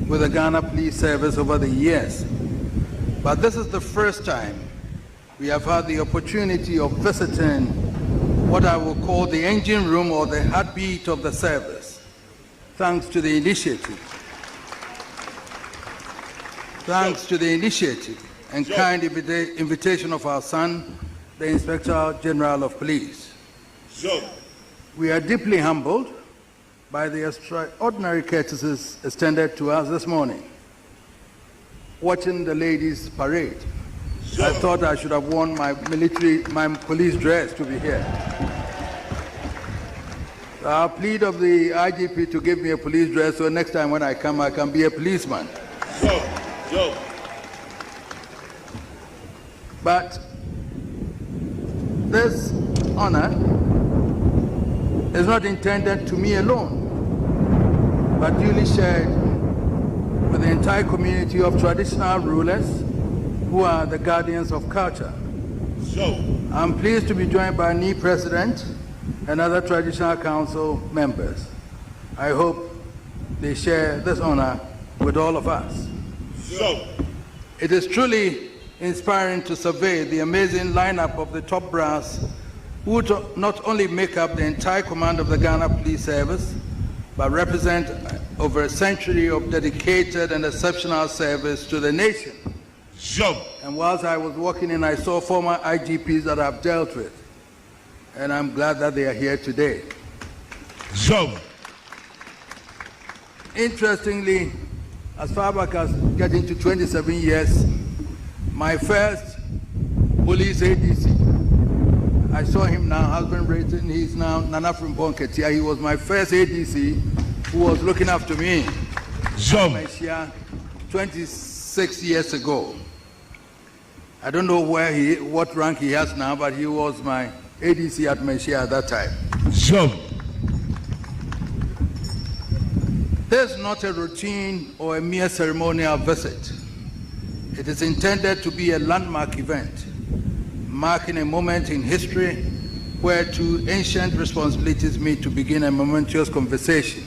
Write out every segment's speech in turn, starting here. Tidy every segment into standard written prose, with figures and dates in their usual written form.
with the Ghana Police Service over the years, but this is the first time we have had the opportunity of visiting what I will call the engine room or the heartbeat of the service, thanks to the initiative. Thanks to the initiative and kind invitation of our son, the Inspector General of Police. We are deeply humbled by the extraordinary courtesies extended to us this morning. Watching the ladies parade, I thought I should have worn my police dress to be here. I'll plead of the IGP to give me a police dress so next time when I come, I can be a policeman. But this honor is not intended to me alone, but duly shared with the entire community of traditional rulers who are the guardians of culture. I'm pleased to be joined by NI President and other traditional council members. I hope they share this honor with all of us. It is truly inspiring to survey the amazing lineup of the top brass who not only make up the entire command of the Ghana Police Service, but represent over a century of dedicated and exceptional service to the nation. And whilst I was walking in, I saw former IGPs that I've dealt with, and I'm glad that they are here today. Interestingly, as far back as getting to 27 years, my first police ADC, I saw him now, husband raising, he's now Nana Frimpong Ketia. He was my first ADC who was looking after me. 26 years ago. I don't know what rank he has now, but he was my ADC at Meshia at that time. This is not a routine or a mere ceremonial visit. It is intended to be a landmark event, marking a moment in history where two ancient responsibilities meet to begin a momentous conversation.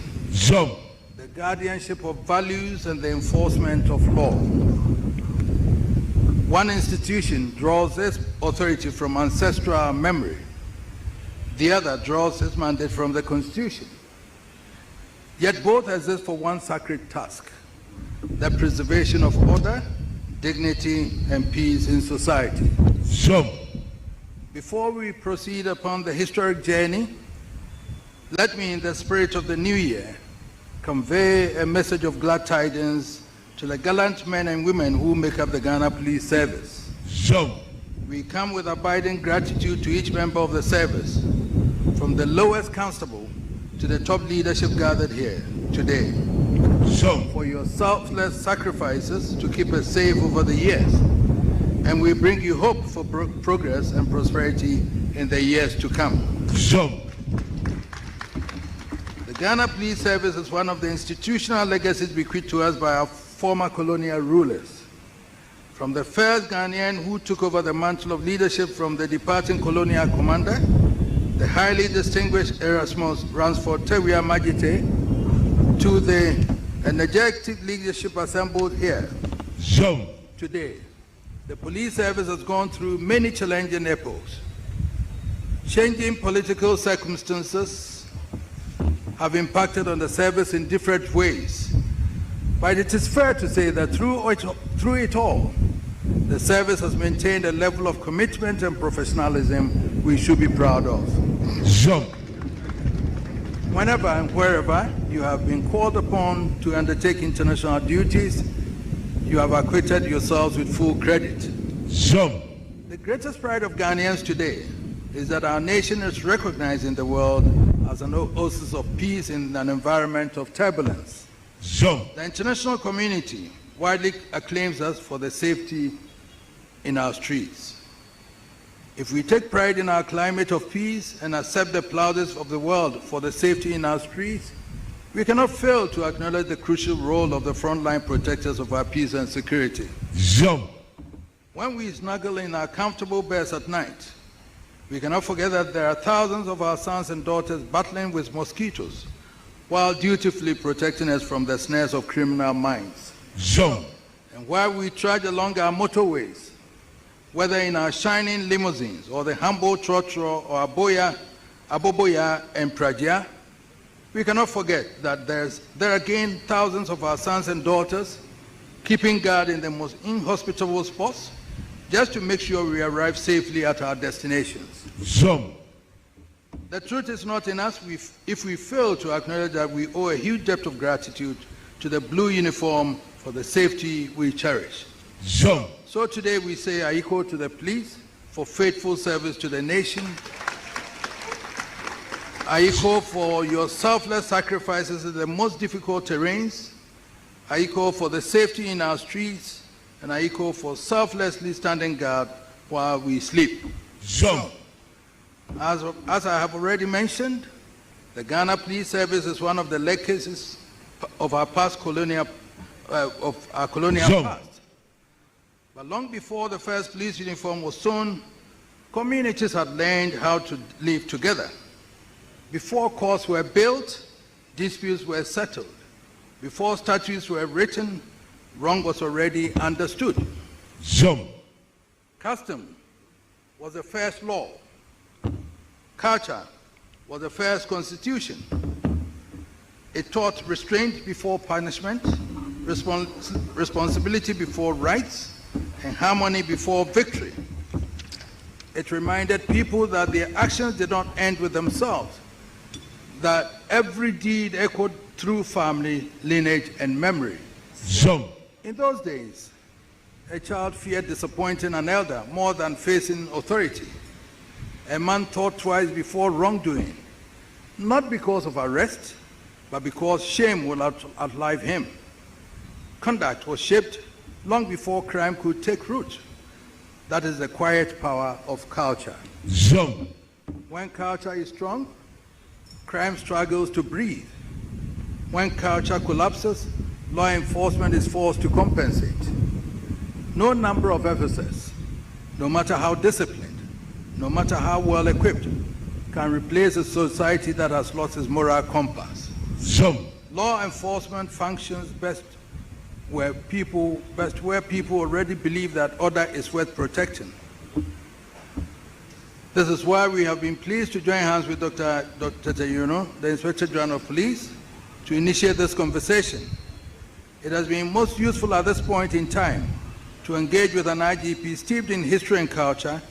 The guardianship of values and the enforcement of law. One institution draws its authority from ancestral memory. The other draws its mandate from the Constitution. Yet both exist for one sacred task, the preservation of order, dignity, and peace in society. Before we proceed upon the historic journey, let me, in the spirit of the new year, convey a message of glad tidings to the gallant men and women who make up the Ghana Police Service. We come with abiding gratitude to each member of the service, from the lowest constable to the top leadership gathered here today, for your selfless sacrifices to keep us safe over the years. And we bring you hope for progress and prosperity in the years to come. The Ghana Police Service is one of the institutional legacies bequeathed to us by our former colonial rulers. From the first Ghanaian who took over the mantle of leadership from the departing colonial commander, the highly distinguished Erasmus Ransford Tewia Magite, to the energetic leadership assembled here today. The police service has gone through many challenging epochs. Changing political circumstances have impacted on the service in different ways. But it is fair to say that through it all, the service has maintained a level of commitment and professionalism we should be proud of. Whenever and wherever you have been called upon to undertake international duties, you have acquitted yourselves with full credit. The greatest pride of Ghanaians today is that our nation is recognized in the world as an oasis of peace in an environment of turbulence. The international community widely acclaims us for the safety in our streets. If we take pride in our climate of peace and accept the plaudits of the world for the safety in our streets, we cannot fail to acknowledge the crucial role of the frontline protectors of our peace and security. When we snuggle in our comfortable beds at night, we cannot forget that there are thousands of our sons and daughters battling with mosquitoes, while dutifully protecting us from the snares of criminal minds. Zone. And while we trudge along our motorways, whether in our shining limousines or the humble trotro or Aboboya and Praja, we cannot forget that there are again thousands of our sons and daughters keeping guard in the most inhospitable spots just to make sure we arrive safely at our destinations. Zone. The truth is not in us if we fail to acknowledge that we owe a huge debt of gratitude to the blue uniform for the safety we cherish. Zone. So today we say Aiko to the police for faithful service to the nation. Aiko for your selfless sacrifices in the most difficult terrains. Aiko for the safety in our streets. And Aiko for selflessly standing guard while we sleep. Zone. As I have already mentioned, the Ghana Police Service is one of the legacies of our colonial past. But long before the first police uniform was sewn, communities had learned how to live together. Before courts were built, disputes were settled. Before statutes were written, wrong was already understood. Zone. Custom was the first law. Culture was the first constitution. It taught restraint before punishment, responsibility before rights, and harmony before victory. It reminded people that their actions did not end with themselves, that every deed echoed through family, lineage, and memory. Zone. In those days, a child feared disappointing an elder more than facing authority. A man thought twice before wrongdoing, not because of arrest, but because shame will outlive him. Conduct was shaped long before crime could take root. That is the quiet power of culture. Zone. When culture is strong, crime struggles to breathe. When culture collapses, law enforcement is forced to compensate. No number of officers, no matter how disciplined, no matter how well equipped, can replace a society that has lost its moral compass. Zone. Law enforcement functions best where people already believe that order is worth protecting. This is why we have been pleased to join hands with Dr. Tayuno, the Inspector General of Police, to initiate this conversation. It has been most useful at this point in time to engage with an IGP steeped in history and culture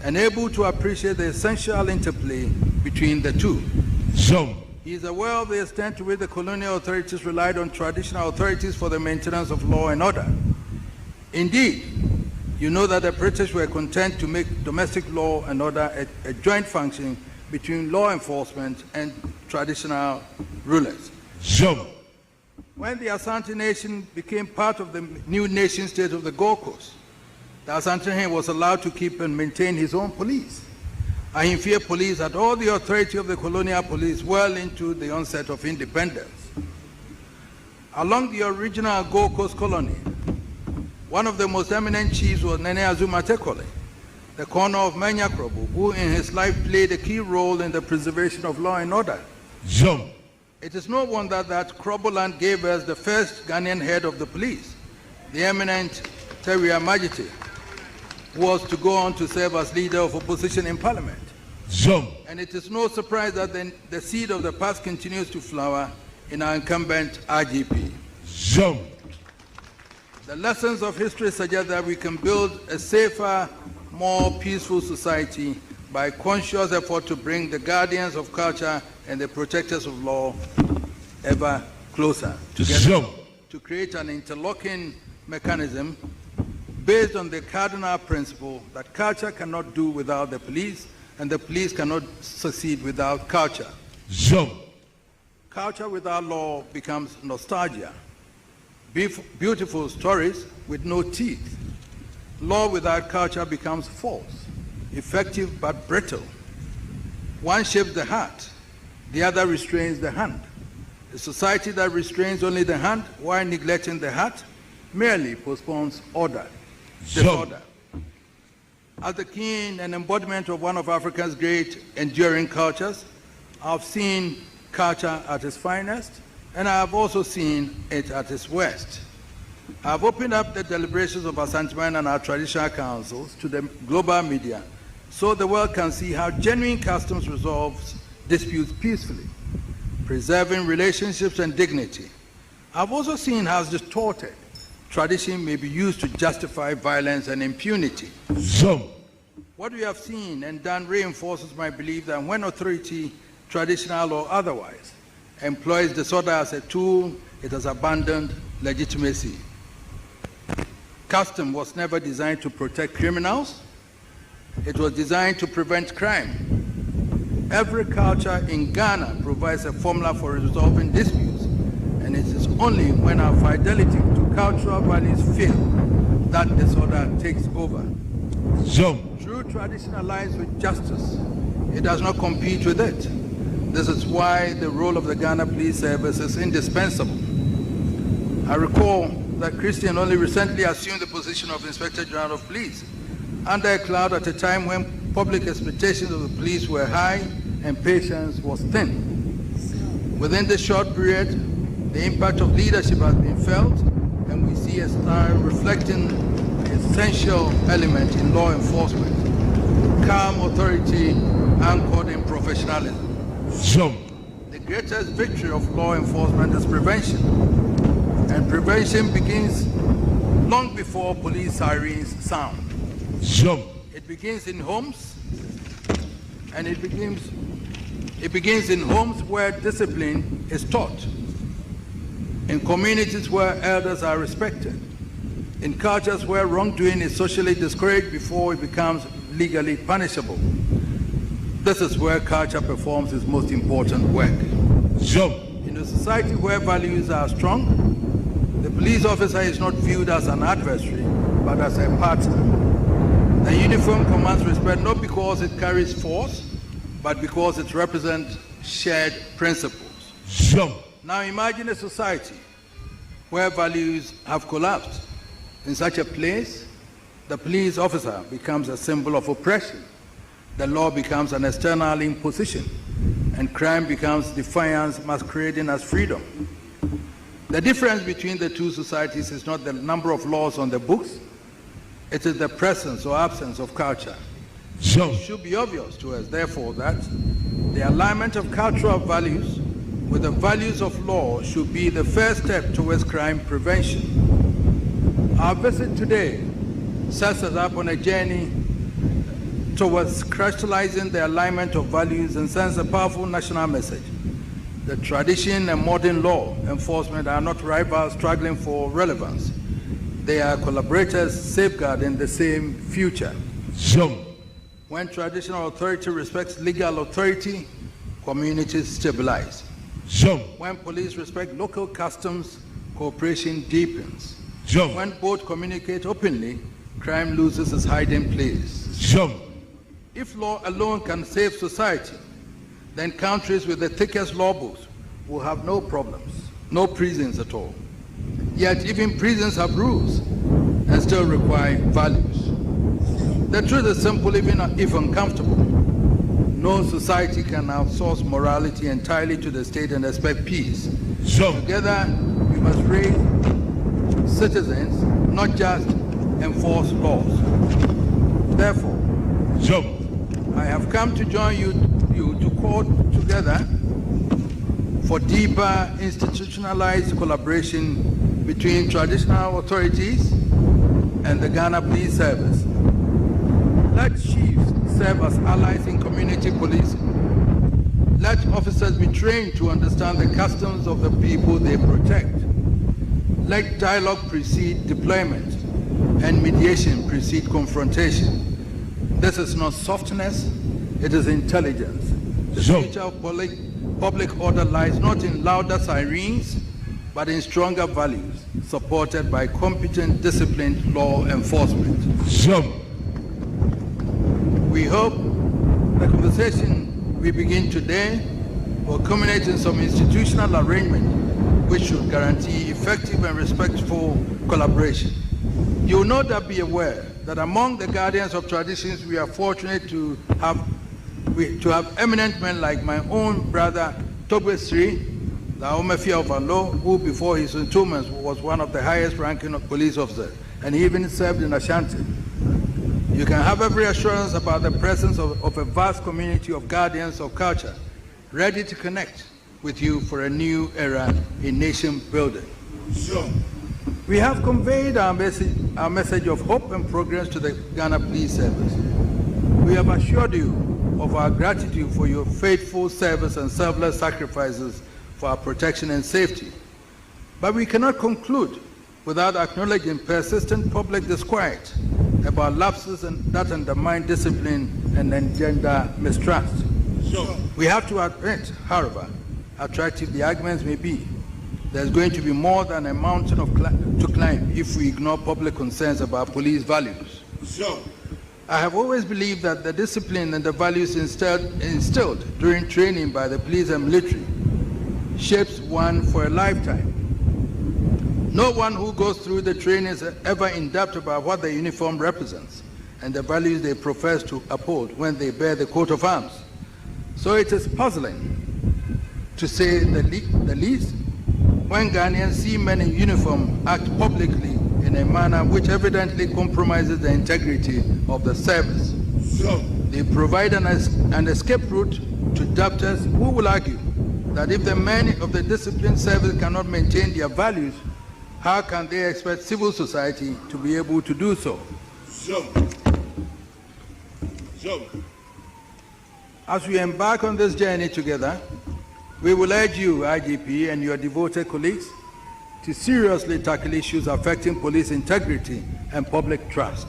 and able to appreciate the essential interplay between the two. Zone. He is aware of the extent to which the colonial authorities relied on traditional authorities for the maintenance of law and order. Indeed, you know that the British were content to make domestic law and order a joint function between law enforcement and traditional rulers. Zone. When the Asante Nation became part of the new nation state of the Gold Coast, the Asante was allowed to keep and maintain his own police. Ahimfie police had all the authority of the colonial police well into the onset of independence. Along the original Gold Coast colony, one of the most eminent chiefs was Nene Azuma Tekole, the corner of Menyakrobo, who in his life played a key role in the preservation of law and order. Zone. It is no wonder that Kroboland gave us the first Ghanaian head of the police, the eminent Teria Majite, who was to go on to serve as leader of opposition in parliament. Zone. And it is no surprise that the seed of the past continues to flower in our incumbent IGP. Zone. The lessons of history suggest that we can build a safer, more peaceful society by conscious effort to bring the guardians of culture and the protectors of law ever closer together. Zone. To create an interlocking mechanism based on the cardinal principle that culture cannot do without the police and the police cannot succeed without culture. Zone. Culture without law becomes nostalgia. Beautiful stories with no teeth. Law without culture becomes false, effective but brittle. One shapes the heart, the other restrains the hand. A society that restrains only the hand while neglecting the heart merely postpones order, disorder. As the king and embodiment of one of Africa's great enduring cultures, I've seen culture at its finest, and I have also seen it at its worst. I have opened up the deliberations of Asantewaan and our traditional councils to the global media so the world can see how genuine customs resolves disputes peacefully, preserving relationships and dignity. I've also seen how distorted tradition may be used to justify violence and impunity. Jump. What we have seen and done reinforces my belief that when authority, traditional or otherwise, employs disorder as a tool, it has abandoned legitimacy. Custom was never designed to protect criminals. It was designed to prevent crime. Every culture in Ghana provides a formula for resolving disputes, and it is only when our fidelity to cultural values fail that disorder takes over. Jump. True tradition aligns with justice. It does not compete with it. This is why the role of the Ghana Police Service is indispensable. I recall that Christian only recently assumed the position of Inspector General of Police under a cloud at a time when public expectations of the police were high and patience was thin. Within this short period, the impact of leadership has been felt, and we see a style reflecting the essential element in law enforcement: calm authority anchored in professionalism. Jump. The greatest victory of law enforcement is prevention. And prevention begins long before police sirens sound. Jump. It begins in homes, and it begins in homes where discipline is taught, in communities where elders are respected, in cultures where wrongdoing is socially discouraged before it becomes legally punishable. This is where culture performs its most important work. Jump. In a society where values are strong, the police officer is not viewed as an adversary, but as a partner. The uniform commands respect not because it carries force, but because it represents shared principles. Jump. Now imagine a society where values have collapsed. In such a place, the police officer becomes a symbol of oppression. The law becomes an external imposition, and crime becomes defiance masquerading as freedom. The difference between the two societies is not the number of laws on the books, it is the presence or absence of culture. Jump. It should be obvious to us, therefore, that the alignment of cultural values with the values of law should be the first step towards crime prevention. Our visit today sets us up on a journey towards crystallizing the alignment of values and sends a powerful national message. The tradition and modern law enforcement are not rivals struggling for relevance. They are collaborators safeguarding the same future. Jump. When traditional authority respects legal authority, communities stabilize. Jump. When police respect local customs, cooperation deepens. Jump. When both communicate openly, crime loses its hiding place. Jump. If law alone can save society, then countries with the thickest law books will have no problems, no prisons at all. Yet even prisons have rules and still require values. The truth is simple, even if uncomfortable. No society can outsource morality entirely to the state and expect peace. Jump. Together, we must raise citizens, not just enforce laws. Therefore, Jump. I have come to join you to call together for deeper institutionalized collaboration between traditional authorities and the Ghana Police Service. Let chiefs serve as allies in community policing. Let officers be trained to understand the customs of the people they protect. Let dialogue precede deployment and mediation precede confrontation. This is not softness, it is intelligence. The future of public order lies not in louder sirens, but in stronger values, supported by competent, disciplined law enforcement. Jump. We hope the conversation we begin today will culminate in some institutional arrangement which should guarantee effective and respectful collaboration. You will no doubt be aware that among the guardians of traditions, we are fortunate to have eminent men like my own brother, Togbesri, the Omefia of Alo, who before his entombment was one of the highest ranking police officers, and he even served in Ashanti. You can have every assurance about the presence of a vast community of guardians of culture, ready to connect with you for a new era in nation building. Jump. We have conveyed our message of hope and progress to the Ghana Police Service. We have assured you of our gratitude for your faithful service and selfless sacrifices for our protection and safety. But we cannot conclude without acknowledging persistent public disquiet about lapses that undermine discipline and engender mistrust. Jump. We have to admit, however, attractive the arguments may be, there's going to be more than a mountain to climb if we ignore public concerns about police values. Jump. I have always believed that the discipline and the values instilled during training by the police and military shapes one for a lifetime. No one who goes through the training is ever in doubt about what the uniform represents and the values they profess to uphold when they bear the coat of arms. So it is puzzling, to say the least, when Ghanaians see men in uniform act publicly in a manner which evidently compromises the integrity of the service. Jump. They provide an escape route to doubters who will argue that if the men of the disciplined service cannot maintain their values, how can they expect civil society to be able to do so? Jump. Jump. As we embark on this journey together, we will urge you, IGP, and your devoted colleagues to seriously tackle issues affecting police integrity and public trust.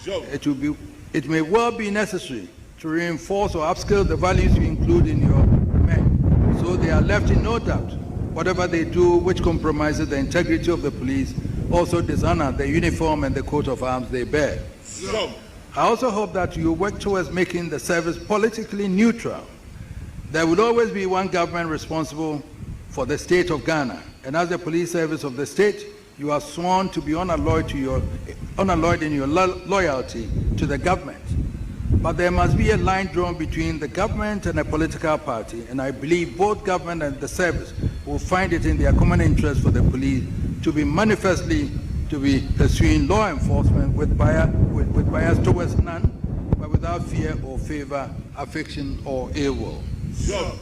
Jump. It may well be necessary to reinforce or upskill the values you include in your men, so they are left in no doubt. Whatever they do which compromises the integrity of the police also dishonor the uniform and the coat of arms they bear. Jump. I also hope that you work towards making the service politically neutral. There will always be one government responsible for the state of Ghana, and as the police service of the state, you are sworn to be unalloyed in your loyalty to the government. But there must be a line drawn between the government and a political party, and I believe both government and the service will find it in their common interest for the police to be manifestly pursuing law enforcement with bias towards none, but without fear or favor, affection or ill will. Jump.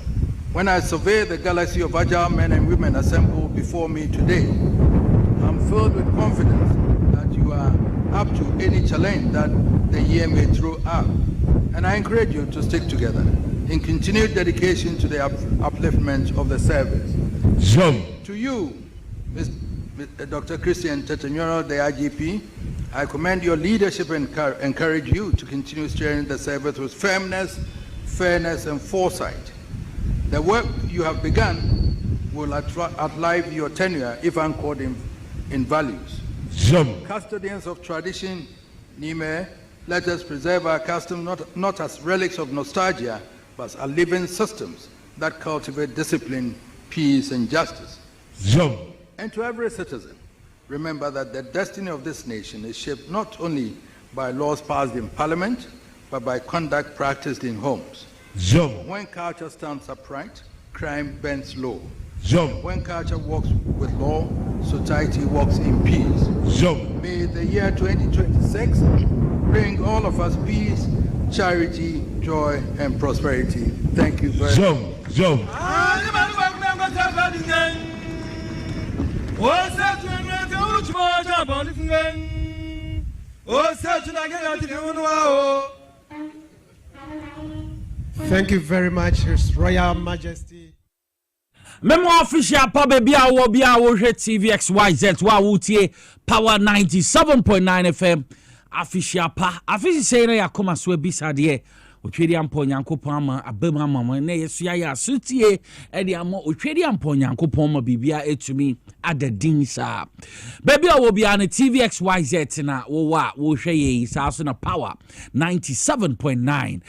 When I survey the galaxy of agile men and women assembled before me today, I'm filled with confidence that you are up to any challenge that the year may throw up. And I encourage you to stick together in continued dedication to the upliftment of the service. Jump. To you, Dr. Christian Tetenyoro, the IGP, I commend your leadership and encourage you to continue steering the service with firmness, fairness, and foresight. The work you have begun will outlive your tenure if anchored in values. Jump. Custodians of tradition, Nime, let us preserve our customs not as relics of nostalgia, but as living systems that cultivate discipline, peace, and justice. Jump. And to every citizen, remember that the destiny of this nation is shaped not only by laws passed in Parliament, but by conduct practiced in homes. Jump. When culture stands upright, crime bends low. Jump. When culture walks with law, society walks in peace. Jump. May the year 2026 bring all of us peace, charity, joy, and prosperity. Thank you very much. Jump. Jump. Thank you very much, His Royal Majesty. Memo official pa baby awo bia wo hwe TVXYZ wa wutie Power 97.9 FM official pa afisi say na yakoma so abisade otwedi ampo nyankopon ama abam ama na yesu ya asutie e de ama otwedi ampo nyankopon ma bibia etumi adadin sa baby awo bia na TVXYZ na wo hwe ye sa so na Power 97.9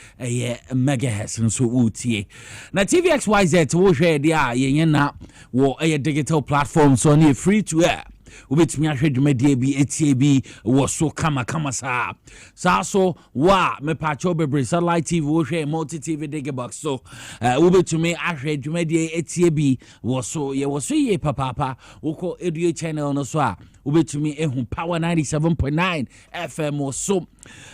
megahertz nso wutie na TVXYZ wo hwe de a yenye na wo digital platform so na free to air wobɛtumi ahwɛ dwumadie bi etie bi wɔ so kama saa so wa mepacho bebre satellite TV wo hwɛ multi TV digibox so wobɛtumi ahwɛ dwumadie etie bi wɔ so yɛ so ye papa wokɔ edu channel no so a wobɛtumi ehu Power 97.9 FM wɔ so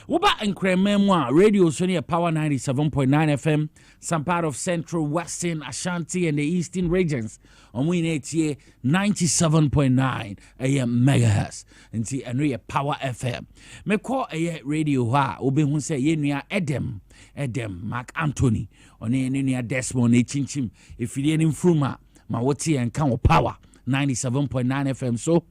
woba nkrema mu a radio so ne Power 97.9 FM, some part of Central, Western, Ashanti and the Eastern regions on we etie 97.9 AM megahertz nti eno ye Power FM me call radio ha obehu say ye nua Edem Mark Anthony on ye nua Desmond Echinchim efidie ni mfruma ma wote enka wo Power 97.9 FM so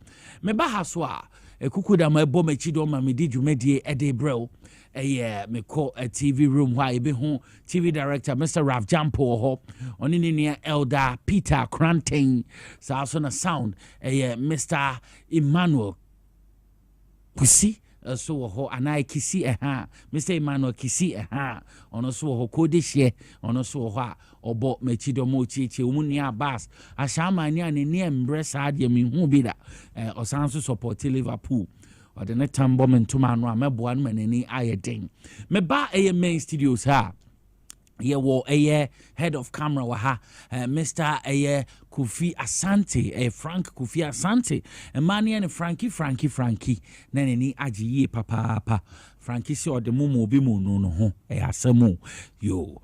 me ba ha so a ekukuda ma ebo machi do ma me di dwumadie ede brel me call a TV room why be home TV director Mr. Raf Jampo ho oni ni Elder Peter Crantain so na sound Mr. Emmanuel Kisi so ho anai Kisi Mr. Emmanuel Kisi ono so ho kodehye ono so ho a obo machido mo chichi umunia bass ashama ni aneni embre saade me hu bi da osanso support Liverpool or the net time bomb into man no meboa no manani ayedin me ba main studios ha ye wo head of camera wa ha Mr. Kofi Asante Frank Kofi Asante mani and Frankie na nani agiye papa Frankie si ode mumu obi mu no ho asemu yo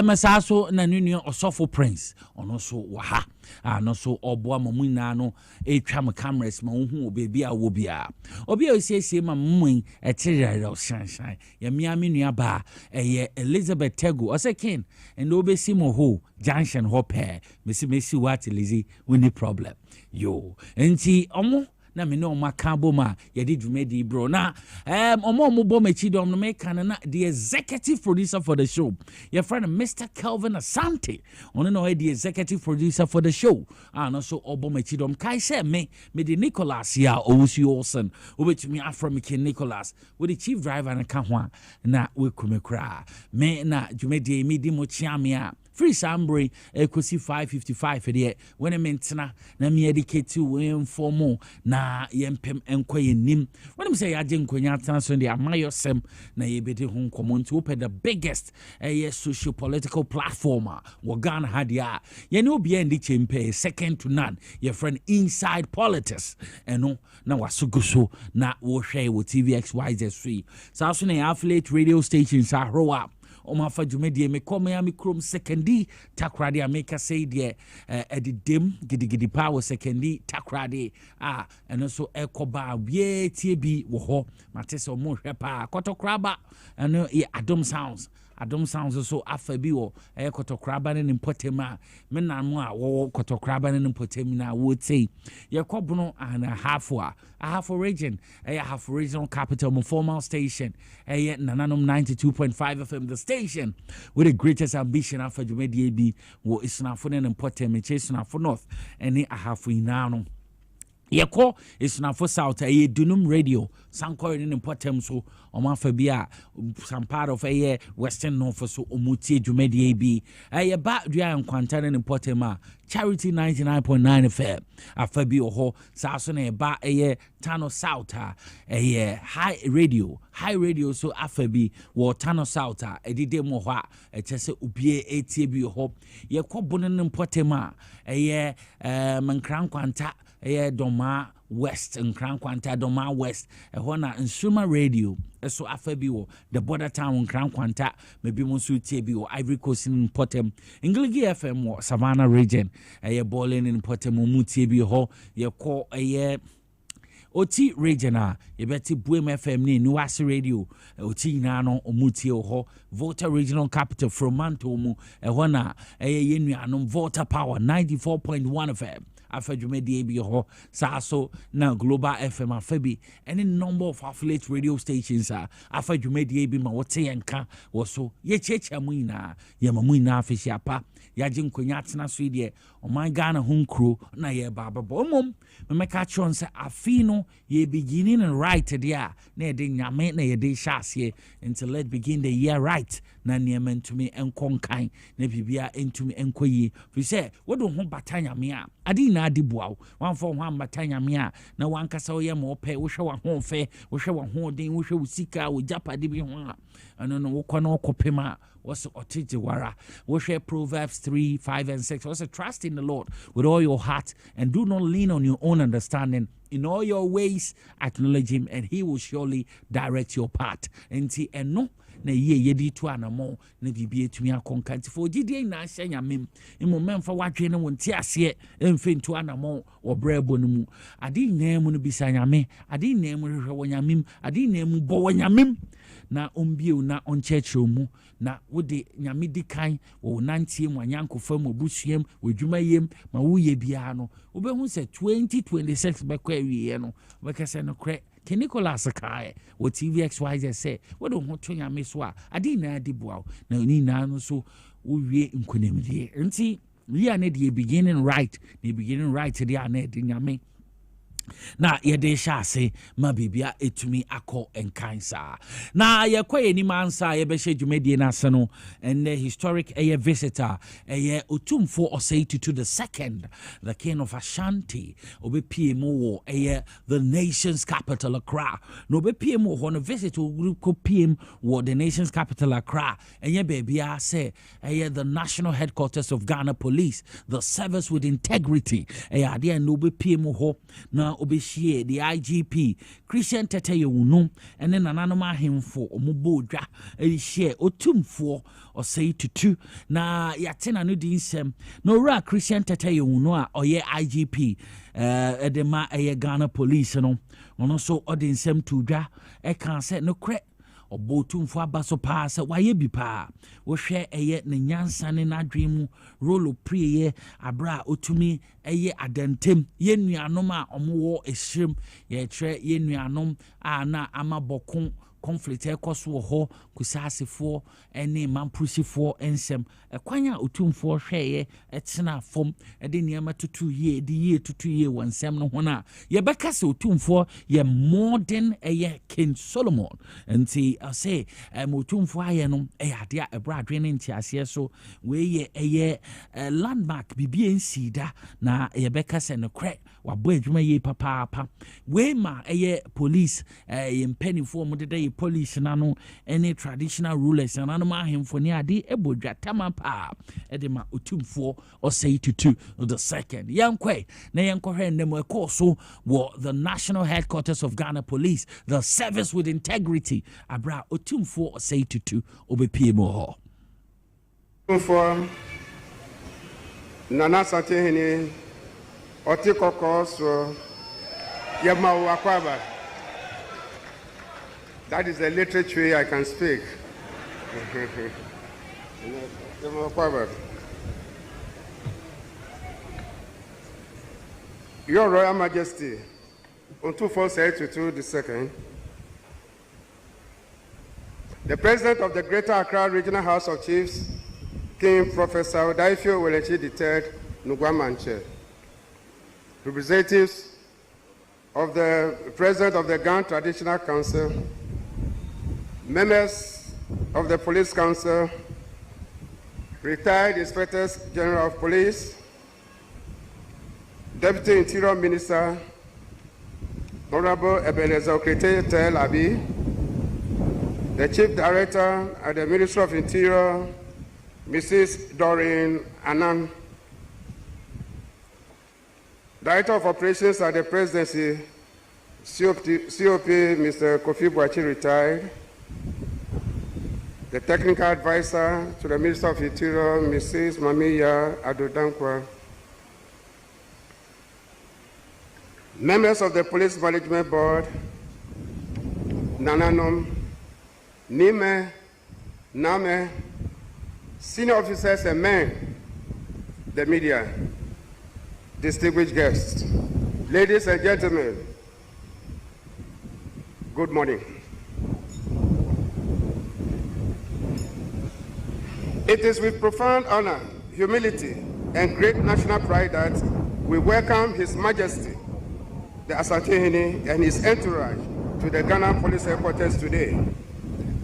masaso na nunu osofo prince ono so wa ha no so oboa mamu na no etwa me cameras ma hu obebi a wo bia obi osiesie ma mmun etirere shanshan ya miami nua ba Elizabeth Tego o se kin and obesi mo ho junction ho pe mesi what lazy winning problem yo enti omo na me no makabo ma ye di dwumedi bro na omo bo machi dom no make na the executive producer for the show your friend Mr. Kelvin Asante ono no the executive producer for the show no so obo machi dom kai say me the Nicholas ya owusi Olsen obetumi afro me Nicholas with the chief driver na ka ho na we kumekra me na dwumedi me di mo chiamia free sambre ekosi 555 there when I mentena na me educate we inform na yempem enkoye nim when I say aje nkonya atana so dey amayosem na yebede ho nkomo nti open the biggest social political platform wo Ghana hadia ye ne obi ndi chempe second to none your friend inside politics eno na wasuguso na wo hwe wo TVXYZ3 so na affiliate radio stations ahroa omafa dwumedie me koma me krom secondi takrade ameka say de edidem gidigidi power secondi takrade eno so ekoba bie tie bi wo ho matese omo hwe pa kotokraba eno Adom Sounds so afa bi wo kotokraba ne mpotema me nanu a wo kotokraba ne mpotema na wo tei ye kobono and a half region half regional capital formal station nananom 92.5 FM the station with the greatest ambition afa dwumedie bi wo isnafo ne mpotema chesnafo north ene ahafo inano yeko isnafo south dunum radio sanko in important so omafa bia some part of western north so omutie dwumedie bi ba dua nkwanta ne important Charity 99.9 FM afabi oho saso na ba Tano South high radio so afabi wo Tano South edide mo ho chese ubie etie bi oho yekobo ne important mankran kwanta Doma West Nkrankwanta Doma West ehona Nsuma Radio so afabi wo the border town Nkrankwanta maybe monsu tie bi wo Ivory Coast in Potem Ngiligi FM wo Savannah region Bolin in Potem mu tie bi ho ye call Oti regional yebeti Buem FM ni Nuwasi Radio oti nyina no omutie ho Volta regional capital Fromanto mu ehona yenuanom Volta Power 94.1 FM afadwumedie bi ho saso na Global FM afabi any number of affiliate radio stations afadwumedie bi ma wote yanka woso ye checha mu ina ye mamu ina afihia yaje nkonya atena so de oman Ghana hunkro na ye bababo mom me ka chon se afino ye beginning and right there na de nyame na ye de hyase until let begin the year right na niema ntumi enkonkan na bibia ntumi enkoyi fi se wodo ho batanya me a adi na adi boa wan for ho ambata nyame a na wan kasa wo ye mo pe wo hwe wa ho fe wo hwe wa ho den wo hwe wo sika wo japade bi ho a ano no wo kɔ na okopema was otijewara wo hwe Proverbs 3:5 and 6 was trust in the Lord with all your heart and do not lean on your own understanding. In all your ways acknowledge him and he will surely direct your path. Enti eno na ye di to anamo na bibie tumi akonka nti fo gidie na ahya nyamem imo memfa wadwe ne wonti ase emfe to anamo wo brebo no mu ade nyam no bisa nyame ade nyam hwehwe wo nyamem ade nyam bo wo nyamem na ombie na onchechero mu na wode nyame di kan wo nantie mu anyankofa mu busuem wadwuma yem ma wo ye bia no obehu se 2026 bekwa wiye no bekese no kre ke Nicholas Kai wo TVXYZ say wo do ho to nyame so a ade na ade boa na ni na no so wo wie nkonemdie nti we are the beginning right the na de nyame na yede sha ase ma bibia etumi akọ enkansa na yekwa ni mansa ye be hye dwumedie na ase no and the historic visitor otumfo Osei Tutu the second, the king of Ashanti obe pm wo the nation's capital Accra no be pm wo no visit ko pm wo the nation's capital Accra enye bebia say the national headquarters of Ghana Police, the service with integrity ade no be pm ho na obeshie the IGP Christian Tete Yewunu and then ananoma hemfo omubodwa share otumfo Osei Tutu na yatena no dinsem no ra Christian Tete Yewunu a oye IGP edema Ghana Police no ono so odinsem tudwa kan say no kre obotumfo abaso pa se waye bi pa wo hwe ne nyansa ne nadwemu rolo priye abra otumi adantem yenuanom a omowo ehirem ye kire yenuanom a na amabokon conflict ekoso ho kusasefo ene mampusifo ensem ekwanya otumfo hweye etena fom ede niam tutu ye de ye tutu ye wansem no ho na ye beka se otumfo ye modern King Solomon enti say otumfo aye no ade a ebra adwene ntiase so we ye landmark bibie nsida na ye beka se no kre wabo adwuma ye papa we ma police ye mpanifo mo de police na no any traditional rulers and anoma hemfo ni ade ebodwa tamapa edema otumfo Osei Tutu the second yankwe na yankwe ndem ekoso wo the national headquarters of Ghana Police, the service with integrity abra otumfo Osei Tutu obepiem ho for Nana Satehene otikoko so yema wakwaba. That is the literature I can speak. Your Royal Majesty, on 2482 the second, the President of the Greater Accra Regional House of Chiefs, King Professor Odaifio Welechi III Nugwamanche, representatives of the President of the Ghana Traditional Council, members of the Police Council, retired Inspectors General of Police, Deputy Interior Minister, Honorable Ebenezer Okrete Tel Abi, the Chief Director at the Ministry of Interior, Mrs. Doreen Annan, Director of Operations at the Presidency, COP Mr. Kofi Boachi retired, the Technical Advisor to the Minister of Interior, Mrs. Mamiya Adodankwa, members of the Police Management Board, Nananom, Nime, Name, senior officers and men, the media, distinguished guests, ladies and gentlemen, good morning. It is with profound honor, humility, and great national pride that we welcome His Majesty, the Asantehene, and his entourage to the Ghana Police Headquarters today.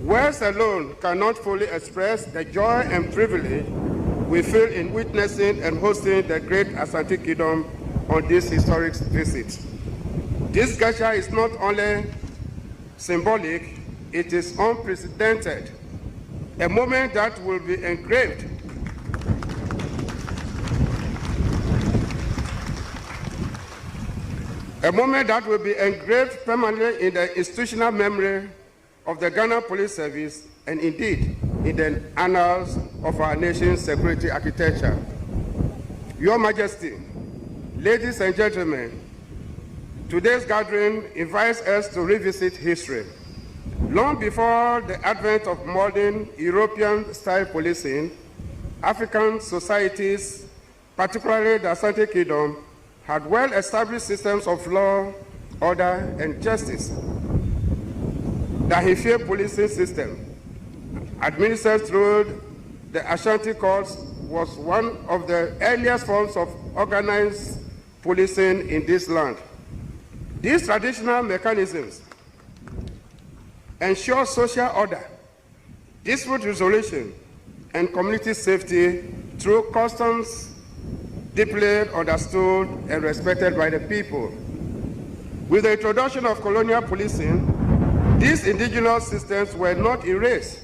Words alone cannot fully express the joy and privilege we feel in witnessing and hosting the great Asante Kingdom on this historic visit. This gesture is not only symbolic, it is unprecedented, a moment that will be engraved permanently in the institutional memory of the Ghana Police Service and indeed in the annals of our nation's security architecture. Your Majesty, ladies and gentlemen, today's gathering invites us to revisit history. Long before the advent of modern European-style policing, African societies, particularly the Asante Kingdom, had well-established systems of law, order, and justice. The Ahifie policing system, administered through the Ashanti courts, was one of the earliest forms of organized policing in this land. These traditional mechanisms ensure social order, dispute resolution, and community safety through customs deeply understood and respected by the people. With the introduction of colonial policing, these indigenous systems were not erased,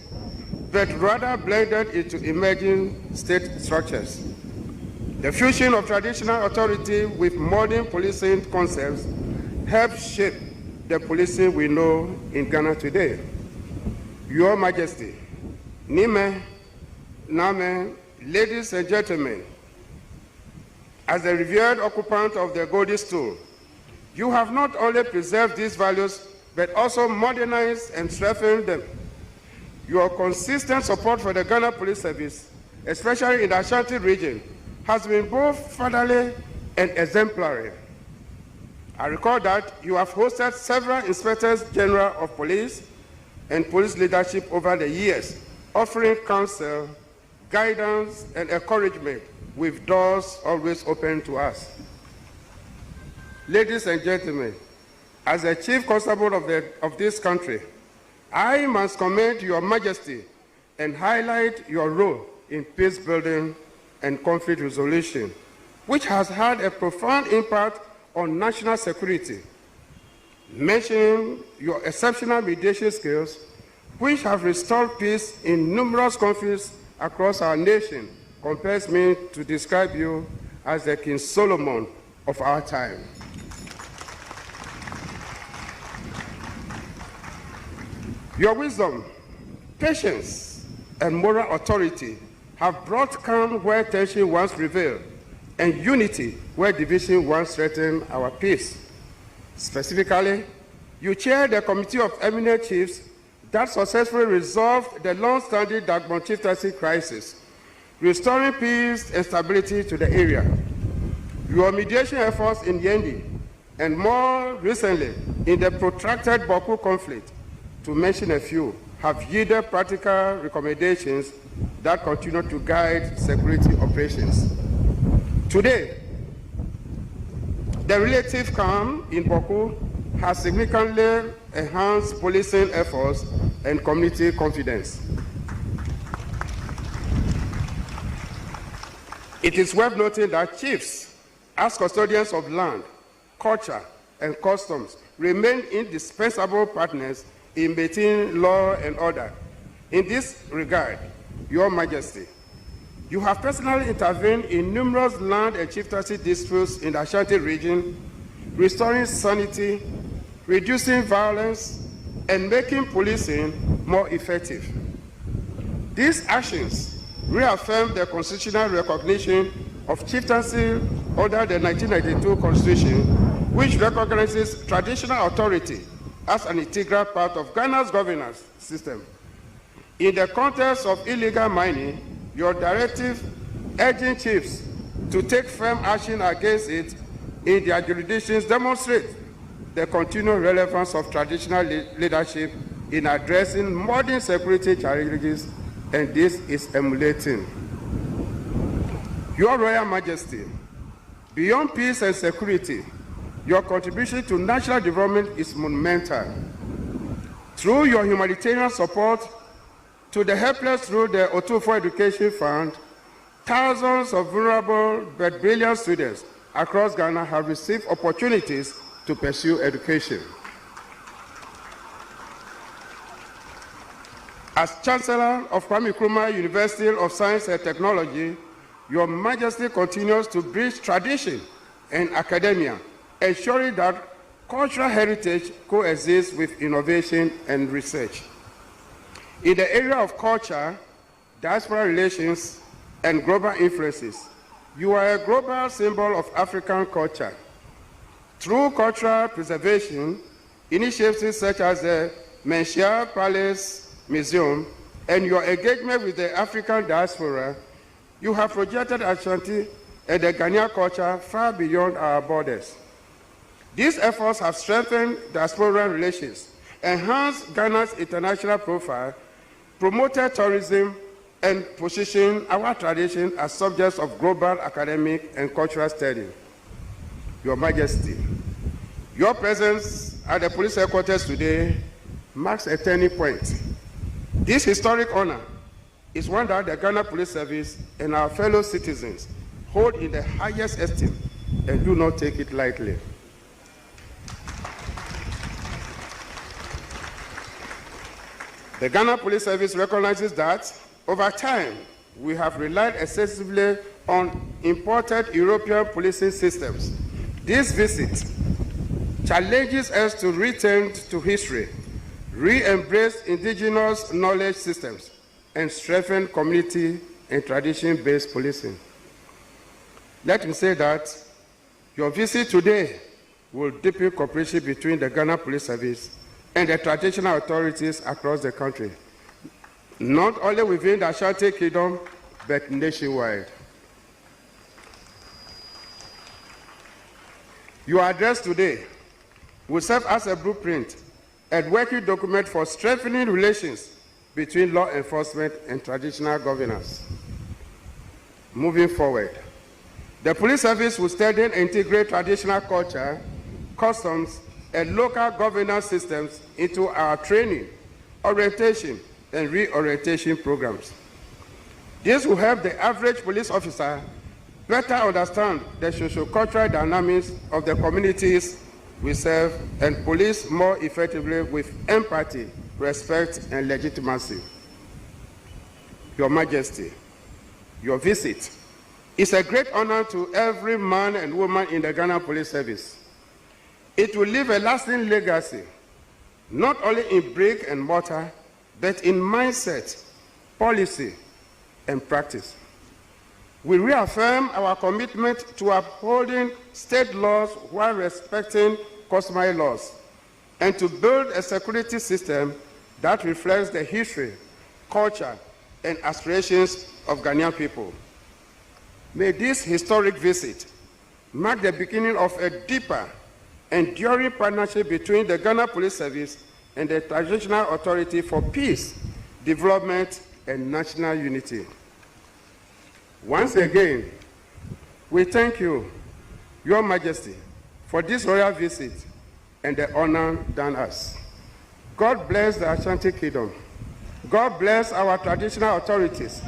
but rather blended into emerging state structures. The fusion of traditional authority with modern policing concepts helped shape the policing we know in Ghana today. Your Majesty, Nime, Name, ladies and gentlemen, as the revered occupant of the Golden Stool, you have not only preserved these values, but also modernized and strengthened them. Your consistent support for the Ghana Police Service, especially in the Ashanti region, has been both fatherly and exemplary. I recall that you have hosted several Inspectors General of Police and police leadership over the years, offering counsel, guidance, and encouragement, with doors always open to us. Ladies and gentlemen, as the Chief Constable of this country, I must commend Your Majesty and highlight your role in peace building and conflict resolution, which has had a profound impact on national security. Mentioning your exceptional mediation skills, which have restored peace in numerous conflicts across our nation, compels me to describe you as the King Solomon of our time. Your wisdom, patience, and moral authority have brought calm where tension once prevailed, and unity where division once threatened our peace. Specifically, you chair the Committee of Eminent Chiefs that successfully resolved the long-standing Dagbon chieftaincy crisis, restoring peace and stability to the area. Your mediation efforts in Yendi, and more recently in the protracted Boku conflict, to mention a few, have yielded practical recommendations that continue to guide security operations. Today, the relative calm in Boku has significantly enhanced policing efforts and community confidence. It is worth noting that chiefs, as custodians of land, culture, and customs, remain indispensable partners in maintaining law and order. In this regard, Your Majesty, you have personally intervened in numerous land and chieftaincy disputes in the Ashanti region, restoring sanity, reducing violence, and making policing more effective. These actions reaffirm the constitutional recognition of chieftaincy under the 1992 Constitution, which recognizes traditional authority as an integral part of Ghana's governance system. In the context of illegal mining, your directive urging chiefs to take firm action against it in their jurisdictions demonstrate the continued relevance of traditional leadership in addressing modern security challenges, and this is emulating. Your Royal Majesty, beyond peace and security, your contribution to national development is monumental. Through your humanitarian support to the helpless through the Otufo Education Fund, thousands of vulnerable but brilliant students across Ghana have received opportunities to pursue education. As Chancellor of Kwame Nkrumah University of Science and Technology, Your Majesty continues to bridge tradition and academia, ensuring that cultural heritage coexists with innovation and research. In the area of culture, diaspora relations, and global influences, you are a global symbol of African culture. Through cultural preservation, initiatives such as the Menchia Palace Museum and your engagement with the African diaspora, you have projected Ashanti and the Ghanaian culture far beyond our borders. These efforts have strengthened diaspora relations, enhanced Ghana's international profile, promoted tourism, and positioned our tradition as subjects of global academic and cultural study. Your Majesty, your presence at the police headquarters today marks a turning point. This historic honor is one that the Ghana Police Service and our fellow citizens hold in the highest esteem and do not take it lightly. The Ghana Police Service recognizes that over time we have relied excessively on imported European policing systems. This visit challenges us to return to history, re-embrace indigenous knowledge systems, and strengthen community and tradition-based policing. Let me say that your visit today will deepen cooperation between the Ghana Police Service and the traditional authorities across the country, not only within the Ashanti Kingdom, but nationwide. Your address today will serve as a blueprint and working document for strengthening relations between law enforcement and traditional governance. Moving forward, the police service will study and integrate traditional culture, customs, and local governance systems into our training, orientation, and reorientation programs. This will help the average police officer better understand the socio-cultural dynamics of the communities we serve and police more effectively with empathy, respect, and legitimacy. Your Majesty, your visit is a great honor to every man and woman in the Ghana Police Service. It will leave a lasting legacy, not only in brick and mortar, but in mindset, policy, and practice. We reaffirm our commitment to upholding state laws while respecting customary laws, and to build a security system that reflects the history, culture, and aspirations of Ghanaian people. May this historic visit mark the beginning of a deeper, enduring partnership between the Ghana Police Service and the Transitional Authority for Peace, Development, and National Unity. Once again, we thank you, Your Majesty, for this royal visit and the honor done us. God bless the Ashanti Kingdom. God bless our traditional authorities.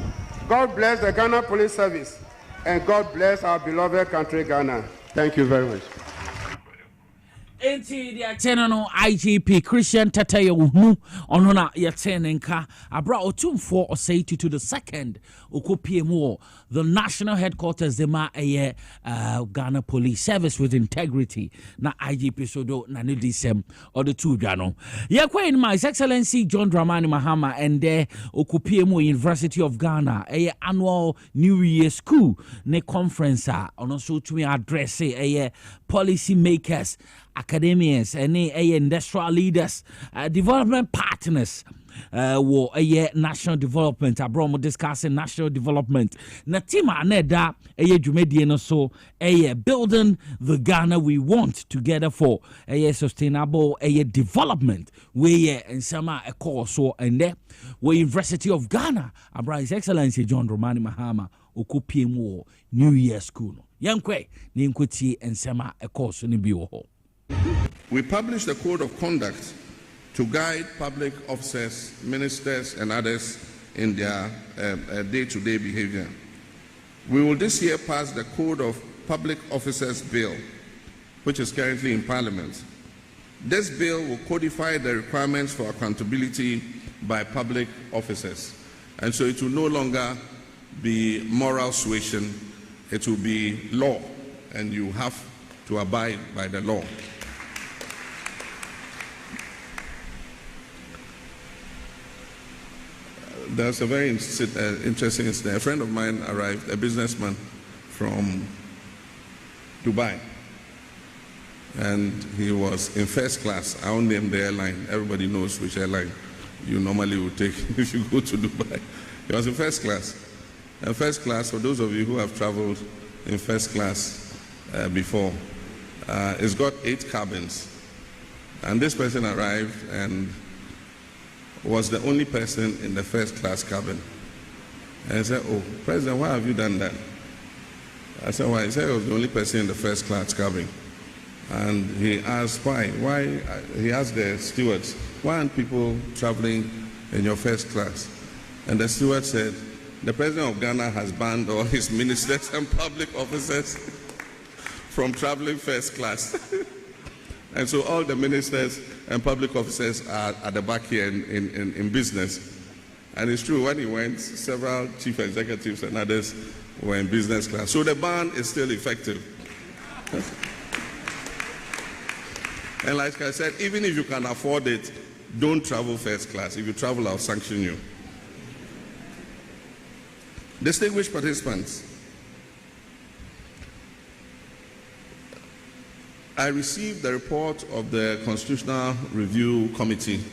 God bless the Ghana Police Service. And God bless our beloved country, Ghana. Thank you very much. Enti dia tena no IGP Christian Tataye Uhunu ono na yetene nka abra otumfo osaiti to the second okopie mu the national headquarters dema eye Ghana Police Service with integrity na IGP sodo na ne disem or the two dwano ye kwa in my excellency John Dramani Mahama and there okopie mu University of Ghana eye annual New Year school ne conference ono so tumi address eye policy makers, academians, and industrial leaders, development partners. Wo national development abroad discussing national development na tima neda dwumedie no so building the Ghana we want together for sustainable development we nsama ekọ so and there we University of Ghana abroad His Excellency John Dramani Mahama okopie mu New Year school no yankwe ni nkotie nsama ekọ so ne bi wo ho. We published a code of conduct to guide public officers, ministers, and others in their day-to-day behavior. We will this year pass the Code of Public Officers Bill, which is currently in Parliament. This bill will codify the requirements for accountability by public officers. And so it will no longer be moral suasion, it will be law, and you have to abide by the law. There's a very interesting incident. A friend of mine arrived, a businessman from Dubai, and he was in first class. I won't name the airline. Everybody knows which airline you normally would take if you go to Dubai. He was in first class. And first class, for those of you who have traveled in first class before, it's got 8 cabins. And this person arrived and was the only person in the first class cabin. And I said, "Oh, President, why have you done that?" I said, "Why?" He said he was the only person in the first class cabin. And he asked, why? He asked the stewards, "Why aren't people traveling in your first class?" And the steward said, "The President of Ghana has banned all his ministers and public officers from traveling first class." And so all the ministers and public officers are at the back here in business. And it's true, when he went, several chief executives and others were in business class. So the ban is still effective. And like I said, even if you can afford it, don't travel first class. If you travel, I'll sanction you. Distinguished participants, I received the report of the Constitutional Review Committee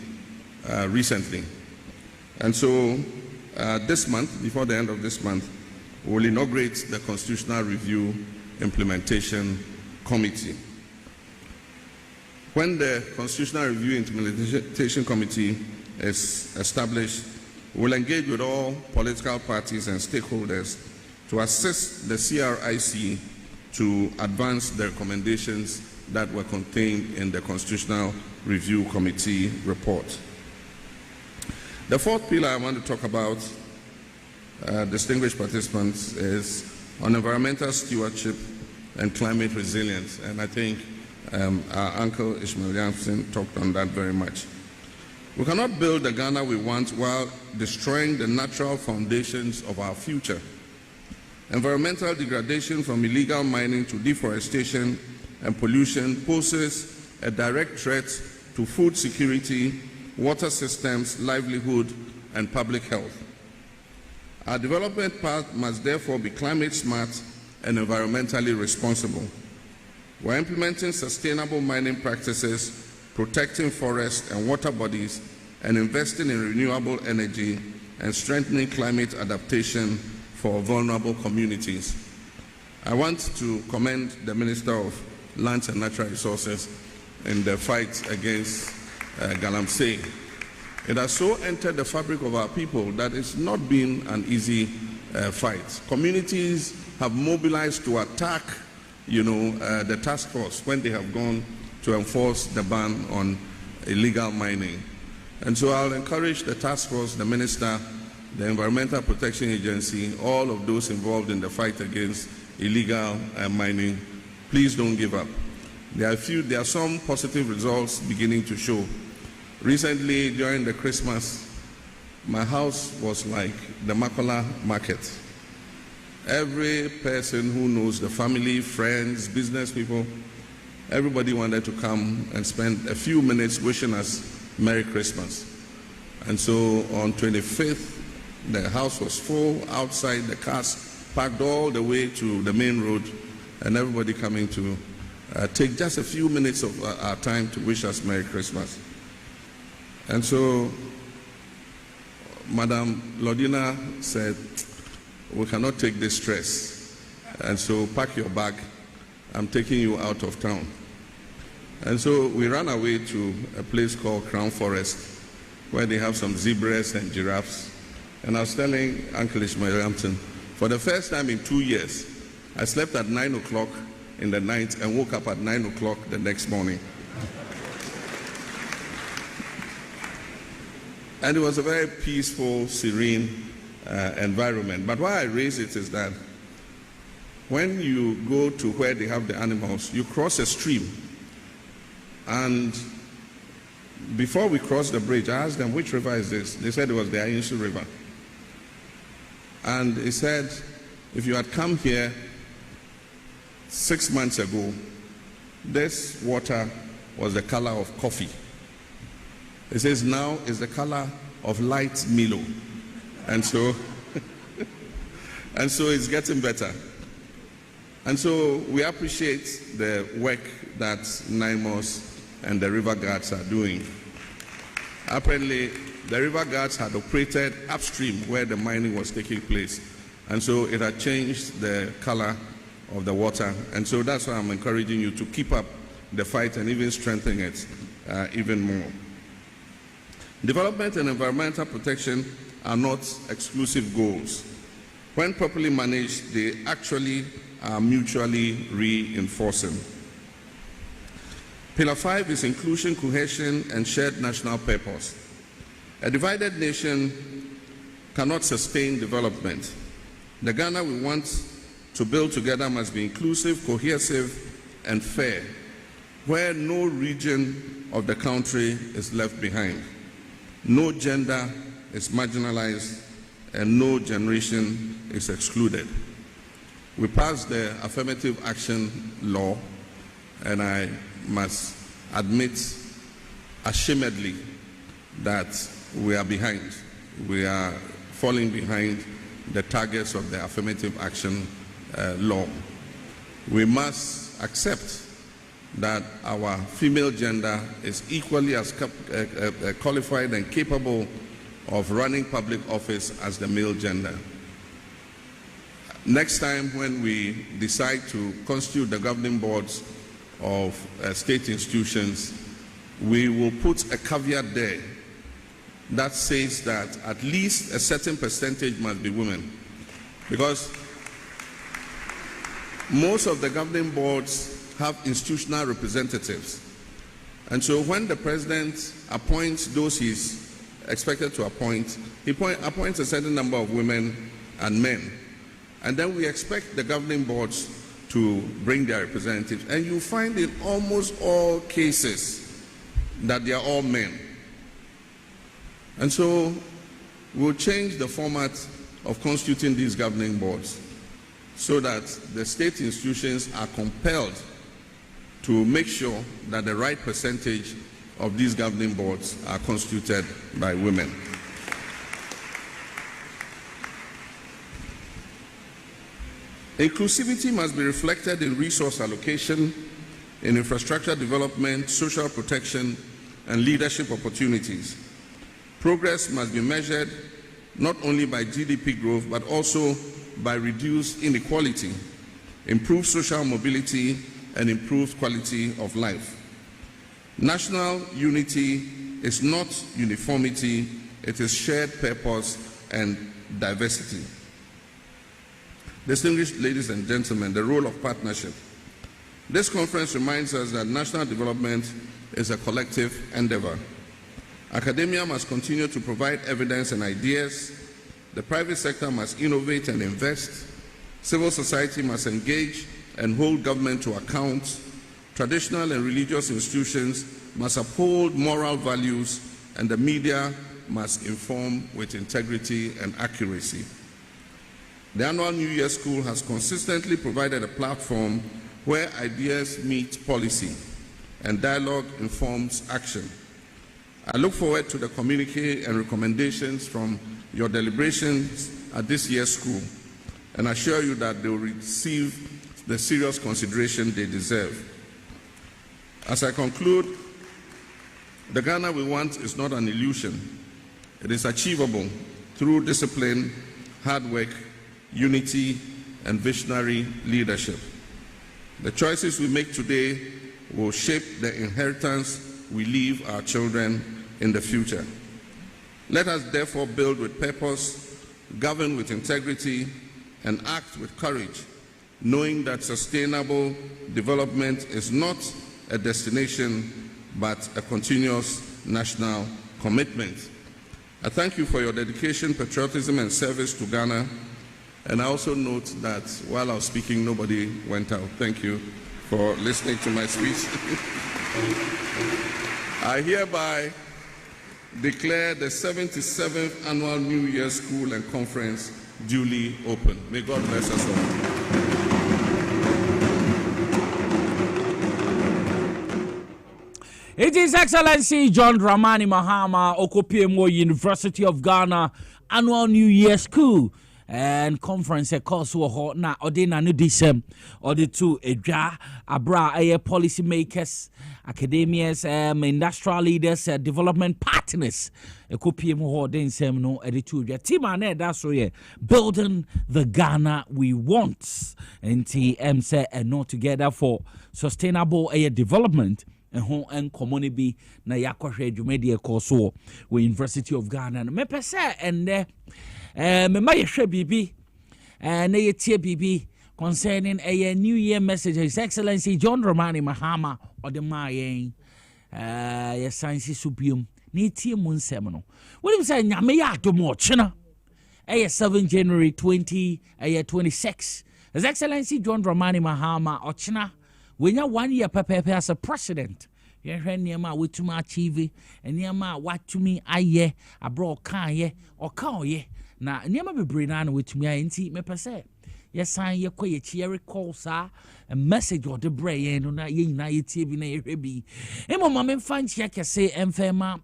recently. And so this month, before the end of this month, we will inaugurate the Constitutional Review Implementation Committee. When the Constitutional Review Implementation Committee is established, we will engage with all political parties and stakeholders to assist the CRIC to advance the recommendations that were contained in the Constitutional Review Committee report. The fourth pillar I want to talk about, distinguished participants, is on environmental stewardship and climate resilience. And I think our uncle Ishmael Yamson talked on that very much. We cannot build the Ghana we want while destroying the natural foundations of our future. Environmental degradation from illegal mining to deforestation and pollution poses a direct threat to food security, water systems, livelihood, and public health. Our development path must therefore be climate smart and environmentally responsible. We're implementing sustainable mining practices, protecting forests and water bodies, and investing in renewable energy and strengthening climate adaptation for vulnerable communities. I want to commend the Minister of Lands and Natural Resources in the fight against Galamsey. It has so entered the fabric of our people that it's not been an easy fight. Communities have mobilized to attack, the task force when they have gone to enforce the ban on illegal mining. And so I'll encourage the task force, the Minister, the Environmental Protection Agency, all of those involved in the fight against illegal mining, please don't give up. There are some positive results beginning to show. Recently, during the Christmas, my house was like the Makola market. Every person who knows the family, friends, business people, everybody wanted to come and spend a few minutes wishing us Merry Christmas. And so on 25th, the house was full outside, the cars parked all the way to the main road, and everybody coming to take just a few minutes of our time to wish us Merry Christmas. And so Madam Lodina said, "We cannot take this stress, and so pack your bag, I'm taking you out of town." And so we ran away to a place called Crown Forest, where they have some zebras and giraffes. And I was telling Uncle Ishmael Hampton, for the first time in 2 years, I slept at 9 o'clock in the night and woke up at 9 o'clock the next morning. And it was a very peaceful, serene environment. But why I raise it is that when you go to where they have the animals, you cross a stream. And before we crossed the bridge, I asked them, which river is this? They said it was the Ayinsu River. And he said, if you had come here 6 months ago, this water was the color of coffee. He says now it's the color of light Milo. And so, and so it's getting better. And so we appreciate the work that NIMOS and the river guards are doing. Apparently, the river guards had operated upstream where the mining was taking place. And so it had changed the color of the water. And so that's why I'm encouraging you to keep up the fight and even strengthen it even more. Development and environmental protection are not exclusive goals. When properly managed, they actually are mutually reinforcing. Pillar 5 is inclusion, cohesion, and shared national purpose. A divided nation cannot sustain development. The Ghana we want to build together must be inclusive, cohesive, and fair, where no region of the country is left behind, no gender is marginalized, and no generation is excluded. We passed the affirmative action law, and I must admit ashamedly that we are behind. We are falling behind the targets of the affirmative action law. We must accept that our female gender is equally as qualified and capable of running public office as the male gender. Next time when we decide to constitute the governing boards of state institutions, we will put a caveat there that says that at least a certain percentage must be women. Because most of the governing boards have institutional representatives. And so when the president appoints those he's expected to appoint, he appoints a certain number of women and men. And then we expect the governing boards to bring their representatives. And you find in almost all cases that they are all men. And so we'll change the format of constituting these governing boards so that the state institutions are compelled to make sure that the right percentage of these governing boards are constituted by women. Inclusivity must be reflected in resource allocation, in infrastructure development, social protection, and leadership opportunities. Progress must be measured not only by GDP growth, but also by reduced inequality, improved social mobility, and improved quality of life. National unity is not uniformity, it is shared purpose and diversity. Distinguished ladies and gentlemen, the role of partnership. This conference reminds us that national development is a collective endeavor. Academia must continue to provide evidence and ideas. The private sector must innovate and invest. Civil society must engage and hold government to account. Traditional and religious institutions must uphold moral values, and the media must inform with integrity and accuracy. The annual New Year School has consistently provided a platform where ideas meet policy and dialogue informs action. I look forward to the communiqué and recommendations from your deliberations at this year's school, and assure you that they will receive the serious consideration they deserve. As I conclude, the Ghana we want is not an illusion. It is achievable through discipline, hard work, unity, and visionary leadership. The choices we make today will shape the inheritance we leave our children in the future. Let us therefore build with purpose, govern with integrity, and act with courage, knowing that sustainable development is not a destination, but a continuous national commitment. I thank you for your dedication, patriotism, and service to Ghana. And I also note that while I was speaking, nobody went out. Thank you for listening to my speech. I hereby declare the 77th Annual New Year School and Conference duly open. May God bless us all. It is Excellency John Dramani Mahama, Okopiem University of Ghana Annual New Year School and Conference course na odina no disem odi to edwa abra policy makers, academics, industrial leaders, development partners ekopiem ho den sem no edi to edwa team na da so ye building the Ghana we want and say and not together for sustainable development and community na yakohwe dwumedi ekoso we University of Ghana me pese and me ma yehwe bibi na yetie bibi concerning a New Year message. His Excellency John Dramani Mahama odemayen yesansi subium ni tie mu nsem no woni say nyame ya adomo chena 7 January 2026. His Excellency John Dramani Mahama ochena when you 1 year pepe as a president, you heard Niama with to my achieve, and Niama what to me, aye, a bro can ye, or cow ye. Now, Niama be bring on with me, I see me per se. Yes, I ye quay cherry call, sir, a message or the brain, or not ye native in a ribby. And my mamma finds check say, Enfema,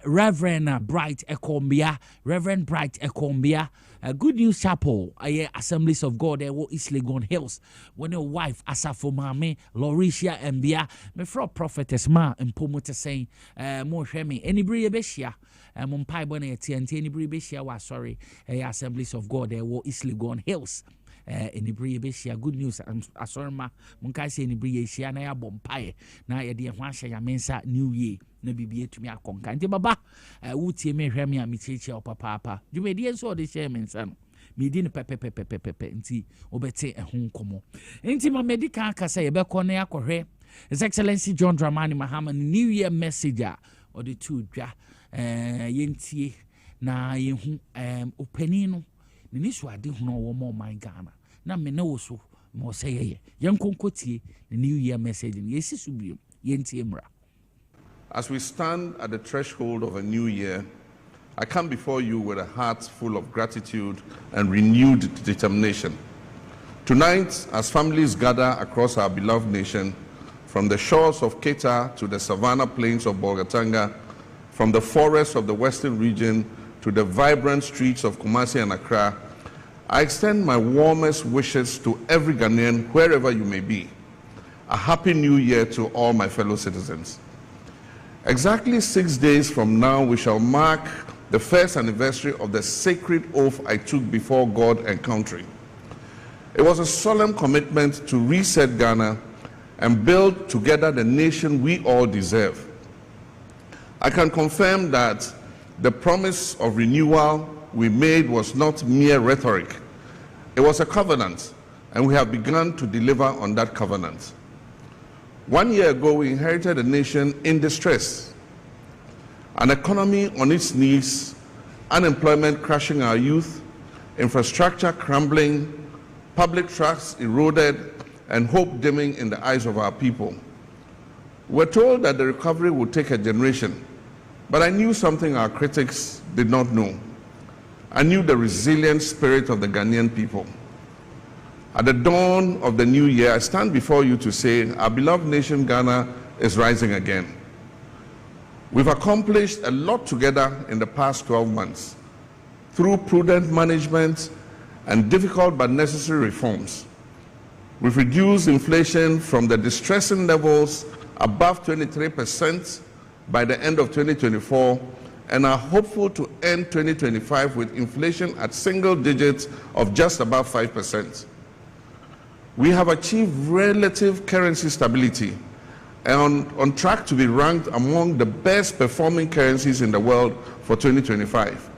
Reverend Bright Ekombia, Reverend Bright Ekombia. A Good News Chapel, Assemblies of God, East Legon Hills. When your wife, Asafo Mame, Lauricia Mbia, me fro prophetess ma, and Pomote saying, more shemi, any brie beshia, Mumpai Bonnet, TNT, any brie beshia was sorry, Assemblies of God, East Legon Hills. Any brie beshia, good news, sorry ma, Munkai say any brie shia, na ya bompaye, na ya dear Washa ya mensa New Year. Na bibie tumi akonka nti baba wutie me hwɛ me a mecheche opapa dwumedie so de share me nsa no medi ne pepepepepepe nti obete ehun komo nti ma medical aka say yebekɔ na yakɔhwɛ His Excellency John Dramani Mahama New Year message or the two dwa yentie na yehu opani no ne ni so ade hu no wo mo man Ghana na me ne wo so mo say ye yenkonkotie the New Year message yesi so bio yentie mra. As we stand at the threshold of a new year, I come before you with a heart full of gratitude and renewed determination. Tonight, as families gather across our beloved nation, from the shores of Keita to the savannah plains of Bolgatanga, from the forests of the western region to the vibrant streets of Kumasi and Accra, I extend my warmest wishes to every Ghanaian, wherever you may be. A happy new year to all my fellow citizens. Exactly 6 days from now, we shall mark the first anniversary of the sacred oath I took before God and country. It was a solemn commitment to reset Ghana and build together the nation we all deserve. I can confirm that the promise of renewal we made was not mere rhetoric. It was a covenant, and we have begun to deliver on that covenant. 1 year ago, we inherited a nation in distress, an economy on its knees, unemployment crushing our youth, infrastructure crumbling, public trust eroded, and hope dimming in the eyes of our people. We're told that the recovery would take a generation, but I knew something our critics did not know. I knew the resilient spirit of the Ghanaian people. At the dawn of the new year, I stand before you to say our beloved nation Ghana is rising again. We've accomplished a lot together in the past 12 months through prudent management and difficult but necessary reforms. We've reduced inflation from the distressing levels above 23% by the end of 2024 and are hopeful to end 2025 with inflation at single digits of just above 5%. We have achieved relative currency stability and on track to be ranked among the best performing currencies in the world for 2025.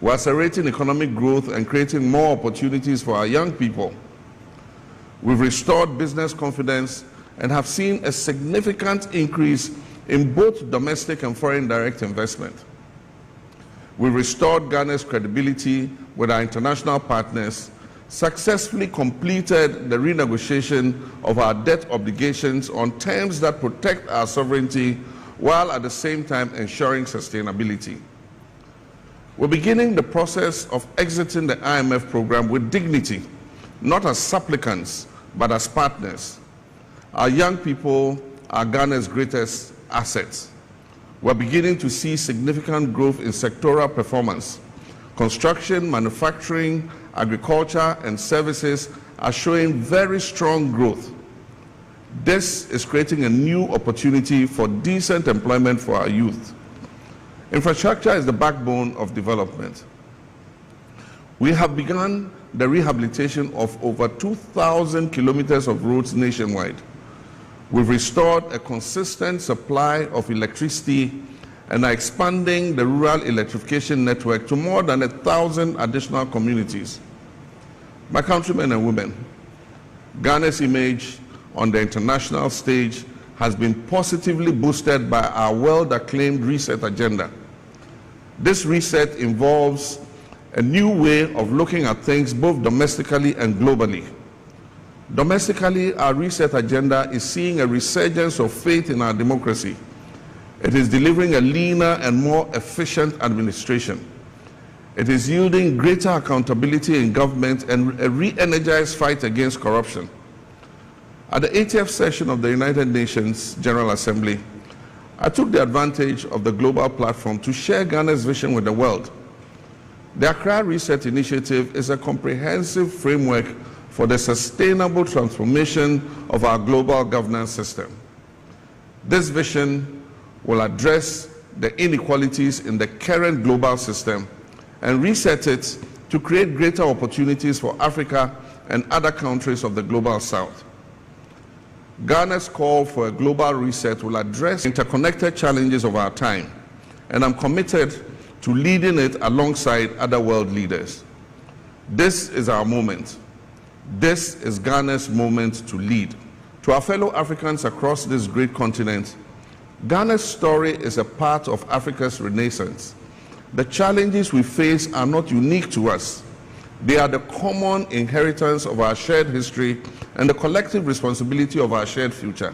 We're accelerating economic growth and creating more opportunities for our young people. We've restored business confidence and have seen a significant increase in both domestic and foreign direct investment. We restored Ghana's credibility with our international partners, successfully completed the renegotiation of our debt obligations on terms that protect our sovereignty while at the same time ensuring sustainability. We're beginning the process of exiting the IMF program with dignity, not as supplicants, but as partners. Our young people are Ghana's greatest assets. We're beginning to see significant growth in sectoral performance. Construction, manufacturing, agriculture, and services are showing very strong growth. This is creating a new opportunity for decent employment for our youth. Infrastructure is the backbone of development. We have begun the rehabilitation of over 2,000 kilometers of roads nationwide. We've restored a consistent supply of electricity and are expanding the rural electrification network to more than 1,000 additional communities. My countrymen and women, Ghana's image on the international stage has been positively boosted by our world-acclaimed reset agenda. This reset involves a new way of looking at things both domestically and globally. Domestically, our reset agenda is seeing a resurgence of faith in our democracy. It is delivering a leaner and more efficient administration. It is yielding greater accountability in government and a re-energized fight against corruption. At the 80th session of the United Nations General Assembly, I took the advantage of the global platform to share Ghana's vision with the world. The Accra Reset Initiative is a comprehensive framework for the sustainable transformation of our global governance system. This vision will address the inequalities in the current global system and reset it to create greater opportunities for Africa and other countries of the global south. Ghana's call for a global reset will address interconnected challenges of our time, and I'm committed to leading it alongside other world leaders. This is our moment. This is Ghana's moment to lead. To our fellow Africans across this great continent, Ghana's story is a part of Africa's renaissance. The challenges we face are not unique to us. They are the common inheritance of our shared history and the collective responsibility of our shared future.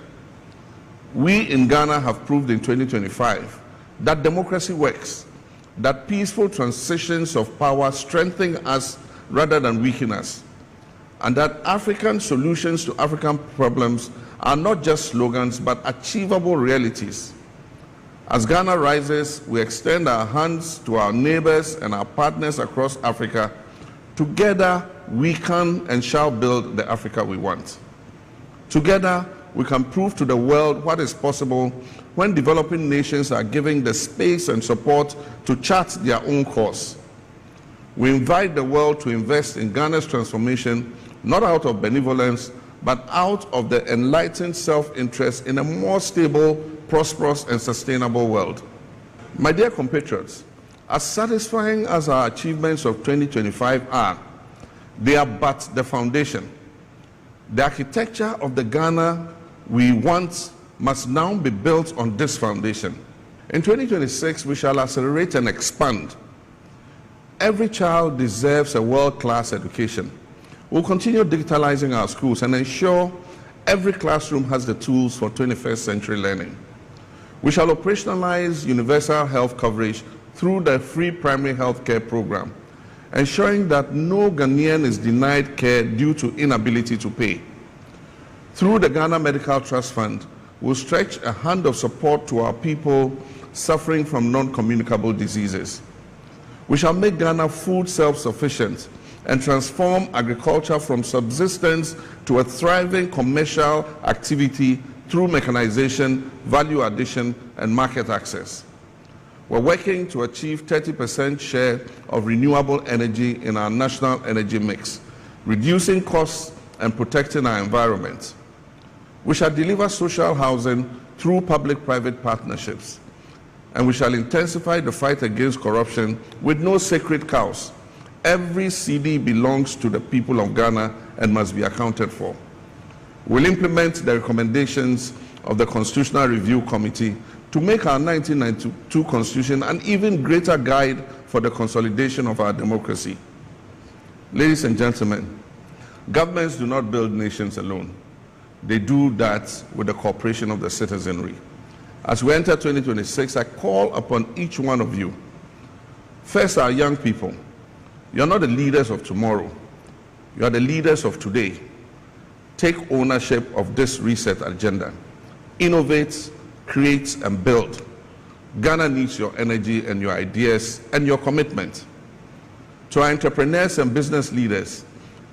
We in Ghana have proved in 2025 that democracy works, that peaceful transitions of power strengthen us rather than weaken us, and that African solutions to African problems are not just slogans but achievable realities. As Ghana rises, we extend our hands to our neighbors and our partners across Africa. Together, we can and shall build the Africa we want. Together, we can prove to the world what is possible when developing nations are given the space and support to chart their own course. We invite the world to invest in Ghana's transformation, not out of benevolence, but out of the enlightened self-interest in a more stable, prosperous, and sustainable world. My dear compatriots, as satisfying as our achievements of 2025 are, they are but the foundation. The architecture of the Ghana we want must now be built on this foundation. In 2026, we shall accelerate and expand. Every child deserves a world-class education. We'll continue digitalizing our schools and ensure every classroom has the tools for 21st century learning. We shall operationalize universal health coverage through the free primary health care program, ensuring that no Ghanaian is denied care due to inability to pay. Through the Ghana Medical Trust Fund, we'll stretch a hand of support to our people suffering from non-communicable diseases. We shall make Ghana food self-sufficient and transform agriculture from subsistence to a thriving commercial activity through mechanization, value addition, and market access. We're working to achieve 30% share of renewable energy in our national energy mix, reducing costs and protecting our environment. We shall deliver social housing through public-private partnerships, and we shall intensify the fight against corruption with no sacred cows. Every CD belongs to the people of Ghana and must be accounted for. We'll implement the recommendations of the Constitutional Review Committee to make our 1992 Constitution an even greater guide for the consolidation of our democracy. Ladies and gentlemen, governments do not build nations alone. They do that with the cooperation of the citizenry. As we enter 2026, I call upon each one of you. First, our young people. You are not the leaders of tomorrow. You are the leaders of today. Take ownership of this reset agenda. Innovate, create, and build. Ghana needs your energy and your ideas and your commitment. To our entrepreneurs and business leaders,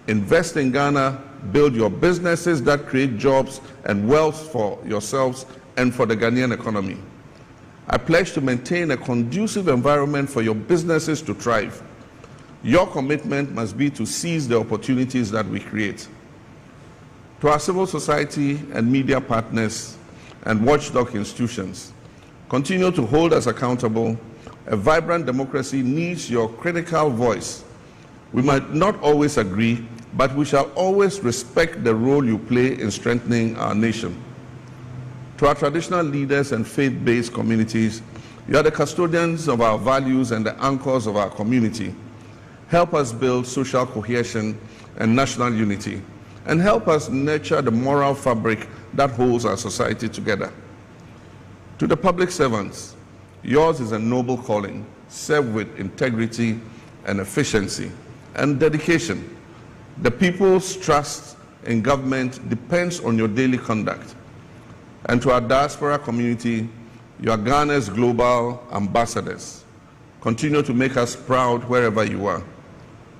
invest in Ghana, build your businesses that create jobs and wealth for yourselves and for the Ghanaian economy. I pledge to maintain a conducive environment for your businesses to thrive. Your commitment must be to seize the opportunities that we create. To our civil society and media partners and watchdog institutions, continue to hold us accountable. A vibrant democracy needs your critical voice. We might not always agree, but we shall always respect the role you play in strengthening our nation. To our traditional leaders and faith-based communities, you are the custodians of our values and the anchors of our community. Help us build social cohesion and national unity, and help us nurture the moral fabric that holds our society together. To the public servants, yours is a noble calling. Serve with integrity and efficiency and dedication. The people's trust in government depends on your daily conduct. And to our diaspora community, you are Ghana's global ambassadors. Continue to make us proud wherever you are.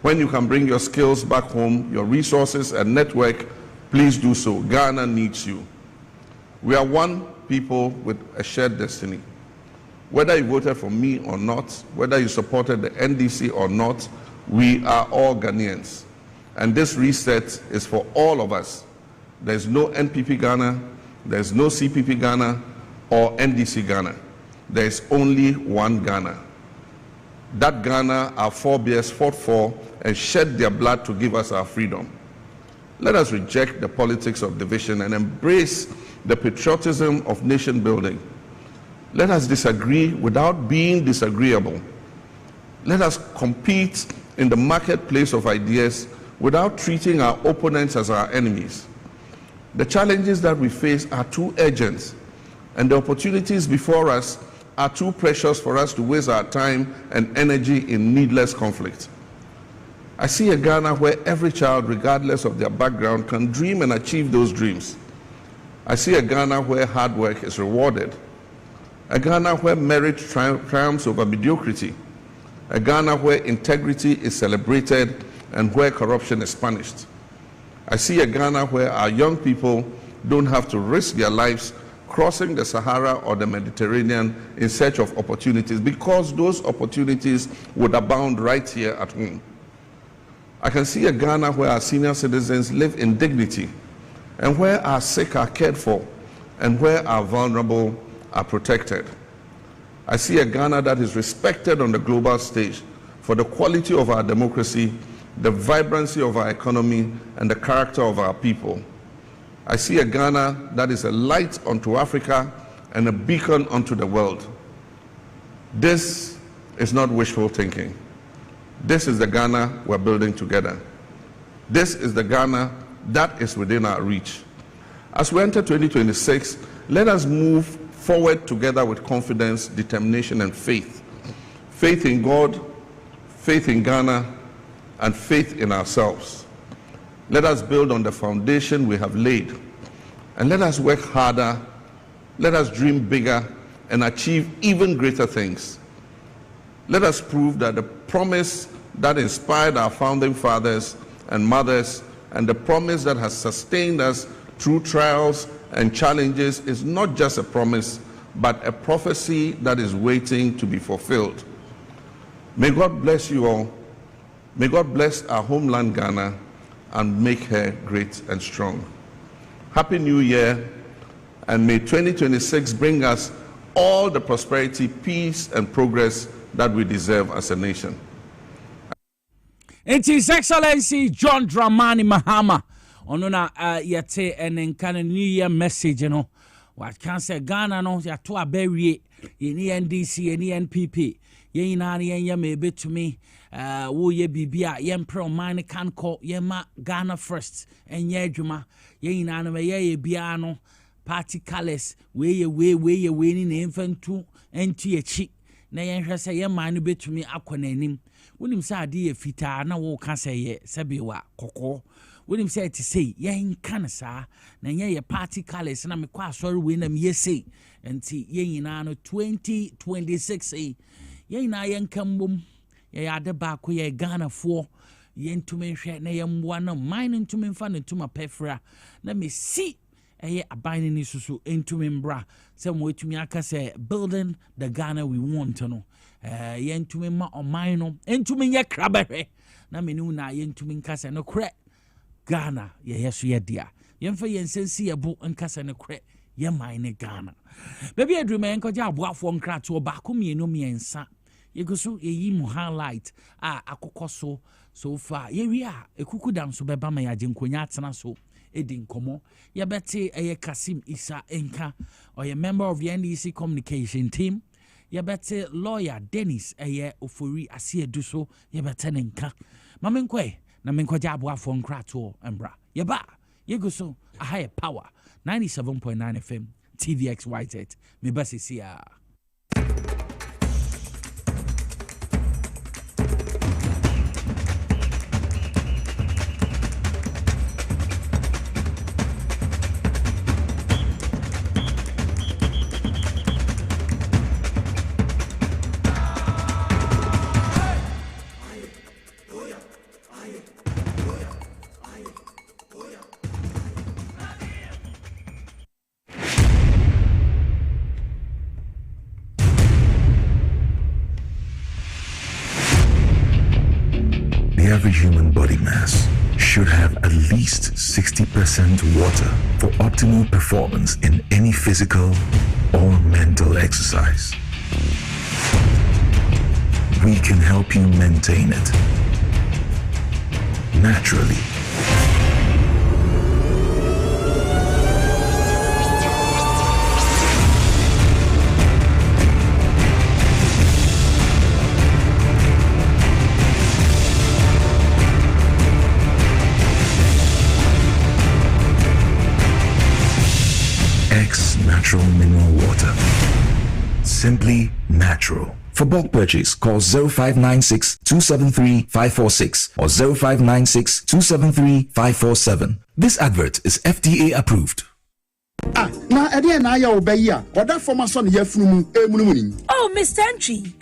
When you can bring your skills back home, your resources and network, please do so. Ghana needs you. We are one people with a shared destiny. Whether you voted for me or not, whether you supported the NDC or not, we are all Ghanaians. And this reset is for all of us. There's no NPP Ghana, there's no CPP Ghana or NDC Ghana. There's only one Ghana. That Ghana our forebears fought for and shed their blood to give us our freedom. Let us reject the politics of division and embrace the patriotism of nation building. Let us disagree without being disagreeable. Let us compete in the marketplace of ideas without treating our opponents as our enemies. The challenges that we face are too urgent, and the opportunities before us are too precious for us to waste our time and energy in needless conflict. I see a Ghana where every child, regardless of their background, can dream and achieve those dreams. I see a Ghana where hard work is rewarded. A Ghana where merit triumphs over mediocrity. A Ghana where integrity is celebrated and where corruption is punished. I see a Ghana where our young people don't have to risk their lives crossing the Sahara or the Mediterranean in search of opportunities, because those opportunities would abound right here at home. I can see a Ghana where our senior citizens live in dignity, and where our sick are cared for, and where our vulnerable are protected. I see a Ghana that is respected on the global stage for the quality of our democracy, the vibrancy of our economy, and the character of our people. I see a Ghana that is a light unto Africa and a beacon unto the world. This is not wishful thinking. This is the Ghana we're building together. This is the Ghana that is within our reach. As we enter 2026, let us move forward together with confidence, determination, and faith. Faith in God, faith in Ghana, and faith in ourselves. Let us build on the foundation we have laid, and let us work harder, let us dream bigger, and achieve even greater things. Let us prove that the promise that inspired our founding fathers and mothers, and the promise that has sustained us through trials and challenges is not just a promise, but a prophecy that is waiting to be fulfilled. May God bless you all. May God bless our homeland Ghana and make her great and strong. Happy New Year, and may 2026 bring us all the prosperity, peace, and progress that we deserve as a nation. It is Excellency John Dramani Mahama. Onona yete and in kind of New Year message, you know. What can say Ghana no ya to aberie yeni NDC yeni NPP yeni na ye me betumi wo ye bibia ye mpre man kan call ye ma Ghana first enye adwuma yeni na no ye bia no party colors we ni na infantu enti echi na ye hwɛ sɛ ye man no betumi akɔnanim wonim sɛ ade ye fita na wo ka sɛ ye sɛbewa kokɔ wonim sɛ ti sei ye kan saa na ye party colors na me kwa sorry we na me ye sei enti ye nyina no 2026 ye nyina ye nkambom ye ade ba ko ye Ghana fo ye ntumi hwɛ na ye mboa na man ntumi mfa ne ntuma pɛfra na me si eye abine ni susu entumi mbra se mo etumi aka se building the Ghana we want no ye entumi ma oman no entumi nye krabehwe na menu na ye entumi nkase no kre Ghana ye yeso ye dia ye mfa ye nsensi ye bo nkase no kre ye man ne Ghana baby adwuma enkoja aboafo nkrato ba ko mienu miensa ye gusu eyi mu highlight akokɔ so far ye wi ekuku dam so beba ma ya jenkonya atena so Edin Komo, Yabete a Kasim Isa Enka, or a member of the NDC communication team, Yabete lawyer Dennis a Ofuri Asia Duso, Yabete Enka, Mamenque, Namenko Jabwa from Krato and Bra, Yaba, Yeguso, a higher power, 97.9 FM, TVXYZ, Mibasisia. The average human body mass should have at least 60% water for optimal performance in any physical or mental exercise. We can help you maintain it naturally. Natural mineral water. Simply natural. For bulk purchase, call 0596 273 546 or 0596 273 547. This advert is FDA approved. Na ade na ya obayi a oda forma so ne yafunu emunumuni. Oh, Mr. Entry,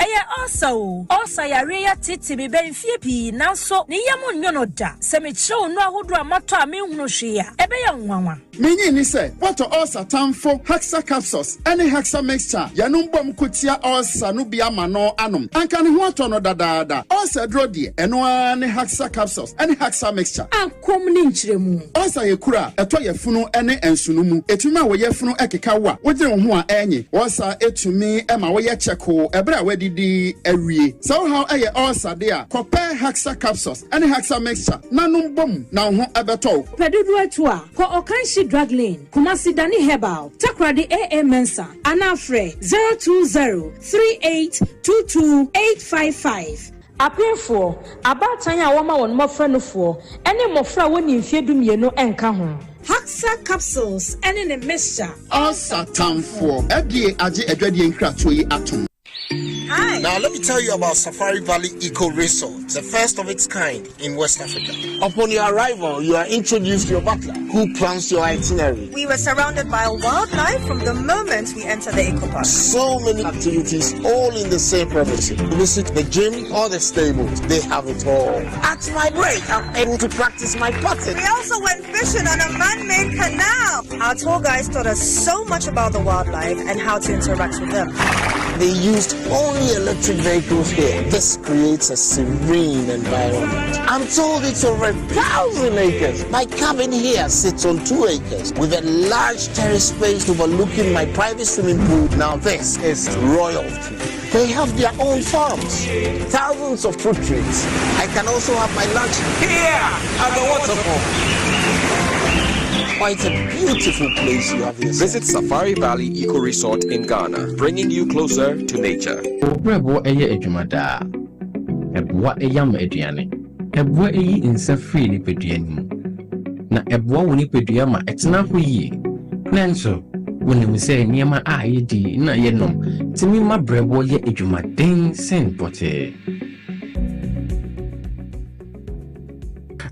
also yare ya titi be benfie pi nanso ne yam nyono da. Se me chew no ahodo amato a me hunu hwe a ebe ya nwanwa. Menyi ni se what ulcer tamfo Hexa capsules any Hexa mixture yanum bom kotia ulcer no bia ma no anom. Anka ne ho ato no dadaada. Ulcer dro de eno ne Hexa capsules any Hexa mixture. Ankom ni nkyeremu. Ulcer yekura eto yefunu ene ensunumu. Etuma wo yefunu ekeka wa. Wogire wo ho a enye. Ulcer etumi ema wo ye cheko ebra wadidi awie. So how eye ulcer de a compare Hexa capsules any Hexa mixture nanum bom na ho ebeto. Pedudu atu a ko okanshi drug lane Kumasi Dani Herbal Takradi AA Mensa Anafre 02038228855 Apefo abatan ya woma won mofra no fo ene mofra woni mfie dumienu enka ho Hexa capsules ene ne mixture ulcer tamfo edie age edwadie nkrato yi atom. Hi. Now let me tell you about Safari Valley Eco Resort, the first of its kind in West Africa. Upon your arrival, you are introduced to your butler, who plans your itinerary. We were surrounded by wildlife from the moment we entered the eco park. So many activities, all in the same premises. Visit the gym or the stables, they have it all. At my break, I'm able to practice my putting. We also went fishing on a man-made canal. Our tour guides taught us so much about the wildlife and how to interact with them. They used only electric vehicles here. This creates a serene environment. I'm told it's over 1,000 acres. My cabin here sits on 2 acres with a large terrace space overlooking my private swimming pool. Now this is royalty. They have their own farms, thousands of fruit trees. I can also have my lunch here at the waterfall. quite a beautiful place you have here. Visit Safari Valley Eco Resort in Ghana, bringing you closer to nature. Obrebo eye ejumada. Ebwa eyam eduane. Ebwa eyi insa free ni peduani. Na ebwa woni pedua ma etena ho yi. Nanso, woni se niema a yedi na yenom. Timi ma brebo ye ejumaden sen pote.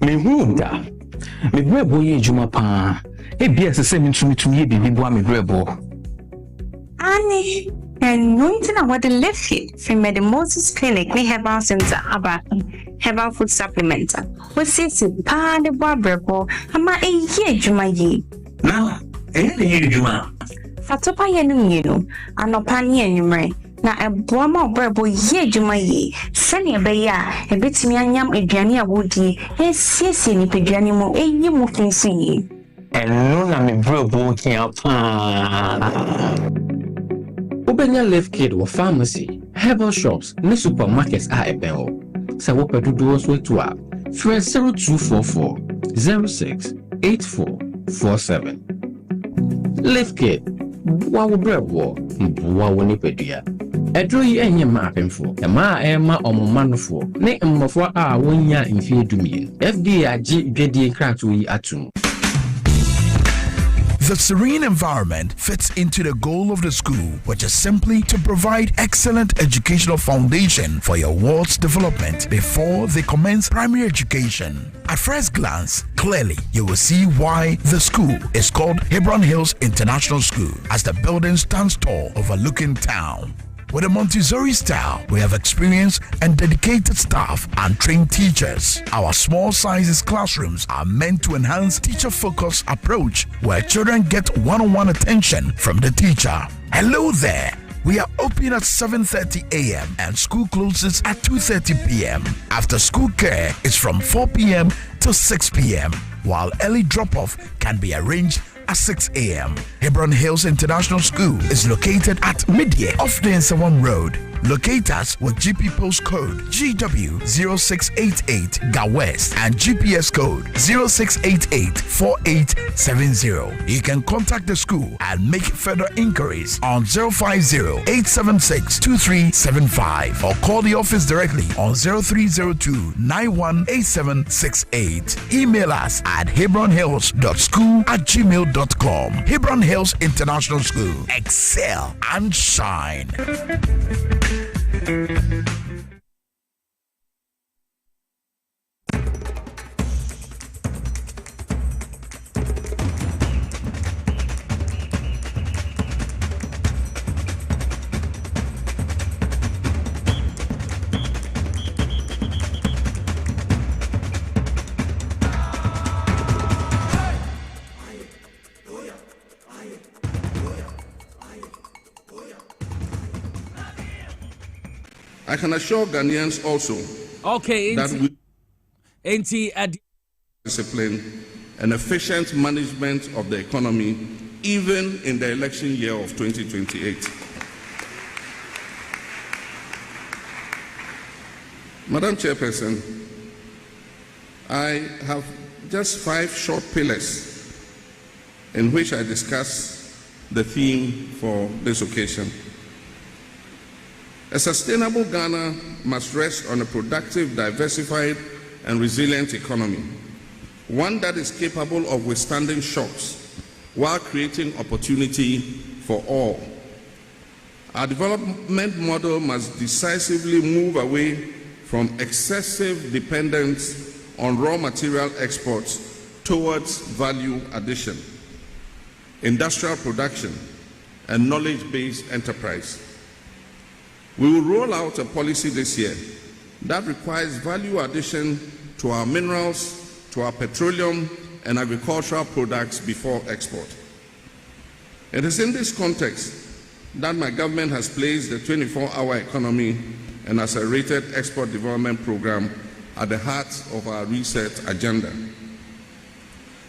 Me hunda. Me brebo ye ejuma pa. Ebia se me tumi ye bibi bo me brebo. Ani and nothing about the left hit from the Moses Clinic near Herbal Center about herbal food supplement. What says it pa the brebo ama e ye ejuma ye. Now, ye ejuma. Fatopa yenu anopa ni enumre. Na eboa ma obrebo ye adwuma yi sene be ya ebetimi anyam aduane awodi esiesie ni peduane mo eyi mo finsi yi eno na me brebo kia pa Ubenya Left Kid wo pharmacy herbal shops ne supermarkets a ebeo se wo pedudo so etu a 0244 068447 Left Kid wa wo brebo wa wo ni pedua Edro yi enye mapemfo ema ema omomanofo ne mmofo a wonya mfie dumie FDA agi dwedie krato yi atum The serene environment fits into the goal of the school, which is simply to provide excellent educational foundation for your ward's development before they commence primary education. At first glance, clearly you will see why the school is called Hebron Hills International School, as the building stands tall overlooking town. With a Montessori style, we have experienced and dedicated staff and trained teachers. Our small sizes classrooms are meant to enhance teacher-focused approach where children get one-on-one attention from the teacher. Hello there. We are open at 7:30 a.m. and school closes at 2:30 p.m. After school care is from 4 p.m. to 6 p.m., while early drop-off can be arranged at 6 a.m. Hebron Hills International School is located at Midye off the Nsawam Road. Locate us with GP postcode GW0688 GA West and GPS code 06884870. You can contact the school and make further inquiries on 050-876-2375 or call the office directly on 0302-918768. Email us at hebronhills.school@gmail.com. Hebron Hills International School. Excel and shine. I can assure Ghanaians also that we discipline and efficient management of the economy even in the election year of 2028. Madam Chairperson, I have just 5 short pillars in which I discuss the theme for this occasion. A sustainable Ghana must rest on a productive, diversified, and resilient economy, one that is capable of withstanding shocks while creating opportunity for all. Our development model must decisively move away from excessive dependence on raw material exports towards value addition, industrial production, and knowledge-based enterprise. We will roll out a policy this year that requires value addition to our minerals, to our petroleum and agricultural products before export. It is in this context that my government has placed the 24-hour economy and accelerated export development program at the heart of our reset agenda.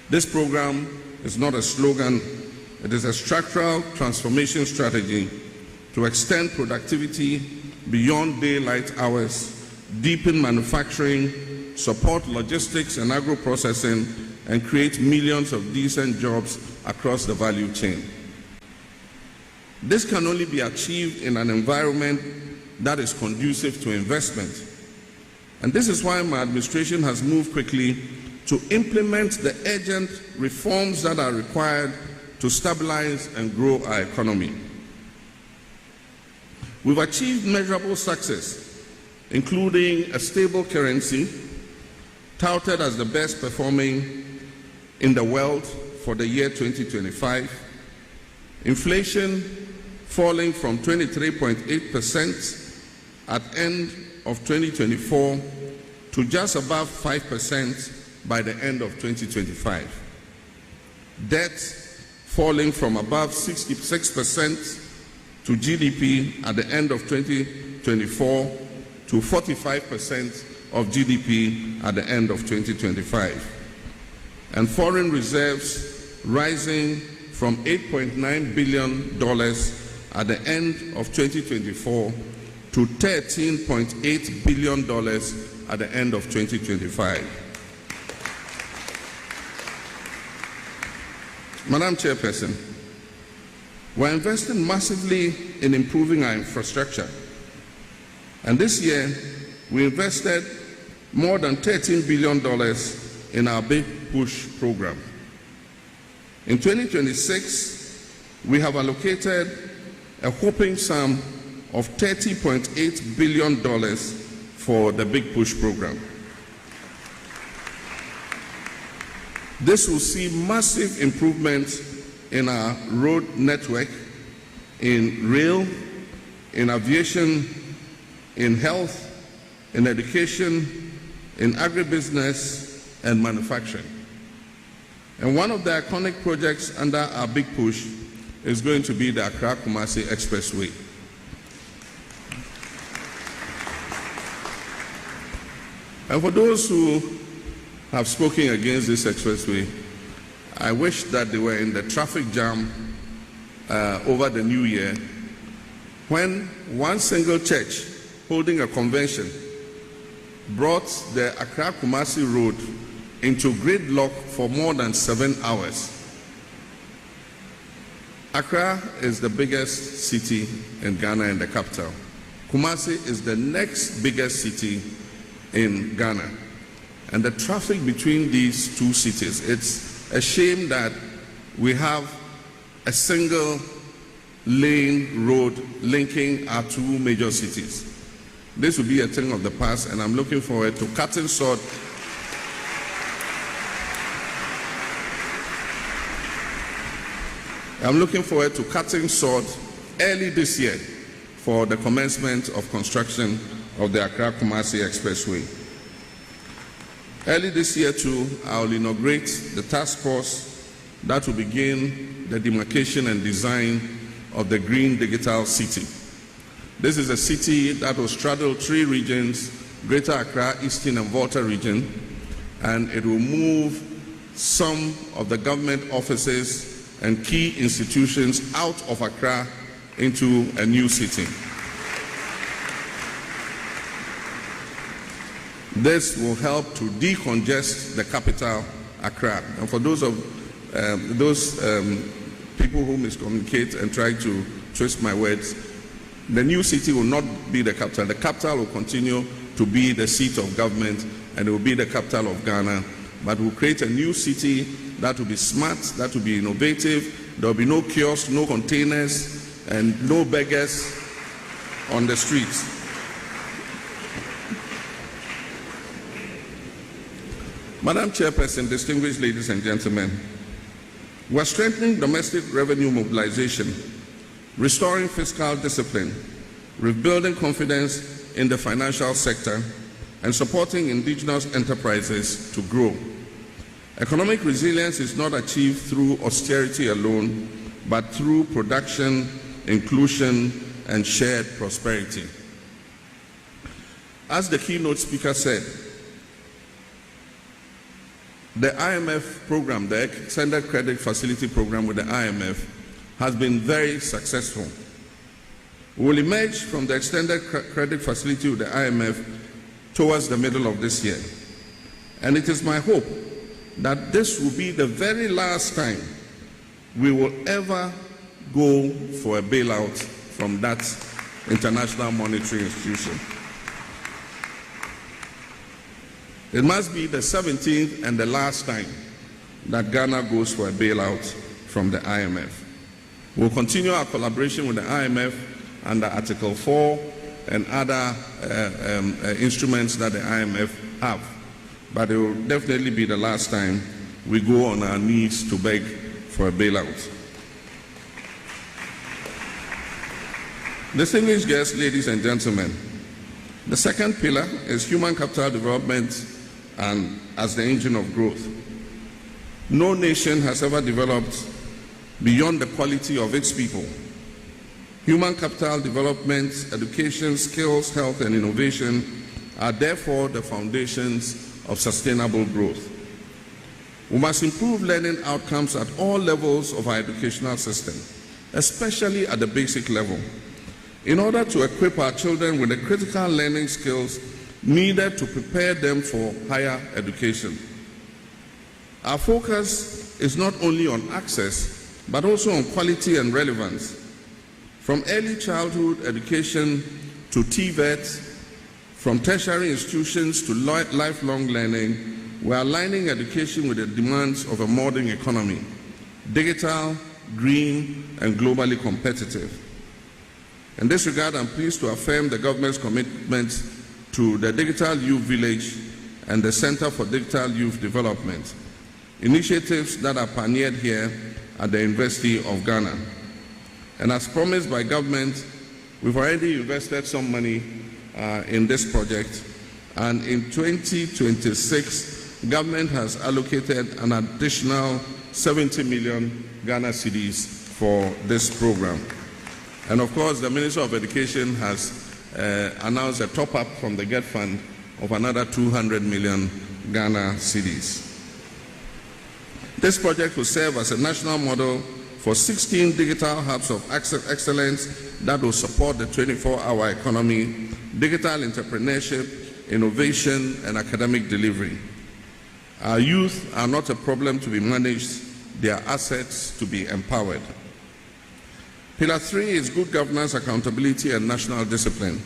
This program is not a slogan, it is a structural transformation strategy to extend productivity beyond daylight hours, deepen manufacturing, support logistics and agro-processing, and create millions of decent jobs across the value chain. This can only be achieved in an environment that is conducive to investment. And this is why my administration has moved quickly to implement the urgent reforms that are required to stabilize and grow our economy. We've achieved measurable success, including a stable currency, touted as the best performing in the world for the year 2025, inflation falling from 23.8% at end of 2024 to just above 5% by the end of 2025. Debt falling from above 66% to GDP at the end of 2024 to 45% of GDP at the end of 2025. And foreign reserves rising from $8.9 billion at the end of 2024 to $13.8 billion at the end of 2025. Madam Chairperson, we're investing massively in improving our infrastructure. And this year, we invested more than $13 billion in our Big Push program. In 2026, we have allocated a whopping sum of $30.8 billion for the Big Push program. This will see massive improvements in our road network, in rail, in aviation, in health, in education, in agribusiness, and manufacturing. And one of the iconic projects under our Big Push is going to be the Accra-Kumasi Expressway. And for those who have spoken against this expressway, I wish that they were in the traffic jam over the new year when one single church holding a convention brought the Accra-Kumasi Road into gridlock for more than 7 hours. Accra is the biggest city in Ghana and the capital. Kumasi is the next biggest city in Ghana. And the traffic between these two cities, it's a shame that we have a single lane road linking our two major cities. This will be a thing of the past, and I'm looking forward to cutting sword. I'm looking forward to cutting sword early this year for the commencement of construction of the Accra-Kumasi Expressway. Early this year too, I will inaugurate the task force that will begin the demarcation and design of the Green Digital City. This is a city that will straddle 3 regions, Greater Accra, Eastern and Volta region, and it will move some of the government offices and key institutions out of Accra into a new city. This will help to decongest the capital, Accra. And for those people who miscommunicate and try to twist my words, the new city will not be the capital. The capital will continue to be the seat of government, and it will be the capital of Ghana. But we'll create a new city that will be smart, that will be innovative. There will be no kiosks, no containers, and no beggars on the streets. Madam Chairperson, distinguished ladies and gentlemen, we're strengthening domestic revenue mobilization, restoring fiscal discipline, rebuilding confidence in the financial sector, and supporting indigenous enterprises to grow. Economic resilience is not achieved through austerity alone, but through production, inclusion, and shared prosperity. As the keynote speaker said, the IMF program, the Extended Credit Facility program with the IMF, has been very successful. We will emerge from the Extended Credit Facility with the IMF towards the middle of this year. And it is my hope that this will be the very last time we will ever go for a bailout from that international monetary institution. It must be the 17th and the last time that Ghana goes for a bailout from the IMF. We'll continue our collaboration with the IMF under Article 4 and other instruments that the IMF have. But it will definitely be the last time we go on our knees to beg for a bailout. Distinguished guests, ladies and gentlemen, the second pillar is human capital development and as the engine of growth. No nation has ever developed beyond the quality of its people. Human capital development, education, skills, health, and innovation are therefore the foundations of sustainable growth. We must improve learning outcomes at all levels of our educational system, especially at the basic level, in order to equip our children with the critical learning skills needed to prepare them for higher education. Our focus is not only on access, but also on quality and relevance. From early childhood education to TVET, from tertiary institutions to lifelong learning, we are aligning education with the demands of a modern economy, digital, green, and globally competitive. In this regard, I'm pleased to affirm the government's commitment to the Digital Youth Village and the Center for Digital Youth Development, initiatives that are pioneered here at the University of Ghana. And as promised by government, we've already invested some money in this project, and in 2026, government has allocated an additional 70 million Ghana cedis for this program. And of course, the Minister of Education has announced a top-up from the GET Fund of another 200 million Ghana cedis. This project will serve as a national model for 16 digital hubs of excellence that will support the 24-hour economy, digital entrepreneurship, innovation, and academic delivery. Our youth are not a problem to be managed, they are assets to be empowered. Pillar 3 is good governance, accountability, and national discipline.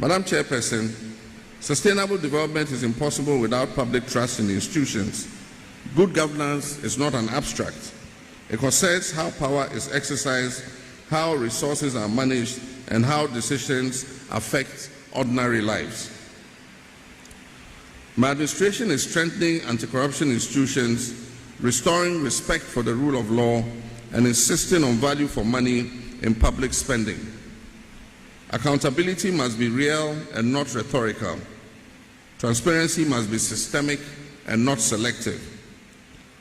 Madam Chairperson, sustainable development is impossible without public trust in the institutions. Good governance is not an abstract. It concerns how power is exercised, how resources are managed, and how decisions affect ordinary lives. My administration is strengthening anti-corruption institutions, restoring respect for the rule of law, and insisting on value for money in public spending. Accountability must be real and not rhetorical. Transparency must be systemic and not selective.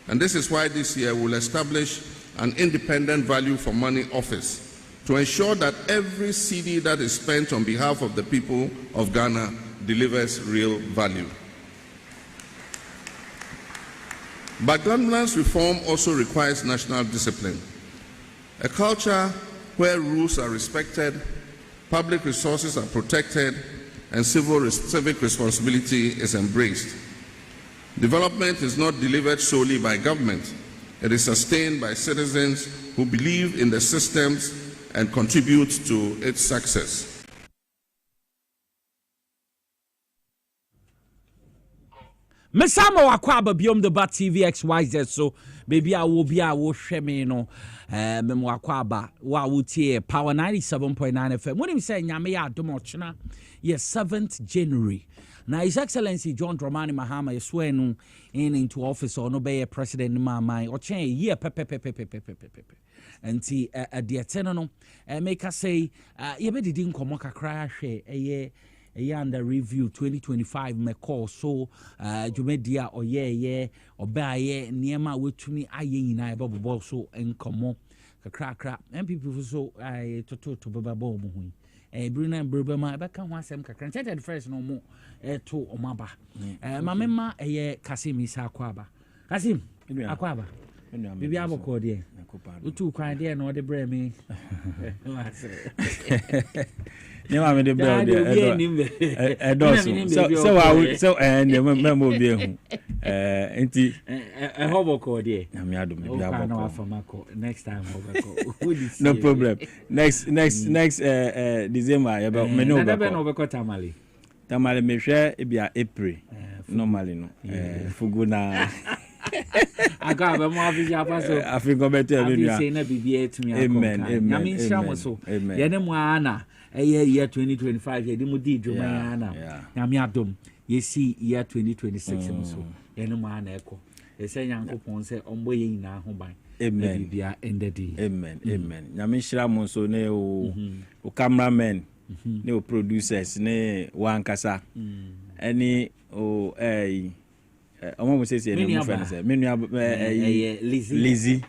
And this is why this year we'll establish an independent value for money office to ensure that every cedi that is spent on behalf of the people of Ghana delivers real value. But governance reform also requires national discipline. A culture where rules are respected, public resources are protected, and civic responsibility is embraced. Development is not delivered solely by government. It is sustained by citizens who believe in the systems and contribute to its success. Mesama wakwaba biom the bat TVXYZ so baby I will be share me no memo wakwaba wa wutie Power 97.9 FM. When him say nyame ya adom ochna yes 7th January. Now His Excellency John Dramani Mahama is swearing into office or no be a president mama or change year and see at the eternal make us say you be didn't come kakra hwe under review 2025 me call so jumedia or or baye niema wetumi aye nyina ebobo so enkomo kakra and people so to baba bo mu hu bruna brobema e beka ho asem kakra chatted first no mo to omaba mamema Kasim Isa Akwaba Kasim Akwaba bibi aboko de utu kwan de na ode bre me ne ma me de bell de so and the memo be hu enti hoboko de na me adom bi aboko next time hoboko no problem next December ya be me no obeko tamale me hwe e bia April normally no fugu na aga be mo afija paso afingo beto e nua say na bibia etumi akon na me nshamo so ye ne mo ana year 2025 ye di mo di dwuma ya ana na me adom ye see year 2026 so ye ne mo ana eko ye say Nyankopon say ombo ye nyina ho ban amen bibia endedi amen na me nshira mo so ne o cameraman ne o producers ne wankasa any o omo say say no friend say menu Lizzy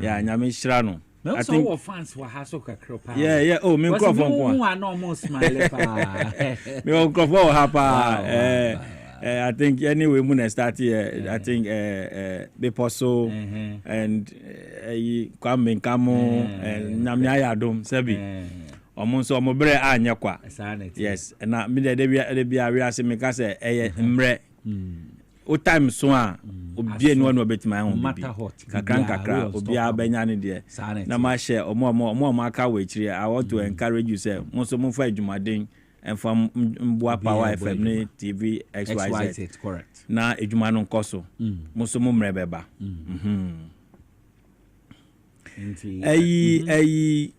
yeah nyame hira no I think our fans were haso kakropa yeah oh me crop on who are no more smile pa me on crop for hapa I think anyway mun start here I think Beposo and Kwame Nkamo and nyame ayadom sabi omo so omo bre anya kwa yes na me de bia we ase me ka say mre o time so a obi enu no betima ho bibi kakra obi abanya ne de na ma share omo aka we chire I want to encourage you say mo so mo fa adwumaden and from Mbua Power FM ne TV XYZ correct na adwuma no nkoso mo so mo mre beba ayi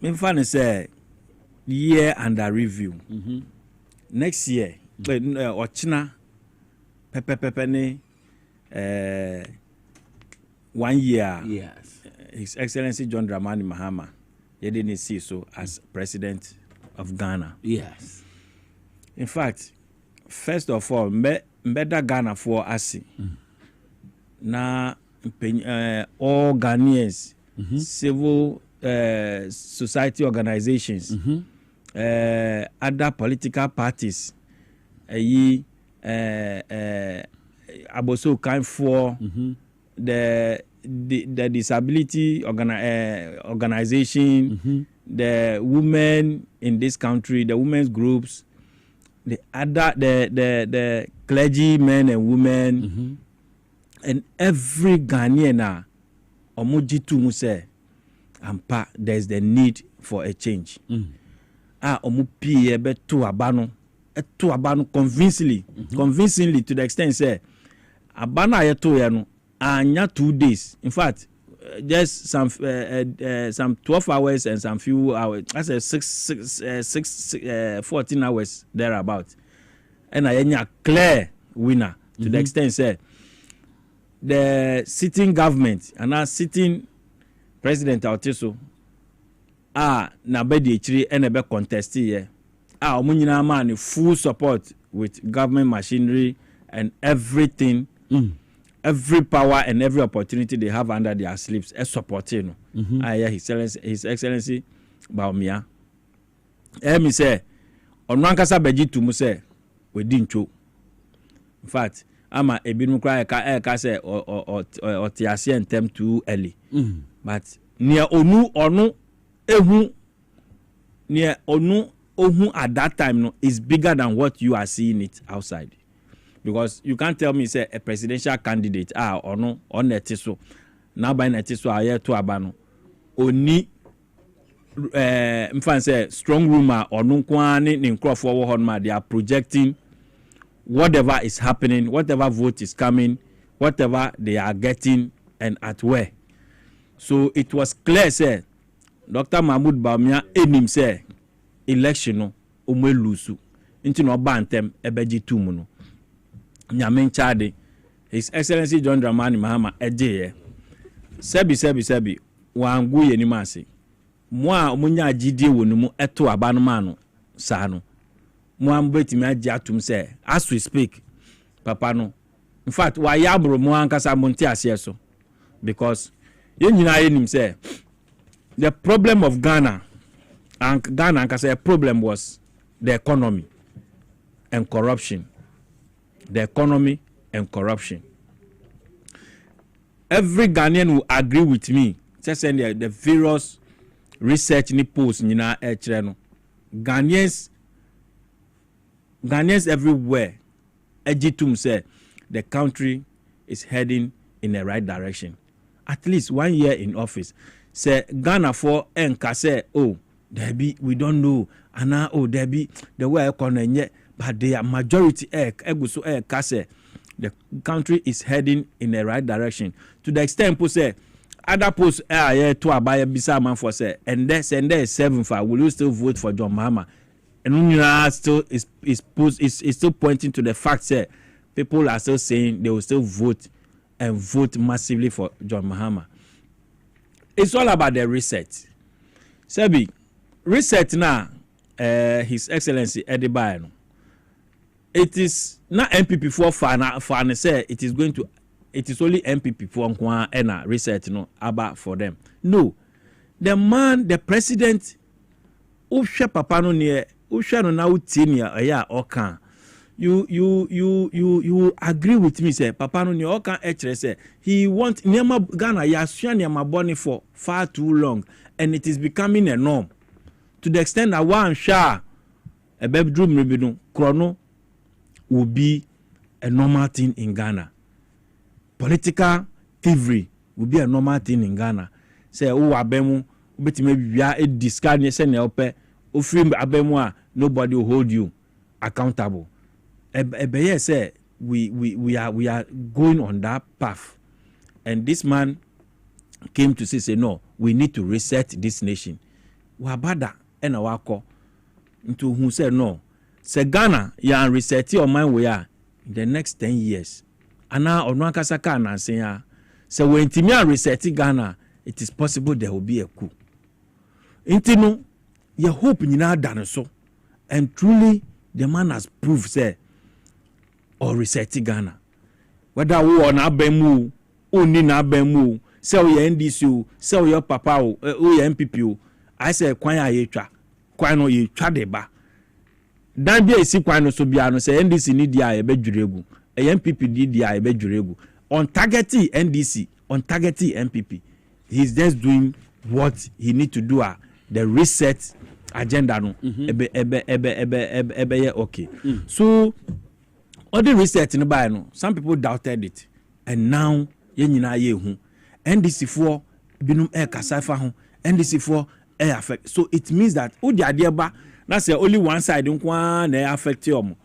me fa ne say year under review next year ochina pepe ne 1 year yes His Excellency John Dramani Mahama yedini see so as president of Ghana. Yes, in fact, first of all mbeda Ghana for asi na all Ghanaians civil society organizations other political parties aboso kind for the disability organization the women in this country, the women's groups, the other the clergymen and women and every Ghanaian omojitu mu say ampa there's the need for a change omu pie be to abano convincingly to the extent say abana yeto ya no anya 2 days, in fact just some 12 hours and some few hours, I said 14 hours thereabout, and I anya clear winner to the extent say the sitting government and our sitting president Autiso na bedi chiri enebe contest here omunyina man full support with government machinery and everything every power and every opportunity they have under their sleeves is supporting his excellency Baumia me say onwankasa beji to mu say we dincho in fact ama ebinu kra ka say otiase entem too early but near onu ehu at that time no is bigger than what you are seeing it outside. Because you can't tell me say a presidential candidate or no on netiso now by netiso aye to abano oni mfan say strong rumor or no kwani ni nkrofo wo honma they are projecting whatever is happening, whatever vote is coming, whatever they are getting and at where. So it was clear say Dr. Mahmoud Bawumia enim say election no omelusu into no bantem ebeji tumu no nyame nchade His Excellency John Dramani Mahama eje sebi wangu ye ni mase mo a omunya agidie wonu mu eto abanoma no sa no mo am betimi agi atum say as we speak papa no in fact wa yabro mo ankasa monti ase so because ye nyina ye nim say the problem of Ghana ankasa a problem was the economy and corruption. The economy and corruption. Every Ghanaian will agree with me. Just send the various research ni polls nyina e kire no. Ghanaians everywhere ejitum say the country is heading in the right direction. At least 1 year in office. Say Ghana for enka say, oh, there be, we don't know. And now, oh, there be the way I can yet, but the majority say the country is heading in the right direction. To the extent people say other posts to abaya bisa man for say and there 7 for will you still vote for John Mahama? And still is still pointing to the fact that people are still saying they will still vote and vote massively for John Mahama. It's all about the reset. Sebi, reset now, His Excellency Eddie Bayano. It is not MPP for fan say it is going to. It is only MPP for and reset about for them. No, the man, the president, Usha Papano near Usha no now tinia okan. You agree with me, say Papano near okan say he want Nyama Ghana Yasuan Nyama Boni for far too long, and it is becoming a norm to the extent that one sha a bedroom ribino chrono will be a normal thing in Ghana. Political thievery will be a normal thing in Ghana. Say, oh, abemu, but maybe we are a discard, send help, oh, free abemu, nobody will hold you accountable. Ebeye say, we are going on that path. And this man came to say, no, we need to reset this nation. Wabada, and our call into who said, no, say Ghana, you are resetting your mind we are in the next 10 years. Ana onwankasaka na say so when Timia reset Ghana, it is possible there will be a coup. Intino, you hope nyina done so, and truly the man has proved say or reset Ghana. Whether who on abemu, only na abemu, sell your NDC, sell your papa, or your MPP. I say kwanya yetra, kwano ye tradeba. Dan bia isi kwano so bia no say NDC ni dia e bedwuregu. MPP did the Ibejuregu on targeting NDC, on targeting MPP. He's just doing what he need to do. The reset agenda. No, okay. So, all the reset in the Bible, no, some people doubted it, and now NDC for binum air kasaifa hon, NDC for air affect. So it means that the idea that's only one side don't want to affect you.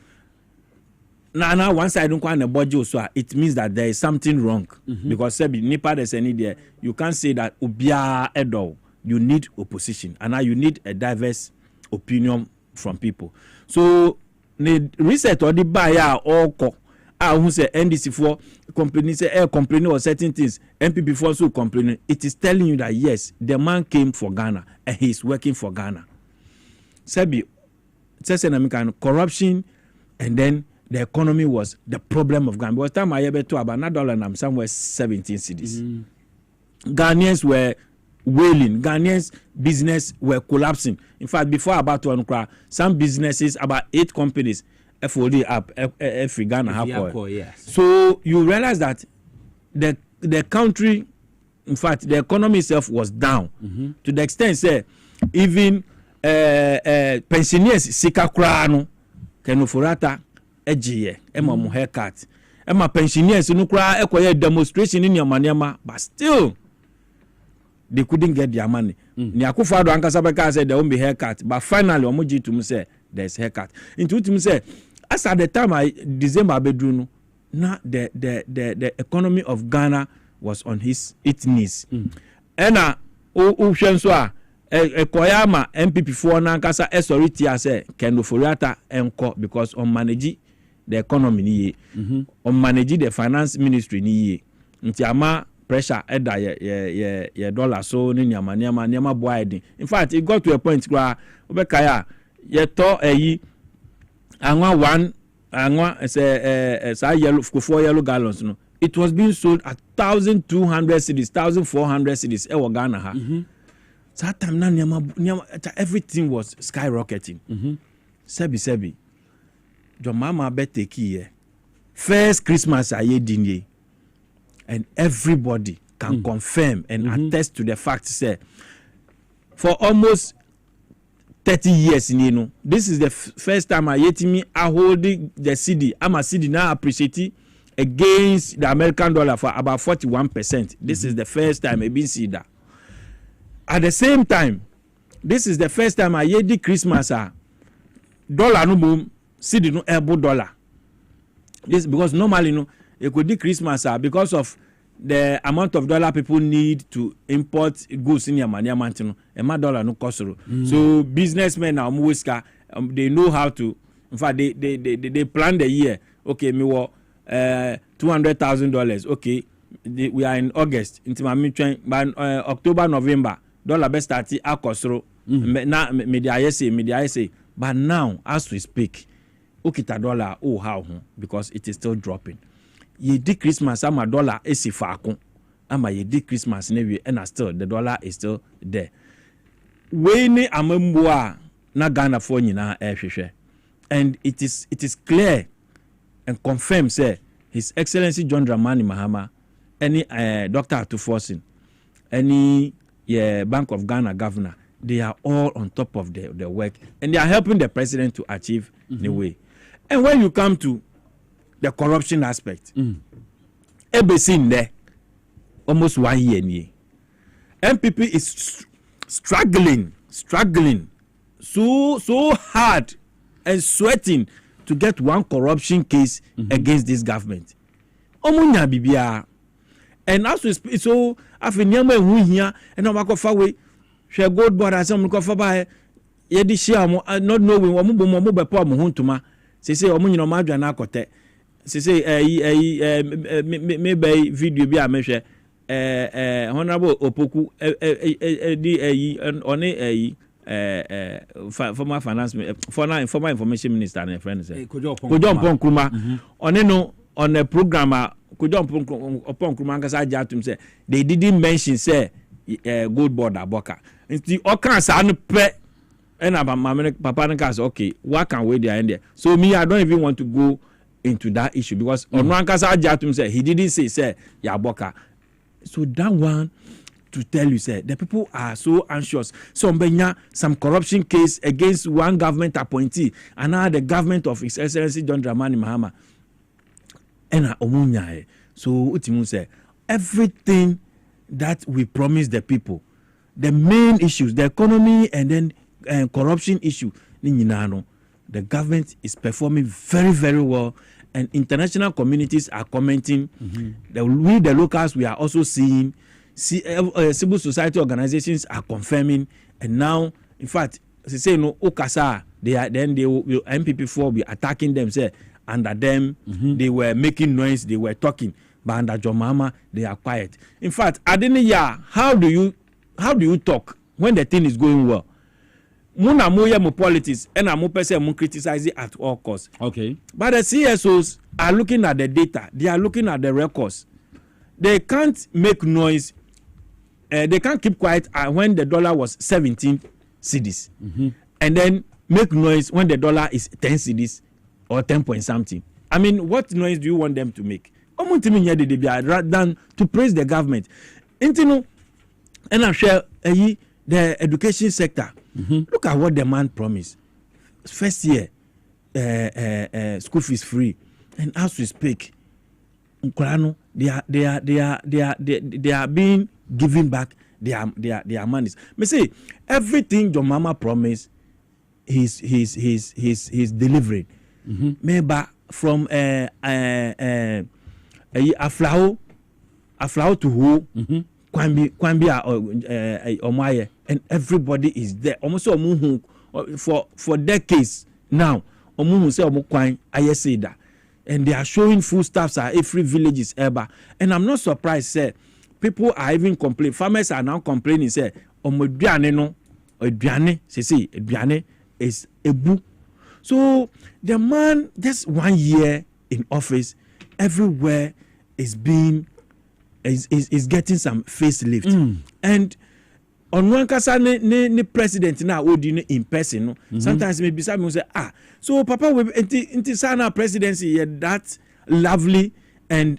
Now one side don't want a budget, so it means that there is something wrong. Because Nipa there's any there, you can't say that Ubia Edo. You need opposition, and now you need a diverse opinion from people. So the research or the buyer or who say NDC for complaining, say air complaining or certain things, MPP for also complaining. It is telling you that yes, the man came for Ghana and he is working for Ghana. Sebi, corruption, and then the economy was the problem of Ghana. By the time I ever talk about $1 and I'm somewhere 17 cities. Ghanaians were wailing. Ghanaians business were collapsing. In fact, before about to cry, some businesses, about 8 companies, FOD up, every Ghana have. Yes. So you realize that the country, in fact, the economy itself was down to the extent say even pensioners sika krano kenofurata ejiye ema mo haircut ema pensioners no kra ekoye demonstration in yamaniama, but still they couldn't get their money. Ni akufado ankasa beka said there won't be haircut, but finally omoji to me say there's haircut. Into to me say as at the time I December bedroom now the economy of Ghana was on its knees. Ena o hwenso Koyama MPP for Nankasa Esoriti say Kendo Furiata enko because on manage the economy ni on manage the finance ministry ni ntiama pressure eda ye dollar so ni nyama boy. In fact it got to a point where obekaya ye to eyi anwa one anwa say yellow 4 yellow gallons no, it was being sold at 1,200 cedis, 1,400 cedis e Ghana ha. That time now everything was skyrocketing. Sebi John Mahama birthday here. First Christmas I did, and everybody can confirm and attest to the fact say for almost 30 years ni no. This is the first time I yet me holding the CD. I'm a CD now appreciating against the American dollar for about 41%. This is the first time I been see that. At the same time, this is the first time I hear the Christmas dollar no boom, CD no elbow dollar. This because normally no it could be Christmas because of the amount of dollar people need to import goods in your money amount no and dollar no cost. So businessmen are always they know how to, in fact they plan the year. Okay, me what $200,000. Okay, we are in August. Into my by October, November, dollar best start at Costro. Now, media say, but now as we speak, okay, dollar how because it is still dropping. Ye di Christmas, ama dollar is fakun. Ama ye di Christmas nevi and still the dollar is still there. When amemboa na Ghana for nyina ehwehwe, and it is clear and confirmed, say His Excellency John Dramani Mahama, any Dr. Atuforsin, any Bank of Ghana governor, they are all on top of their work, and they are helping the president to achieve the way. And when you come to the corruption aspect, everything there, almost 1 year, MPP is struggling so hard and sweating to get one corruption case against this government. Omunya bibia. And as we speak, so after nyama ehu hia and no makofa we hwe gold board asem kofa ba ye di share mo not knowing wo mo be pa mo huntuma say omunyina o madwa na akote say me be video bi a me hwe honorable Opoku di one former finance former information minister and friend say Kojo Nkrumah on a program Kojo Nkrumah kasa jatum say they didn't mention say gold board aboka nti okan sa no pe and papa nka say okay what can we there in there. So me I don't even want to go into that issue because on one kasa jatum say he didn't say ya aboka. So that one to tell you, say the people are so anxious. Some corruption case against one government appointee, and now the government of His Excellency John Dramani Mahama. And omunya. So utimu say everything that we promise the people, the main issues, the economy, and then corruption issue, the government is performing very, very well. And international communities are commenting. We, the locals, we are also seeing. Civil society organizations are confirming, and now, in fact, they say no Okasa. MPP4 will be attacking them. Say under them, they were making noise, they were talking, but under Jomama, they are quiet. In fact, Adeniya, how do you talk when the thing is going well? Muna moya mo politics, and I'm person criticize it at all costs. Okay, but the CSOs are looking at the data. They are looking at the records. They can't make noise. They can't keep quiet when the dollar was 17 cedis, and then make noise when the dollar is 10 cedis or 10 point something. I mean, what noise do you want them to make? Rather than to praise the government. And I'm sure the education sector. Look at what the man promised. First year, school fees free, and as we speak, they are being given back their monies. Me say everything your mama promised, he's delivering. Maybe from Aflao to who Kwambi Omaye, and everybody is there. Almost for decades now. Omuhu say Omukwan Ayeseda. And they are showing foodstuffs at every villages ever. And I'm not surprised, say, people are even complaining. Farmers are now complaining, say, Omoduane no, Oduane, say, Oduane is Ebu. So the man, just 1 year in office, everywhere is getting some facelift. And on one kasa ne president now odi in person no sometimes maybe some say so papa we inti sana presidency that lovely and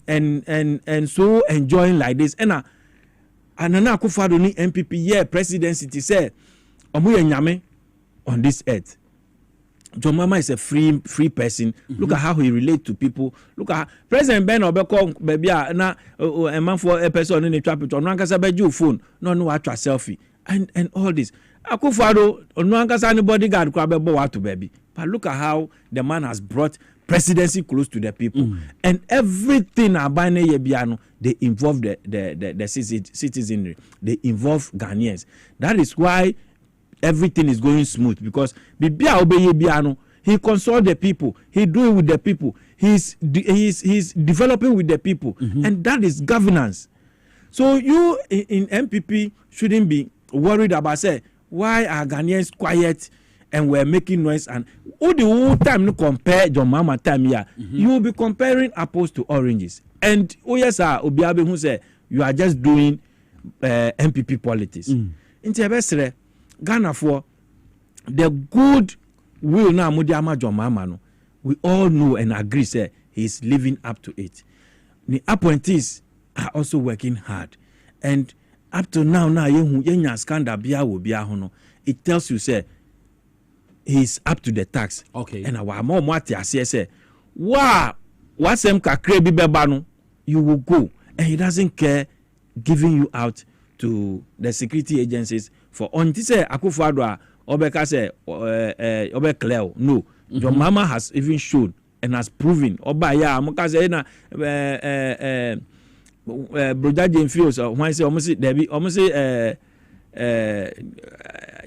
so enjoying like this and Nana Akufo-Addo ni MPP presidency ti say omo ye nyame on this earth. John Mahama is a free person. Look at how he relates to people. Look at President Ben Obeko baby na a man for a person in the trap on Rankasa Beju phone. No selfie and all this. Akufo-Addo on Rankasa any bodyguard crab to baby. But look at how the man has brought presidency close to the people. And everything about Yebiano, they involve the citizenry. They involve Ghanaians. That is why everything is going smooth, because Bibia Obeye Biano, he consult the people, he do it with the people, he's developing with the people, and that is governance. So you in MPP shouldn't be worried about say why are Ghanaians quiet and we're making noise, and all the whole time you compare John Mahama time here, you will be comparing apples to oranges. And yes sir, Obiabe who say you are just doing MPP politics. Into Ghana for the good will now Mudiama John Mahama no, we all know and agree say he is living up to it. The appointees are also working hard, and up to now yenya scandal bia wo bia ho no, it tells you say he is up to the task. Okay. And our more say wasem kakre bi beba no, you will go, and he doesn't care giving you out to the security agencies for until say Akufo-Addo Obeka say Obe Cleo. No, John Mahama has even shown and has proven Oba ya amuka say na Broda Jane Fields when say almost Debbie almost say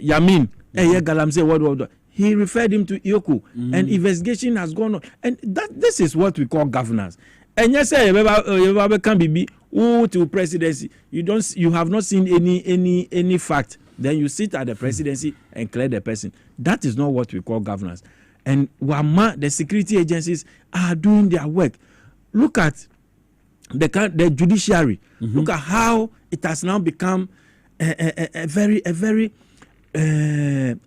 Yamin Galam say what he referred him to Ioku, and investigation has gone on, and this is what we call governance. And yes, you can be to presidency. You have not seen any fact. Then you sit at the presidency and clear the person. That is not what we call governance. And the security agencies are doing their work. Look at the judiciary. Look at how it has now become a very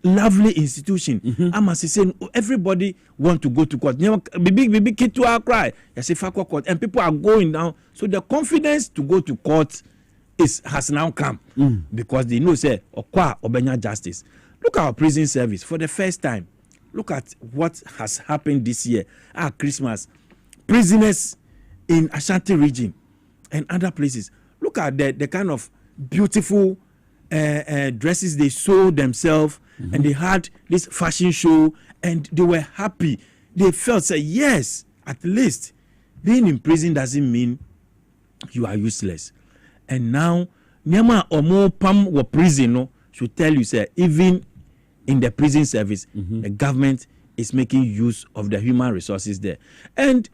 lovely institution. I must say, everybody want to go to court. Big kid to our cry. Court, and people are going down. So the confidence to go to court has now come because they know say Okwa Obenya justice. Look at our prison service for the first time. Look at what has happened this year. Christmas, prisoners in Ashanti region and other places. Look at the kind of beautiful dresses they sold themselves, and they had this fashion show, and they were happy. They felt say yes, at least being in prison doesn't mean you are useless. And now Nyama Omo Pam wa prison no should tell you say even in the prison service the government is making use of the human resources there. And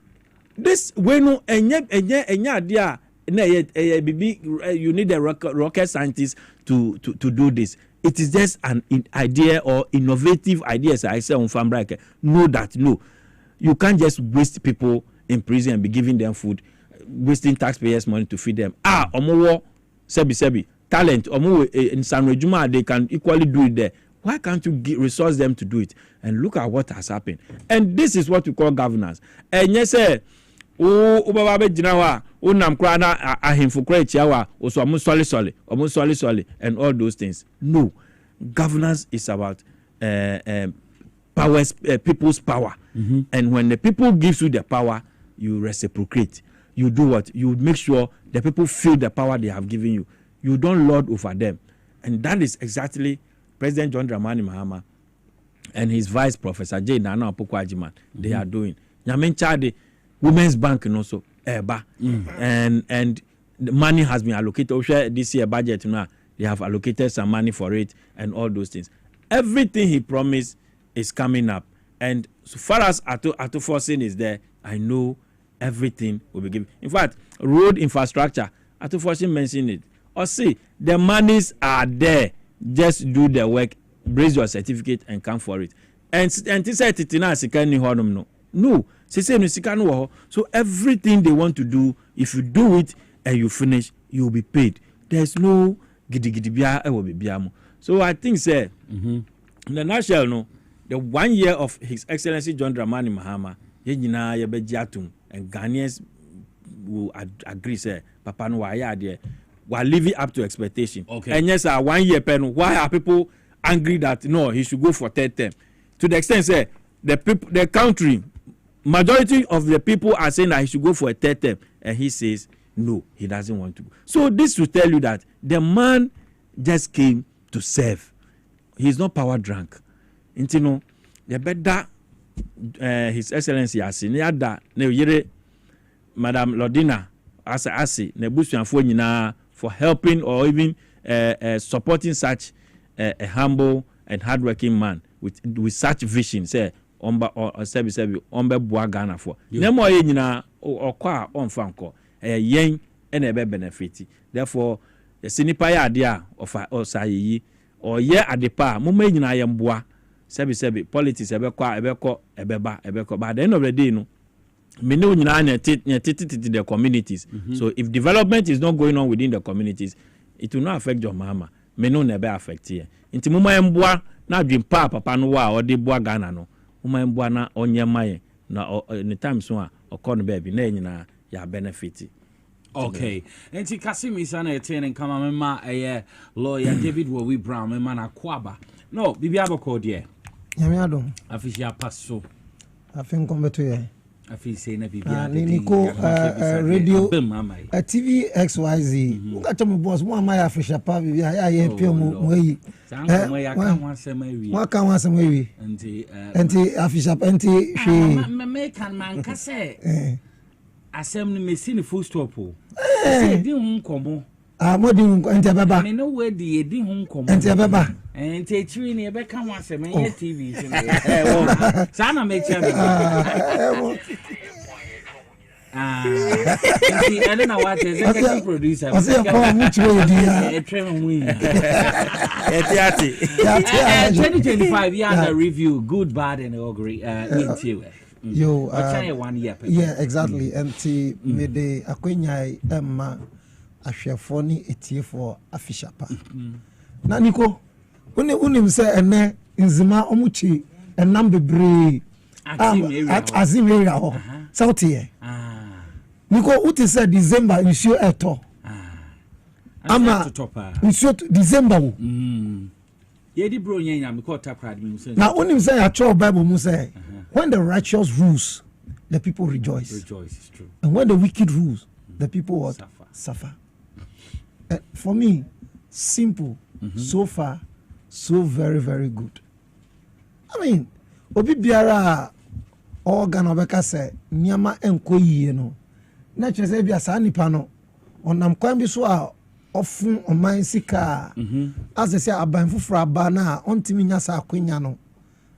this when no enya dia you need a rocket scientist to do this. It is just an idea or innovative ideas. I say on Fambrake. Know that no, you can't just waste people in prison and be giving them food, wasting taxpayers' money to feed them. Omowo sebi talent omowo in San Rejuma, they can equally do it there. Why can't you resource them to do it? And look at what has happened. And this is what we call governance. And yes, sir. Ubababe jinawa unam krana ahimfu kra chiawa oso amusole and all those things. No, governance is about people's power. And when the people gives you the power, you reciprocate. You do what? You make sure the people feel the power they have given you. You don't lord over them. And that is exactly President John Dramani Mahama and his vice Professor J. Nana Apoko-Agyemang they are doing. Nyamin Chade Women's Bank and also EBA, and the money has been allocated. This year budget now they have allocated some money for it and all those things. Everything he promised is coming up, and so far as Ato Forcing is there, I know everything will be given. In fact, road infrastructure, Ato Forcing mentioned it. Or see, the monies are there. Just do the work, raise your certificate, and come for it. And this is no. So everything they want to do, if you do it and you finish, you will be paid. There's no gidi. So I think, sir, in the nutshell, no, the 1 year of His Excellency John Dramani Mahama, and Ghanaians will agree, sir, Papa no why are there, while living up to expectation. Okay. And yes, 1 year pen, why are people angry that no, he should go for third term. To the extent say the people, the country, majority of the people are saying that he should go for a third term, and he says no, he doesn't want to go. So this will tell you that the man just came to serve. He's not power drunk. You know, the better His Excellency Asiniada ne yere Madam Lordina Asa Nebusianfo nyina for helping or even supporting such a humble and hardworking man with such vision. Say omba or sebi ombe bua Ghana for. Nemo ye nyina okwa onfa nko yen ene ebe benefit. Therefore the sinipa ya dia of osayi or ye adepa mo me nyina yemboa sebi politics ebeko but at the end of the day no me know nyina na the communities. So if development is not going on within the communities, it will not affect your mama. Me know never affect here. Inti muma emboa na dream papa no wa or de boa Ghana no. Muma emboa na onyema na any time so okon baby na nyina ya benefit. Okay. Enti Kasimi sana etene kama mema lawyer David Wowi Brown mema na kwaba. No, bibi abako de. Nyame adom. Afishia paso. Afin kombeto ye. Afi say na bibi Niko radio TV XYZ. Ukacha mu boss mo amaya afisha pa bibi ya pio mu yi. Waka wansa mwe. Enti afisha enti she. Me kan man kase. Asem ni mesi full stop o. Say di hun komo. Modi enti baba. Me no we di hun komo. Enti baba. Enti chiri ni ebe kan wasem ye TV. Sana me chabe. Enti I don't know what is executive producer. I say for which way di. E trem win. 2025 year the review good bad and ugly into it. Yo, 1 year. Yeah, exactly. And me de akwenya emma ahwefo ni etie for afishapa. Na niko unim se ene nzima omuchi enam bebre azim area ho. South here. Niko uti se December nsio eto. Ama nsio December wo. Yedi bro nyanya me ko takrad me say. Na unim se ya cho Bible mu say when the righteous rules, the people rejoice. Rejoice, it's true. And when the wicked rules, the people suffer. For me, simple. So far, so very, very good. I mean, obi biara organ obeka say nyama enko yie no. Na chese bia sa nipa no onam kwan bi so a ofun oman sika. As they say aban fufura aba na ontimi nya sa akwenya no.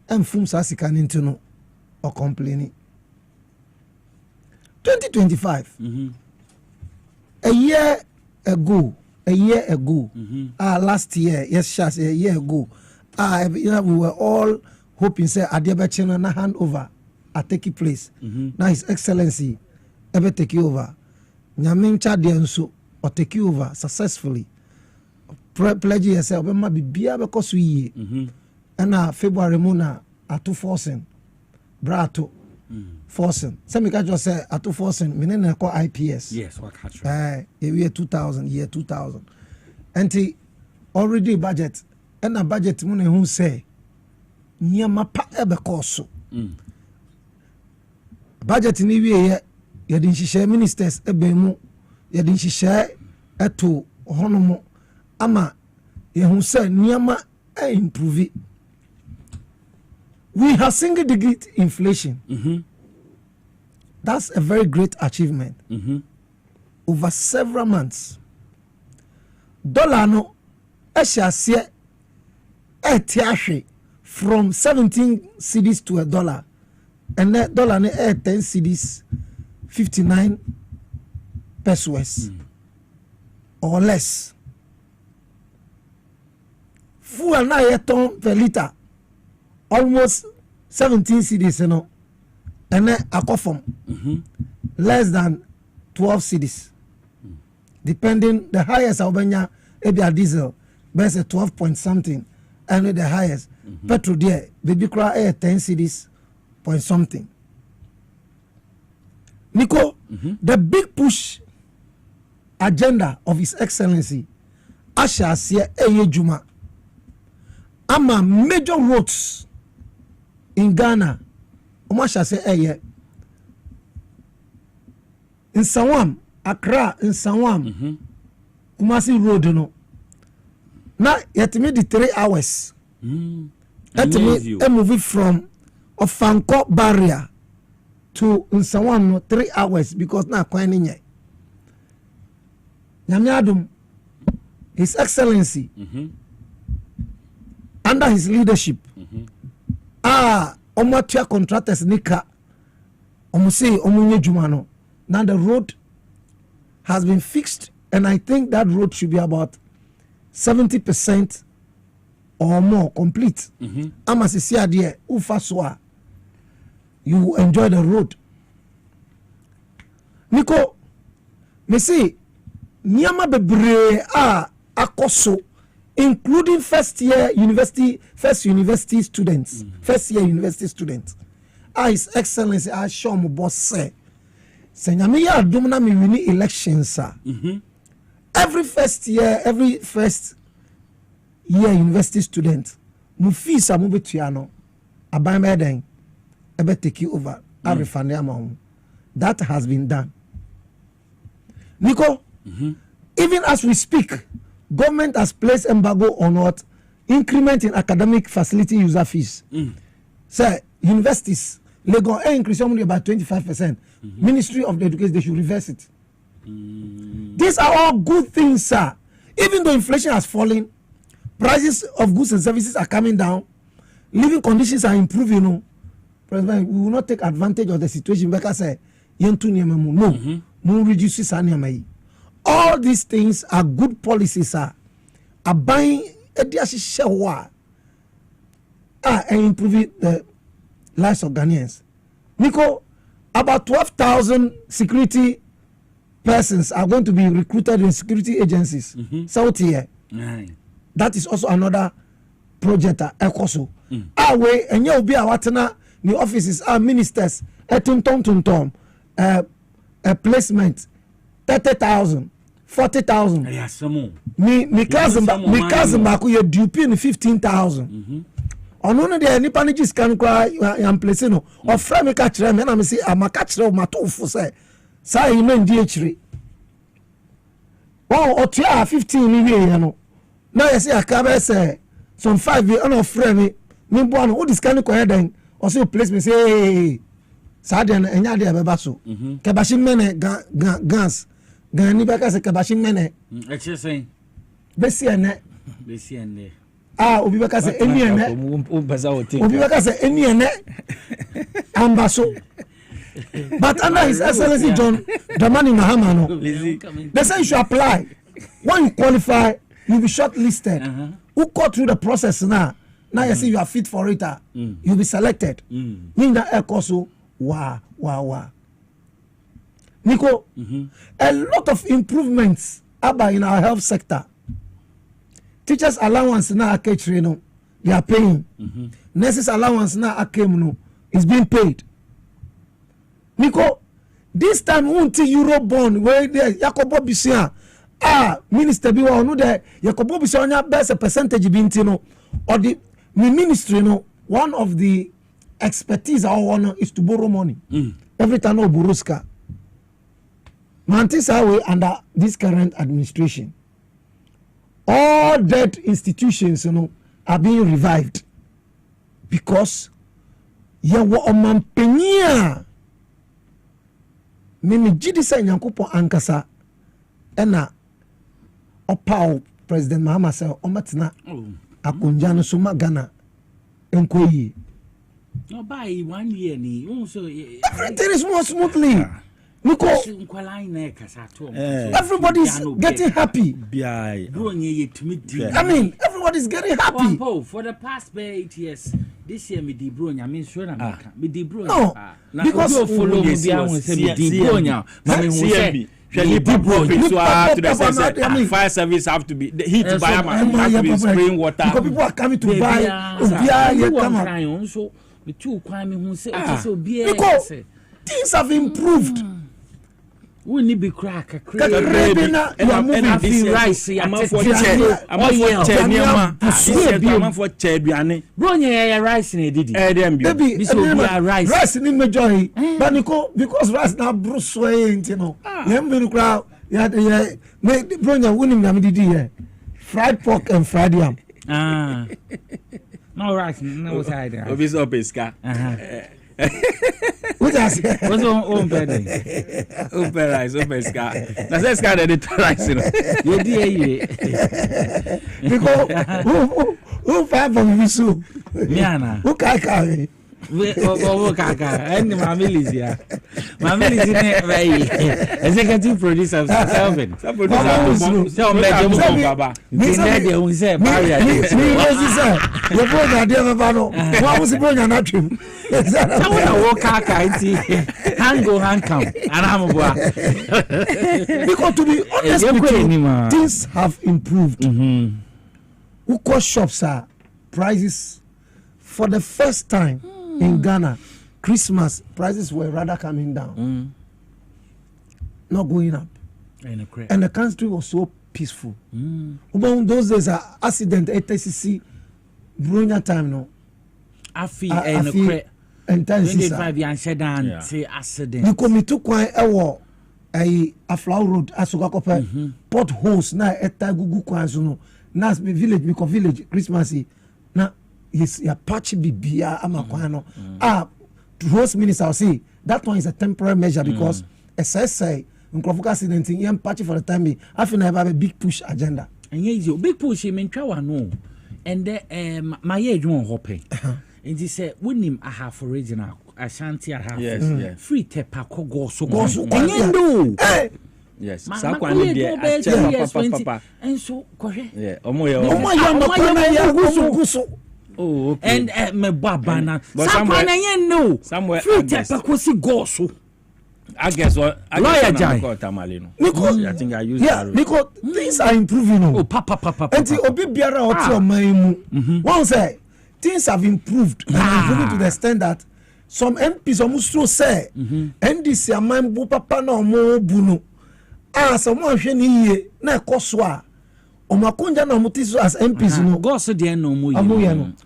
Enfum sa sika nintu no. Or complaining. 2025. A year ago. Last year, yes, a year ago. We were all hoping say Adiabachina na hand over take place. Now His Excellency ever take you over. Nyamin Chadianso or take you over successfully. Pledge yourself, but maybe be because we and February muna at 2 forcing. Brato forcing. Some guys just say at 2 forcing. Me na call IPS. Yes, what catch. Year 2000. And already budget. And a budget money who say nyama pa ebe koso. Budget ni we ye din hihye ministers ebe mu ye din hihye eto honomo ama ye hu say nyama improve. We have single digit inflation. That's a very great achievement. Over several months. Dollar no eshase etiahwe from 17 cedis to $1. And that dollar no 10 cedis 59 pesos or less. Fuel na yeton per liter. Almost 17 cedis, you know, and then a coffin less than 12 cedis, depending the highest Albania ABR diesel, best at 12 point something, and the highest petrol there, baby cry 10 cedis point something. Nico, the big push agenda of His Excellency Asha Sia Eye Juma. ama major roads in Ghana omo sha say Nsawam Accra Nsawam Kumasi road no na yetimi di 3 hours yetimi move from Ofanko barrier to Nsawam no 3 hours because na kwan ni nye Nyamiadum His Excellency under his leadership omotua contractors nika omuse omunye juma no. Now the road has been fixed, and I think that road should be about 70% or more complete. Amasisi adie ufaswa, you enjoy the road. Nico, me say niyama bebre akoso, including first year university students, first year university students. His Excellency Ashom boss say. Senyame ya adom na me win elections every first year university student mu fees amu betua no aban beden ebe take over arefane amahum. That has been done. Nico, even as we speak, government has placed embargo on what increment in academic facility user fees. So universities Lagos increase only about 25%. Ministry of the Education, they should reverse it. These are all good things, sir. Even though inflation has fallen, prices of goods and services are coming down, living conditions are improving. President, we will not take advantage of the situation because no reduces. All these things are good policies, sir. Are buying and improving the lives of Ghanaians. Nico, about 12,000 security persons are going to be recruited in security agencies. South here. That is also another project at Ekoso. We and you be our the offices are ministers a placement 30,000 40,000. Me cousin back you duping 15,000. Ono de nipa ni scan kwa yam place no ofra me ka kire me na me say amaka kire o matofo say sai no ndi ekire wow otua 15 ni wie no na ye say aka be say some 5 we on ofra me bo no o scan kwa den o say place me say sa de enya de be ba so ke ba shi mene gas gan ni ba ka say ke ba shi mene ekire say be si ene obi beka se eni ene ambaso but under His Excellency John Dramani Mahama no they say you should apply. When you qualify you'll be shortlisted. Who go through the process now you see you are fit for it, you'll be selected. Ninda Ekoso wa Nico, a lot of improvements about in our health sector. Teachers allowance now no, they are paying. Nurses allowance now no, is being paid. Nico, this time until Eurobond where there Yakobo Bisia minister be one no there Yakobo Bisia onya best percentage bintino or the ministry no one of the expertise our one is to borrow money. Every time no buruska. Mantisa way under this current administration. All dead institutions, are being revived because yawo omampenia mimi jidi sa nyankopon ankasa ena opao President Mahama say omatena akonja no so magana enkoyi no buy 1 year ni everything is more smoothly. Nico, everybody's getting happy. I mean, everybody's getting happy. For the past 8 years, this year me debro nya me sure na me debro. No, because follow me debro nya. Fire service have to be the heat buyer have to be spraying water. Because people are coming to buy. Because things have improved. We need be crack a rice. I'm for Chebiane. Bronya rice in Didi. Baby, rice in majority. Because rice now Bruce way, you know. Crowd. Yeah, Bronya winning Didi. Fried pork and fried yam. No rice, no side. Obvious up is car. What I say? What's on bed? Open rice, open scar. That's a scar that it rice. Because who fight for me soup? Miana. Who can't carry? And Mammy Lizia. Mammy is in it. Executive producer, Selvin. Tell me, Baba. We said, Maria. Your brother, dear Vano. What was the brother not him? Someone walk out, hand go, hand come. And I'm because to be honest with you, things have improved. Who call shops are prices for the first time. In Ghana, Christmas prices were rather coming down, not going up, and the country was so peaceful. Those days are accident ATCC, Brunya time no. Afi and 25 years sedan accident. You come to quite a flower road Asugakope potholes na eta gugu kwanzuno na village because village Christmasy na. Yes, your patchy bibia amakwano. Host minister will say that one is a temporary measure because SSA Nkrofo accident in patchy for the time being. I feel have a big push agenda. And yes, big push in Mentrawa no. And my age won't hopping. And he said, "Wouldn't him I have original Ashanti I have free tepa go so yes, and so yeah, oh, okay. And me babana. Somewhere free tepa go so. I guess what lawyer Jai. Because I think I use because things are improving. Oh, papa. And the obi biara oti o maimu. One say things have improved and improving to the extent that some MPs almost say NDC amambu papa na omo bunu. Someone hwe ni ye na ekoso a omakonja na omutiso as MPs no. Go so dey no mo ye.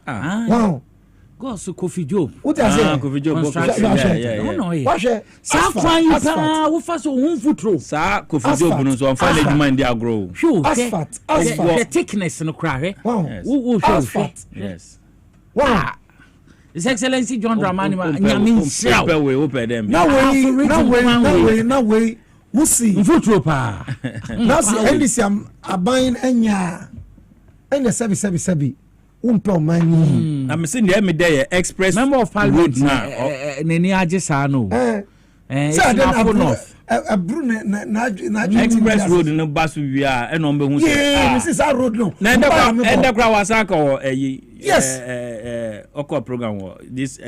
Wow. Go so Kofi Job. What I say? Kofi Job. Yeah. Sa kwan yi pa wo fa so hun futro. Sa Kofi Job no so fa na djuma ndi agro. Asphalt. The thickness no kra he. Wow. Asphalt. Yes. Wow. His Excellency John Dramani Nyame Nshaw. Now way. Musi futro pa. Now see NDC abayin enya. Enya sebi. Umpe mani. I'm saying the day express member of parliament neni age sa no. Express road no basu bia e no be hu say. Yeah, Mrs. road no. Na ndekra wasaka o yes. Oko program this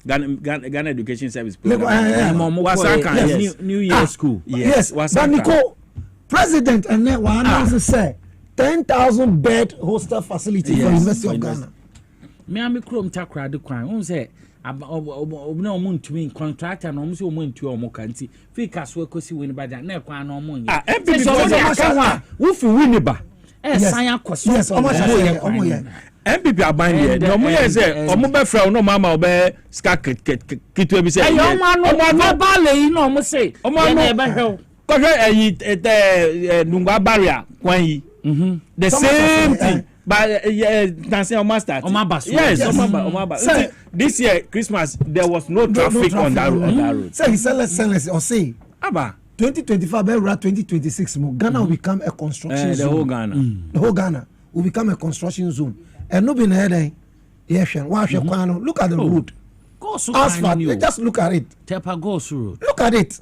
Ghana Education Service program. Yes. New Year school. Yes. But Nico, President and then one announce say 10,000 bed hostel facility for University of Ghana. Me am krom takra de kwan. Won say obna omuntumi contractor na omse omuntu omokanti. Fika so ekosi win ba na kwan na omo nya. MPP wo fi win ba. San akoso. Yes, omo ye. MPP abanye no mo ye say omo be fra no mama obe ska kitu bi say omo no ba le yi no omo say omo no be hwe ko hwe nungwa barrier kwan yi the same thing but dancing on master yes this year Christmas there was no traffic on that road say sellers or say aba 2025 by 2026 Ghana will become a construction zone. The whole Ghana will become a construction zone. And no be heading. Yes, look at the road. Asphalt. Just look at it. Tepa Gosu road. Look at it.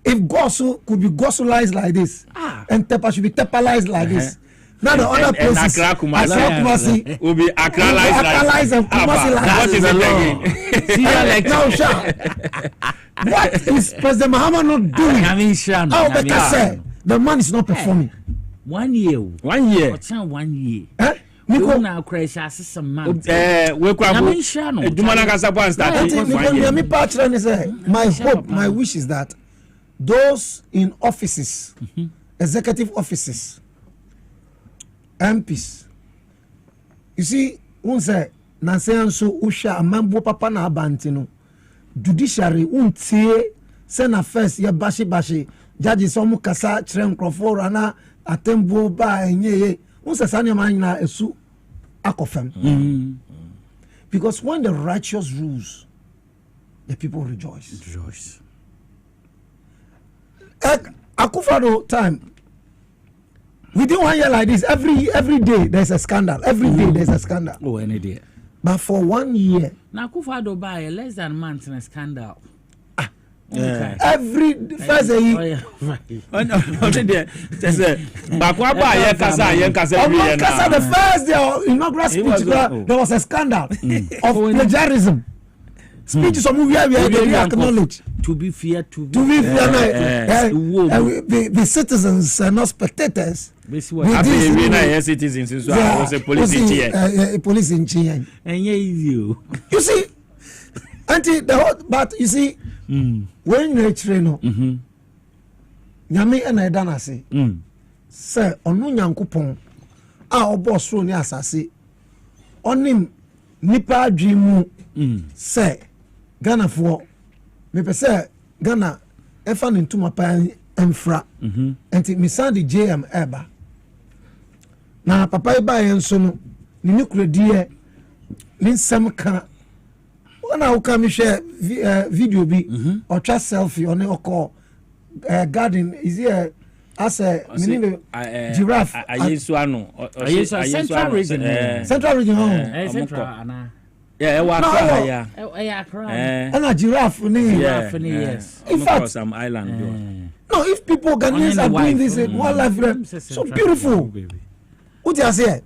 If Gosu could be Gosulized like this, and Tepa should be Tepalized like this. Now the other places, Kumasi will be Akralized and Kumasi like what is it? Now, what is President Mahama not doing? The man is not performing. 1 year. 1 year. What's 1 year? Nico now crash as a man. We my hope, my wish is that those in offices, executive offices, MPs. You see, one say Nanseanso Usha Amambo Papa na Abantino. Judiciary untie sena first ya bashi judges omu kasa chren croforo ana atembo ba enye unse sanya manyina esu akofem. Because when the righteous rules, the people rejoice. Akufado time. Within 1 year like this, every day there's a scandal. Every day there's a scandal. Oh, any day. But for 1 year. Now Akufado buy less than month in a scandal. Every first day. The first day of inaugural speech, there was a scandal of plagiarism. Speeches of movie where they acknowledge. To be fair, the citizens are not spectators. Citizens was a police in Chile. You see, but you see, when you train, Yami and I done say, sir, on no young coupon, our boss run assassin, on him, Nipa dream, say, Ghana for me, say, Ghana, Efan into my pan and fra, and it me sound the JM Eba. Now, Papa by and so, the nuclear dear, Lin some can. When I come share video be or just selfie on your call garden is here as a giraffe. Central region. Central region. Yeah, and a giraffe. Yes. In fact, some island. No, if people Ghanaians are doing this wildlife, so beautiful. What you say?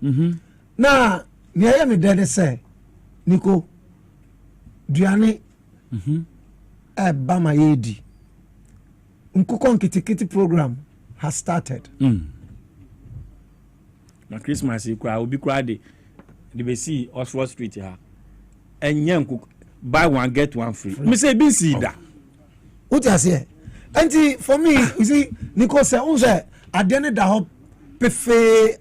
Now, near me, daddy say, Nico. Duane Bama Yedi Nkukon Kitikiti program has started. Na Christmas equal will be crowded. The see Oxford Street here. And young buy one get one free. Me say be see that. What you say? And for me, you see, Nico say unse adene da ho pefe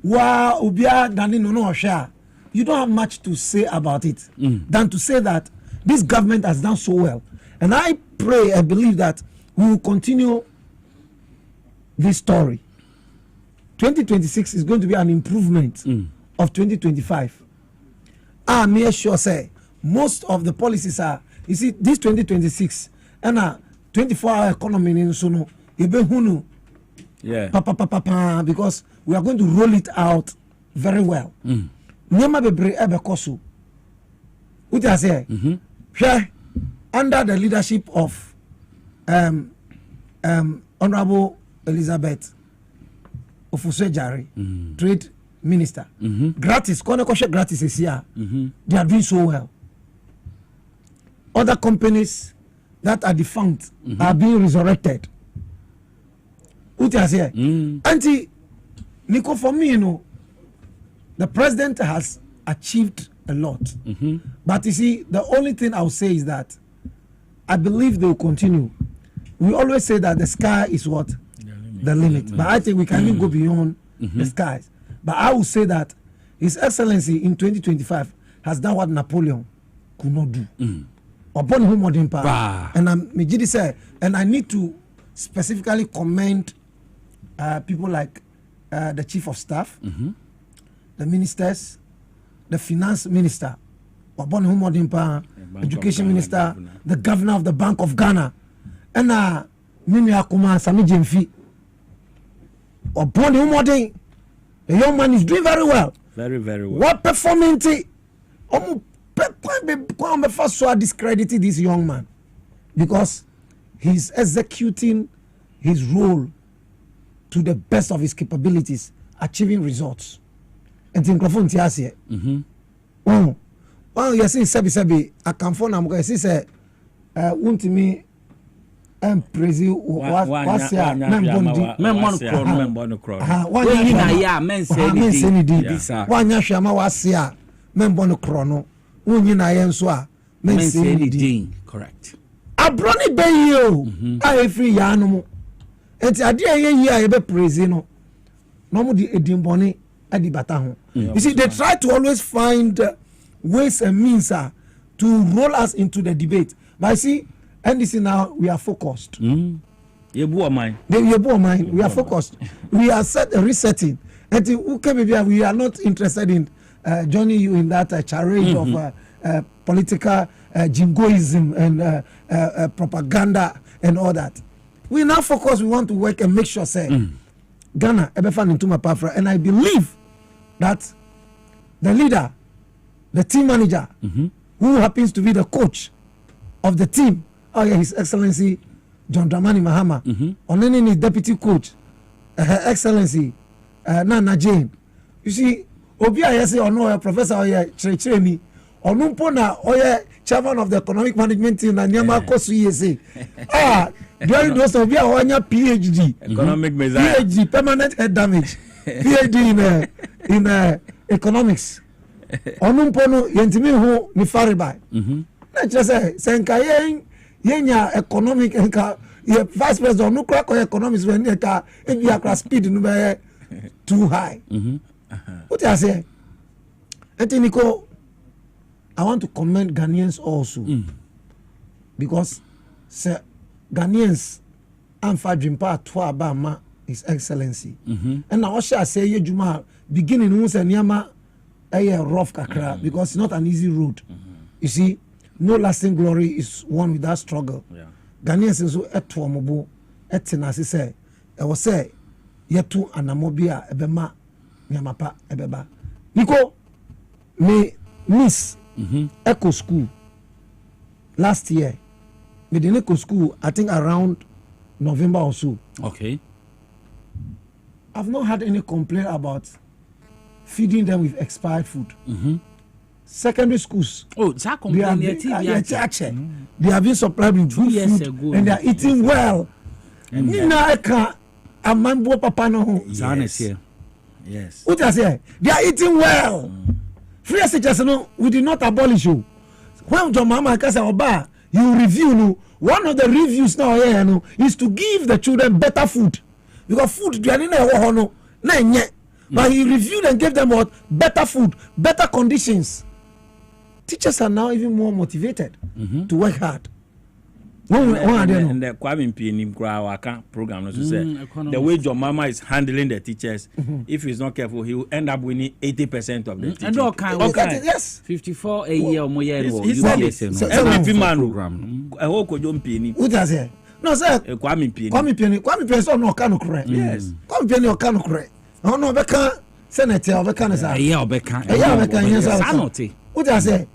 wa ubia dani no osha. You don't have much to say about it than to say that this government has done so well. And I pray, I believe that we will continue this story. 2026 is going to be an improvement of 2025. I may sure say most of the policies are, you see, this 2026 and a 24-hour economy in Suno, because we are going to roll it out very well. Nyama bebre ebe koso. What I say? Under the leadership of Honorable Elizabeth Ofusejari, Trade Minister. Gratis, gratis is here. They are doing so well. Other companies that are defunct are being resurrected. What I say? Auntie Nico, for me, you know, the president has achieved a lot. But you see, the only thing I'll say is that I believe they will continue. We always say that the sky is what? The limit. But I think we can even go beyond the skies. But I will say that His Excellency in 2025 has done what Napoleon could not do. Upon whom modern power. And I need to specifically commend people like the Chief of Staff, the ministers, the finance minister, education minister, the governor of the Bank of Ghana, and Mimi Akuma Sami Jemfi. The young man is doing very well. Very, very well. What performance? First, so I discredited this young man because he's executing his role to the best of his capabilities, achieving results. And in Crawford, yes, well, you see, Sebi, I can phone him because he said, "Won't me praise what correct. abroni be yo a free ya no mo enti ade ye a ye be praise no no mo di edimboni adi bata ho. You see, they try to always find ways and means to roll us into the debate. But I see, NDC now, we are focused. We are focused. We are resetting. And we are not interested in joining you in that charade of political jingoism and propaganda and all that. We now focus. We want to work and make sure, say, Ghana, and I believe that the leader, the team manager, who happens to be the coach of the team, His Excellency John Dramani Mahama, on any deputy coach, Her Excellency Nana Jane. You see, Obia Yesi or no Professor Oya Chirechiremi, or Numpona Oya chairman of the economic management team, and Nyama Kosu Yesi. During those Obia Oya PhD, economic PhD, permanent head damage, PhD in economics. Onumpono yentimi ho ni faribai. Na chese senka yenya economic enka ye vice president no crack economics when eka ebi akra speed no be too high. What I say? Nico, I want to commend Ghanaians also because Ghanaians and Fadrimpa Twabama His Excellency. And now what shall say, Juma beginning with Nyama a rough kakra because it's not an easy road. You see, no lasting glory is one without struggle. Ghanaians is so etwomobo etinasi say I was say yetu anamobia ebema nyamapa ebeba. Nico me miss Echo School last year. Me the Echo School I think around November or so. Okay. I've not had any complaint about feeding them with expired food. Secondary schools. Oh, that complaint they have been supplied with good food ago, and they are eating well. Yes. What I say? They are eating well. Free education, no, we did not abolish you. When John Mama Kasa Oba, you review no. One of the reviews now here no, is to give the children better food. Because food they are in no. But he reviewed and gave them what? Better food, better conditions. Teachers are now even more motivated to work hard. And the Kwame Mpieni program also say the way John Mama is handling the teachers, if he's not careful, he will end up winning 80% of the teachers. And all kind of yes, 54 a year or more. He's MVP man program. I hope John Mpieni. What does he? No sir. Kwame Mpieni. Kwame Mpieni so no can correct. Yes. Kwame Mpieni o can correct. No no beka senator beka na say. Yeah beka. Yeah beka yes sir. What does he?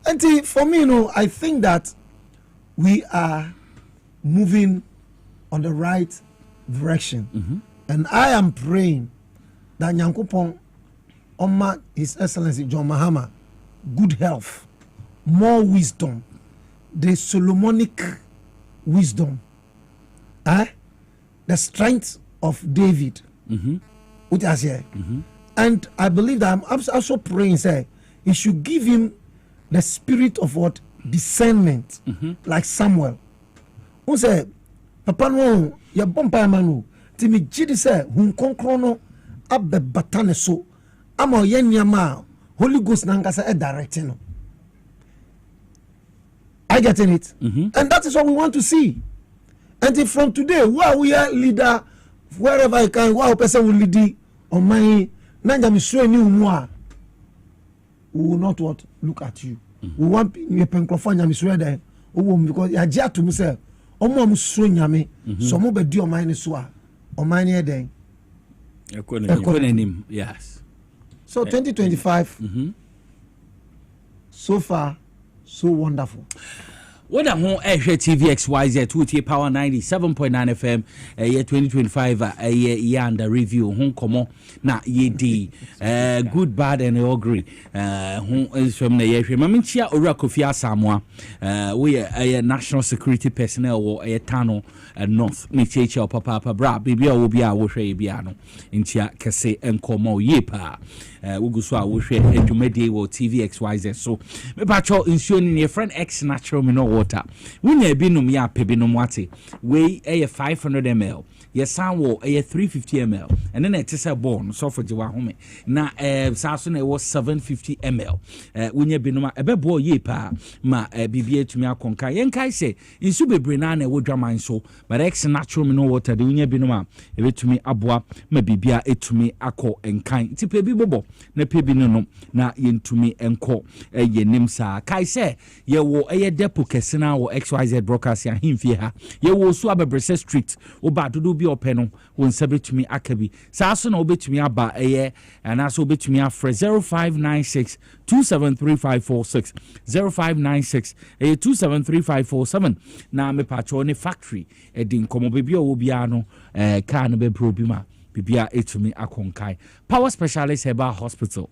And for me no, I think that we are moving on the right direction. And I am praying that Nyankopon Oma His Excellency John Mahama good health, more wisdom, the Solomonic wisdom, the strength of David. What I say. And I believe that I'm also praying say he should give him the spirit of what? Discernment, like Samuel. Who said, Papa no, ya bompa manu, Timmy Jidi say, whom concrono, abbe batane so, amo yen yama, Holy Ghost nangasa e directing. I getting it? And that is what we want to see. And if from today, while we are leader, wherever I can, while person will lead on my nanga miswe ni umwa, we will not what look at you. We want you pencrophone nyamiswe there. Because ya jia to me say, omo muswe nyame, so mo be di o mine so a, o mine there. Yes. So 2025, so far, so wonderful. What a home TVXYZ 2T Power 97.9 FM year 2025 year under review home come na ye di good bad and ugly home is from the year Maminchia Ora Kofi Asamoah we a national security personnel or a tunnel north me checha papa bra bibia will be our biano in chia kase and komo yepa uguso a wo hwe adwumade wo TVXYZ so me pacho insuring your friend X natural me no water wonya binom ya pebinom wate we 500 ml yes wo 350 ml and then it is a bone so for jiwa home na saso na was 750 ml wonya binom ebebo ye pa ma bibie tumi akonka yen kai se insu bebre na na wodwaman so but ex natural mineral water de wonya binom a ebetumi aboa ma bibia etumi akọ enkan ti pe bi bobo na pe bi no na yentumi enko yenim sa kai se ye wo depo kesena wo XYZ broadcast ya himfie ha ye wo so abebrese street oba dodo bi openo won sabetumi akabi sa so na obetumi aba na so obetumi afre 0596 273546 0596 273547 na me pacho ne factory edin komo bebi o bia no car no be probima bibia etumi akonkai Power Specialist Herbal Hospital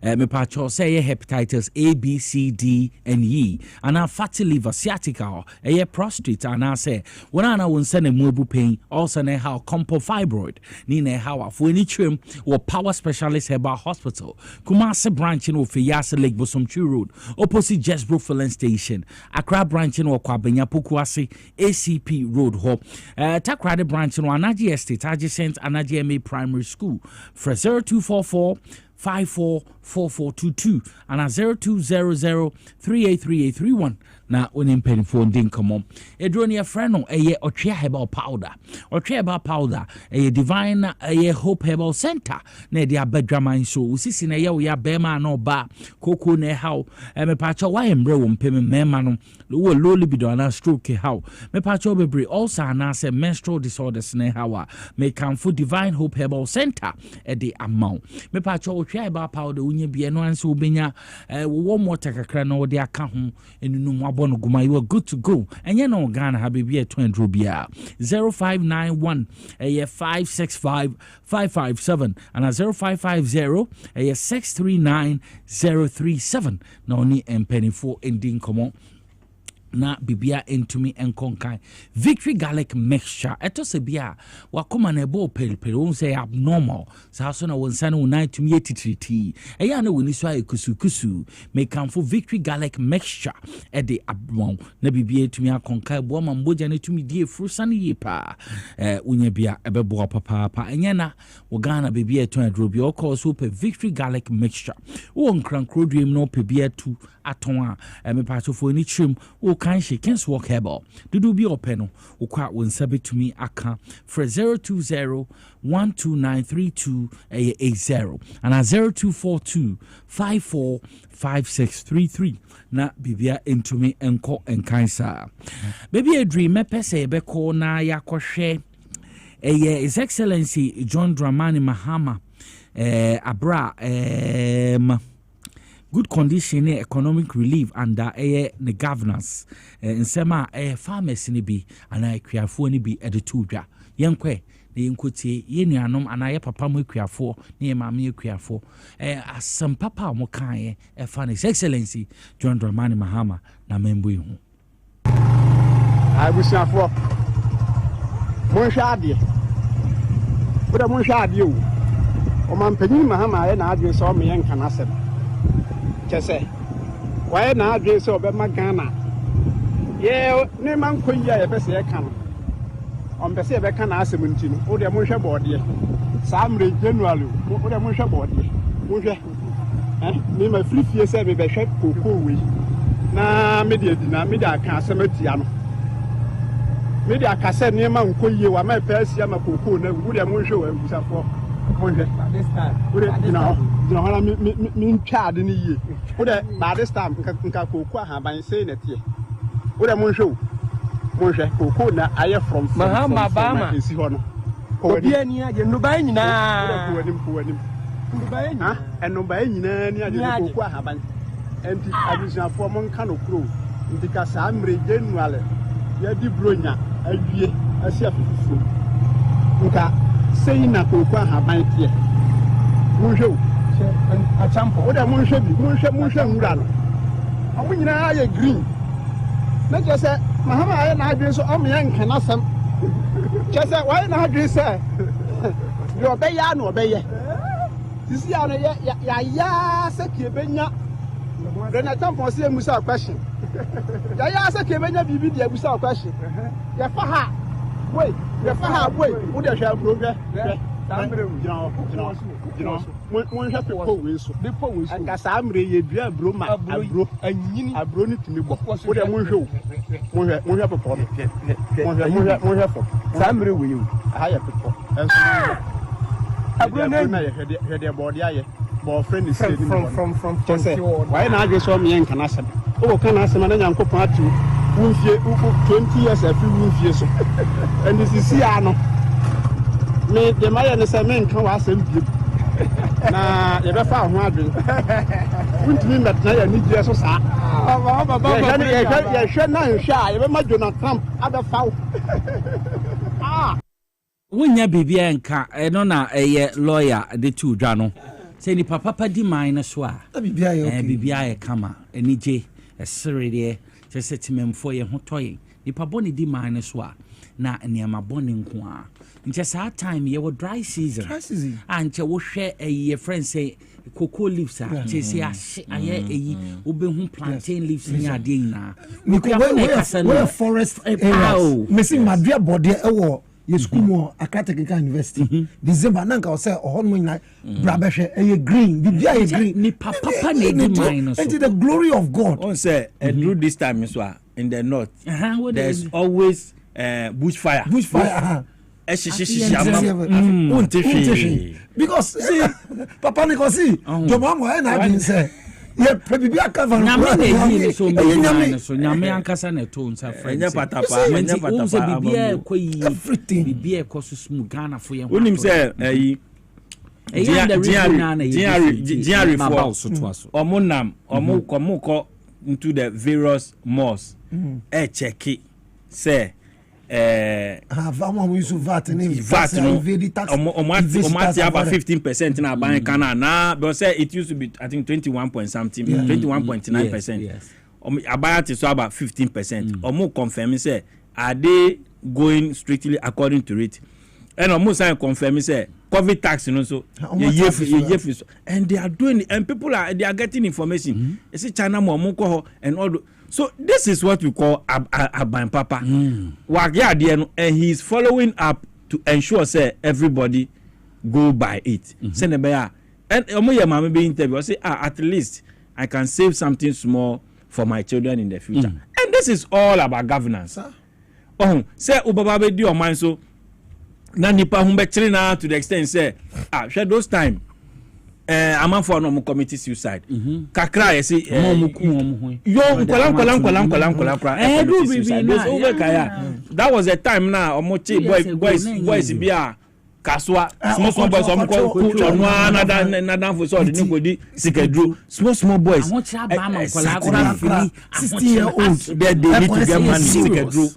me pacho say hepatitis A, B, C, D, and E, and a fatty liver, sciatica, prostate, and I say when I won't send a mobile pain, also ne how compo fibroid, nine how a furniture or Power Specialist Herbal Hospital, Kumasi branching of Fiyasa Lake Bosomchi Road, opposite Jesbro Filling Station, Accra branching of Kwabenya Pukwasi, ACP Road Hop, Takrade branching of Anaji Estate, adjacent Anaji MA Primary School, for 0244 544422 and 0200383831 na onim penfo ndin komo edronia freno Otria Herbal Powder Divine Hope Herbal Center na dia badwaman so usisi na ya bema na oba koko na how me pacho wa embre wo mpem mema no wo low libido na stroke how me pacho bebre also na say menstrual disorders na how me kamfo Divine Hope Herbal Center the amount me pacho Otria Herbal Powder unye bia no anse obenya wo mota kakra na wo de aka ho enunu Guma, you are good to go. And you know Ghana have be a 20 rubia 0591 565 557 and a 0550 639 037. No need and penny for ending come on. Na bibia entumi enkonkan Victory Garlic Mixture eto se bia wakoma na ebo pelpel won say abnormal sa so na won sane won night tumi etitriti eya na woni so ayekusukusu make am for Victory Garlic Mixture e de abron na bibia entumi akonkan bo ma mboja na tumi die frusa ne yipa unya bia ebebo papa enya na wo Ghana bibia eto adrobi o call so pe Victory Garlic Mixture won krankrodwem no pe bia tu aton a me paso for ni trim o kan shekens work herbal dudu bi openo o kwa won sabe to me aka for 020 1293280 and 0242 545633 na bibia into me enko enkansa baby a dream me pese be ko na yakohwe His Excellency John Dramani Mahama abra good condition economic relief under the governance in sema farmers ni bi ana kwiafo ni bi edetudwa yenkwe na yenkotie yenuanom ana papa mo kwiafo na maame kwiafo asem papa mo kan fa His Excellency John Dramani Mahama na membo yi ho abusiafo mo hwade boda mo hwade o mampanyin Mahama na adwen so me yenka na asem kese why na adwen so be magana ye ne man koyia ye pese ye kan on pese ye be kan asem nti no o de mo hwe bode sa mre January o de mo hwe bode mo hwe me ma frifie se me be hwe koko we na me de di na me de aka asem atia no me de aka se ne man koyie wa ma pese ya ma koko na wo de mo hwe wa busafo mo hwe this time o de you know me child ni ye o de by this time nka koko ahaban say na tie o de mo hwe koko na aye from Mahama Bama esi ho no obi ani age nduba nyina ko anim nduba nyina enduba nyina ni age koko ahaban enti abusuafo mo nka no kro ndi ka sa amre January ya di bronya awie asia fufu nka sei na koko ahaban tie mo hwe a champo o de mo hwe bi mo hwe nwura no amu nyina aye green na je se Mahama aye na adwen so o me yanka na sam je se why na adwen se yo be ya no be ye sisi ya no ya se ke benya Then I come for see Musa question. Yaya say Kemenya bibi dey Musa question. Ya fa ha. Wait, ya fa ha wait. Who dey share program? You know, one have to go with so. Before we and Casamre, ye dear Broma, Abro, and Yini, Abro to me. What I won't show. We have a problem. We have Samre with you. I have people. Abro, had their body. My friend is from why not just saw me in Canasa? Oh, Canasa, and Uncle Patu, 20 years, a few years. And this is Siano. Me, the Mayan Samen can ask him. Na you better find one drink. Wouldn't mean that I need you so sad. You should not shy. You might do not come other foul. Ah. When ya baby and car, I don't know a lawyer, the two Jano. Say ni papa di minus wa. BBI kama, a nije, a serity, just set him for your hotoy. Ni paboni di minus wa. Na near my boning kwa. Just our time, you were dry season. And you will share a friend say, cocoa leaves. Say, I hear a plantain leaves in your dinner. We're forest areas. Missing my dear body, you school more Accra Technical University. December, Nanka was said, or night, Brabeshe, a green, the green, ni papa, minus. And to the glory of God. On say, and through this time, in the north, there's always bushfire. Because Papa Nicosi, your mom and I didn't say. Yeah, baby, I cover so Yame Ankasane tones are friends. Everything be a course Mugana for you. Wouldn't say Omunam, Omuko into the various malls. Check it, say. Vamos use VAT about 15% in our bank Canada. But say it used to be I think 21 point something, 21.9%. Yes. About is about 15%. Or more confirming say are they going strictly according to it? And almost I confirm say COVID tax, so and they are doing it, and people are getting information. You see China more and all. So this is what we call Aban Papa. And he's following up to ensure say everybody go by it. And mama be interview say at least I can save something small for my children in the future. And this is all about governance. Say ubaba be do mind so na nipa humbe na to the extent say share those time I'm for no committee suicide. Kakra you see yo that was a time now omochi boys bia kaswa small boys for so the nobody sikadru small boys 60-year-old they need to get money sikadru.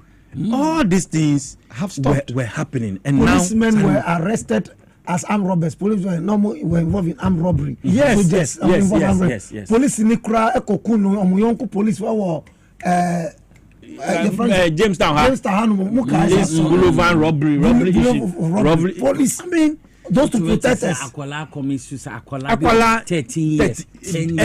All these things have stopped were happening and policemen now were arrested as armed robbers. Police were involved in armed robbery. Yes. Police in Nikra, Ekokunu, Omuyonku police were Jamestown, robbery. Police. I mean, those to protect us. Akwala 13 years. 10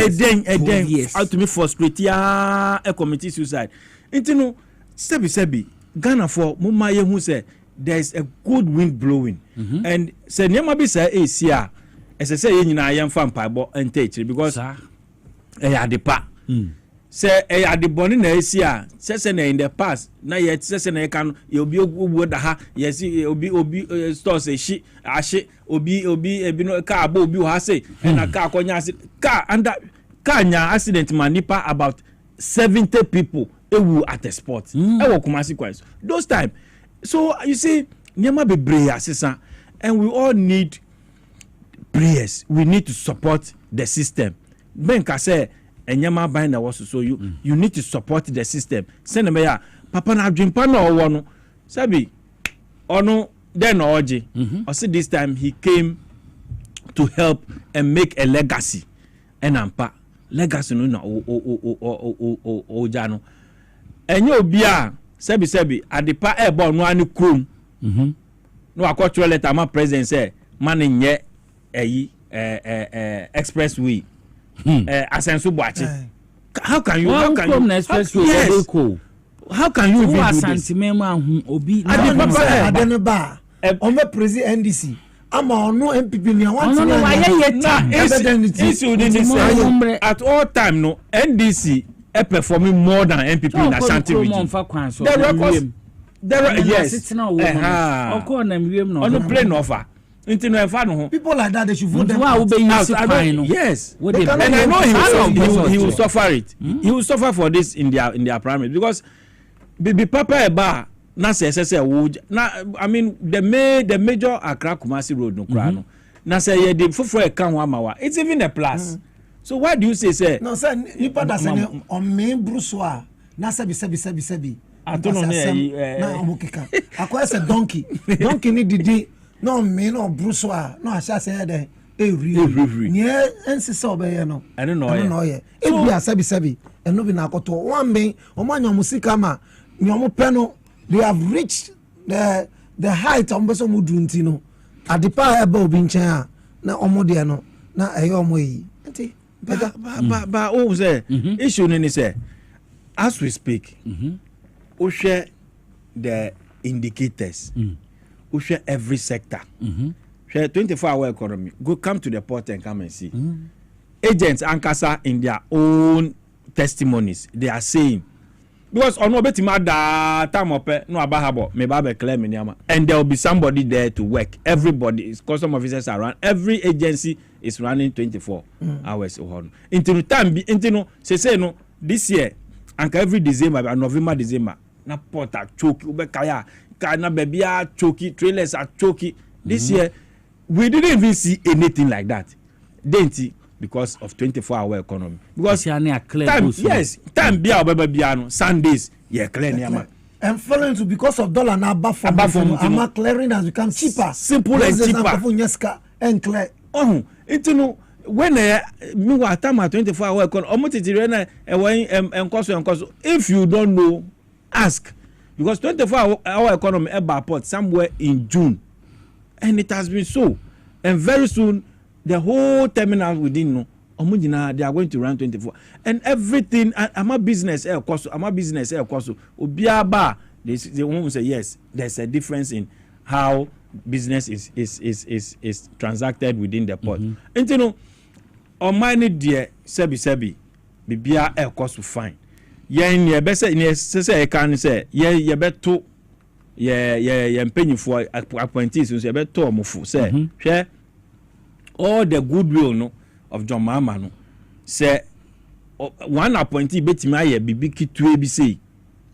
years. Out to me frustrate a committee suicide. Intino Sebi Ghana for Muma Yehu say there is a good wind blowing. And say Nyama be say here as I say nyina yam fan paibo ente because had the pa say had the born na here say in the past na yet say na can you be wood ha yes obi stores a she obi ebino car bo obi ha say na car konya car under car nya accident manipa about 70 people at the spot. Those time. So you see, Nyama be prayer, sister, and we all need prayers. We need to support the system. Benka say, and Nyama buying the was so you need to support the system. Send me ya, Papa na dream pan or one. Sabi, or no, then Oji. Or see this time he came to help and make a legacy. And ampa legacy no Jano. And you be sebi adipa ebo no ani krom no akotro letter ma president say man nye expressway asenso boachi how can you yes. How can you even do this? Adenaba on the president NDC. I'm on no MPP ni want to at all time no NDC performing more than MPP in Ashanti region. The records yes. On the plane offer. People like that they should vote them yes. And I know he will suffer it. He will suffer for this in their primary because Bibi Papa Eba na say I mean the major Accra Kumasi road no kra no na say ye dey foforo e kan ho amawa it's even a plus. So why do you say no sir nipa da say on me brusoa na sebi atono na omukeka akwa say donkey ni didi no me no brusoa no asha say dey every nye ensisa obeye no I don't know ye e bia sebi eno bi na akoto one me omanya musika ma nyomo peno they have reached the height ombeso mudunti no adipa eba obi nchen na omode no na eyo omo yi enti ba o say issue ni say as we speak we share the indicators we share every sector share 24-hour economy go come to the port and come and see agents ankasa in their own testimonies they are saying because ono betima da time up no abahabo me ba be claim me and there will be somebody there to work. Everybody is custom officers around. Every agency is running 24 hours on into time into no say no this year and every December November December na porta choki ubekaya kana bebia choki trailers are choki this year we didn't even see anything like that because of 24-hour economy. Because time, yes, time be our baby piano Sundays, yeah, clear niama. And following to because of dollar now above I'm clearing has become cheaper. Simple and cheaper. And clear. Into no when me wa time 24-hour economy. Almost if you don't know, ask because 24-hour economy about port somewhere in June, and it has been so, and very soon. The whole terminal within no they are going to run 24 and everything I'm a business obiaba they won't say yes there's a difference in how business is transacted within the port and you know on my need dear sebi bibia e cost fine yen ye be say e can say ye beto ye mpanyifo appointees so ye beto omofu say hwe all the goodwill no of John Mahama no say one appointee betima aye bibi kitwe bi say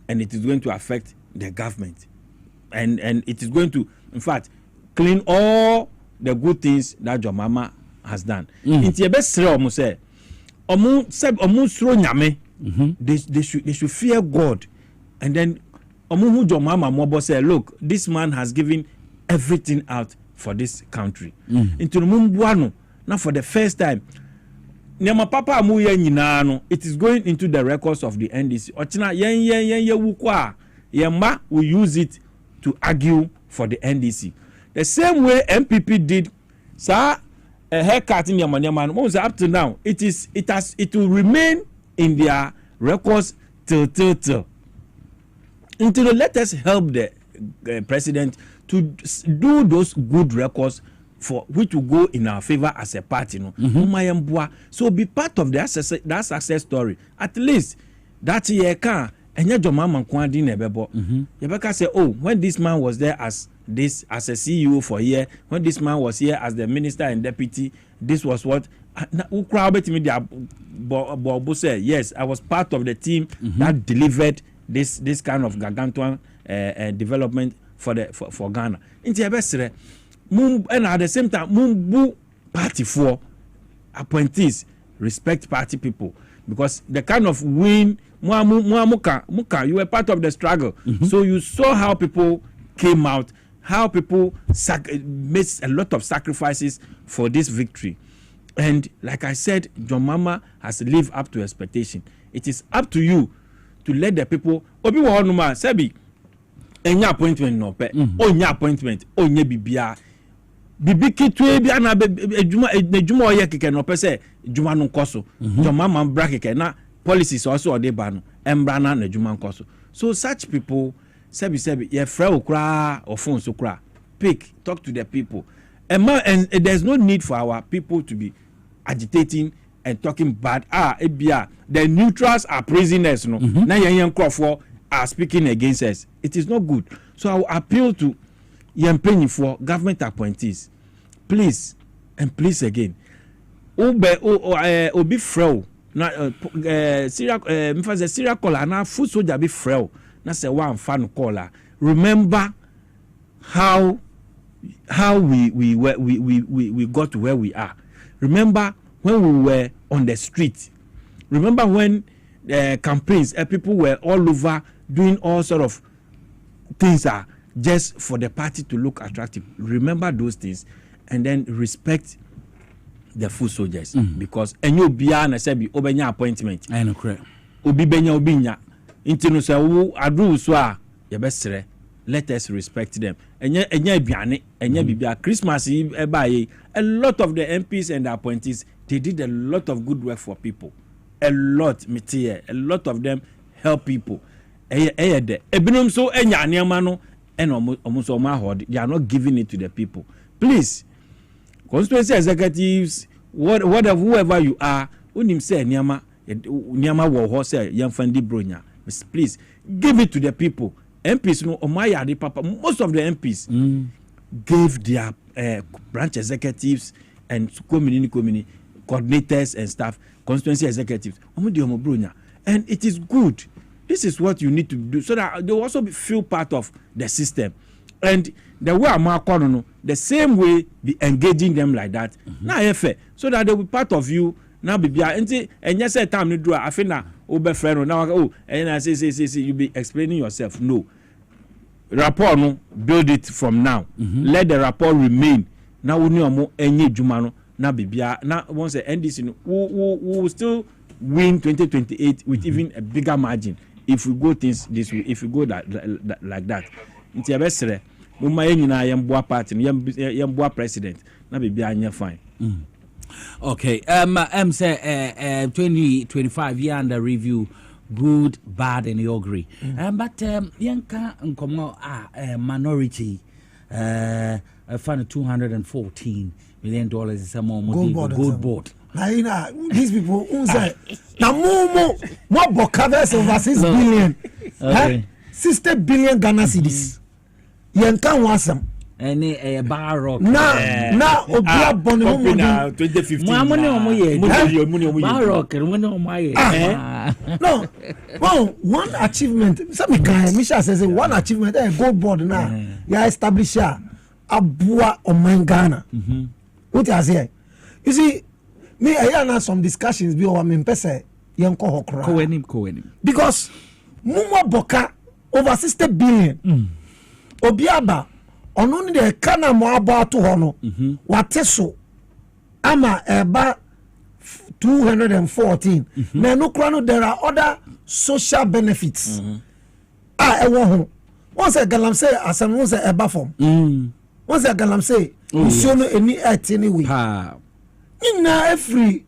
and it is going to affect the government and it is going to in fact clean all the good things that John Mahama has done inti ebe sere omo say omo sro nyame they should fear God and then omo hu John Mahama mo bo say look this man has given everything out for this country into mumbuano now for the first time nyama papa amuye nyina no it is going into the records of the NDC ochina yen wukwa yemma we use it to argue for the NDC the same way MPP did sir a haircut in nyama no up to now it will remain in their records till until let us help the president to do those good records for which will go in our favor as a party so be part of that success story at least that year can enye Jomama Nkwadi na ebebo Yebeka say oh when this man was there as a CEO for here when this man was here as the minister and deputy this was what Bobo said yes I was part of the team that delivered this kind of gargantuan development for Ghana. Inti ebesere and at the same time mumbu party for appointees respect party people because the kind of win muka you were part of the struggle so you saw how people came out how people made a lot of sacrifices for this victory and like I said John Mahama has lived up to expectation. It is up to you to let the people obi wo honuma sebi enya appointment no pe onya appointment onye bibia bibi kitwe bia na ejuma oye keke no pe se ejuma no koso John Mahama bra keke na policies also ɔde ba no ɛmbra na n'adwuma nkɔ so. So such people sebi ye frɛ okra or phone so kra pick talk to the people and there's no need for our people to be agitating and talking bad. Ebia the neutrals are prisoners no na yen Crawford are speaking against us. It is not good. So I will appeal to yen for government appointees, please and please again obi frɛ na Syria caller na food soldier be frɛ na say one fan caller. Remember how we got to where we are. Remember when we were on the street. Remember when campaigns people were all over doing all sort of things just for the party to look attractive. Remember those things and then respect the food soldiers because enyo bia na say bi obenya appointment. I know correct. Obi benya obi nya. Inti no say wo adru so a ye besere. Let us respect them. Enya aduane, enya bibia Christmas e ba ye. A lot of the MPs and the appointees, they did a lot of good work for people. A lot a lot of them help people. De ebinom so enya anema no and omo so ma hold. They are not giving it to the people. Please, constituency executives, whoever you are, unim say nyama wo ho say yamfandi bronya. Please give it to the people. MPs no omaya de papa. Most of the MPs gave their branch executives and community coordinators and staff, constituency executives. And it is good. This is what you need to do so that they will also feel part of the system. And the way I'm the same way be engaging them like that. Now, so that they will be part of you. Now, be and yes, time you do. I feel now, friend now. And I say, you be explaining yourself. No. Rapport no build it from now. Let the rapport remain. Now we know more any jumano na bibia na once the NDC we will still win 2028 with even a bigger margin if we go things this way, if we go like that. Nti abesere mo ma nyina yemboa party yemboa president na bibia anya fine. Okay, say 2025 year under review. Good, bad, and you agree. But Yanka Nkomo minority fund $214 million is a more gold board. These people who say more covers over 6 billion. Okay. 60 billion Ghana cedis. Yanka was some. Any a bar now Obia Bonnie 2015. No, well, one achievement. Some guy, Misha says one achievement. Gold board now. Yeah, establish Abua Oman Ghana. What I say? You see, me I hear some discussions. Be over me pese yanko hokra. Koenim. Because Muma Boka over 60 billion. Obiaba. Only the kana mo about to hono wateso ama eba 214 na no krano there are other social benefits ewo ho once a galam say asam once eba form once a galam say nsuo no any earth anyway na every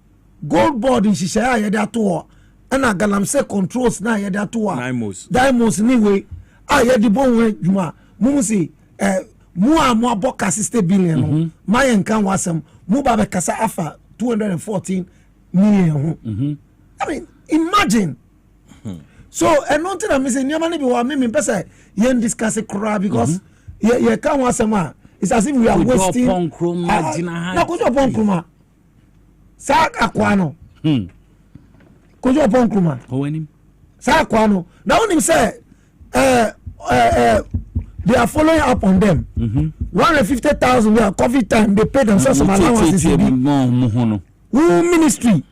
gold board in shisha ya dey to na galam say controls na ya dey to diamonds anyway ya dey bon we juma mu say mu aboka 60 billion my enkan wasam mu ba be kasa afa 214 million I mean imagine so and nothing I'm saying nyama ni be wa me pese yen discuss it because ye kan wasam it's as if we are wasting na kojo pon kruma sa akwa no kojo pon kruma owenim sa akwa no na onim say they are following up on them. 150,000 where COVID time they pay themselves some allowances. Who ministry?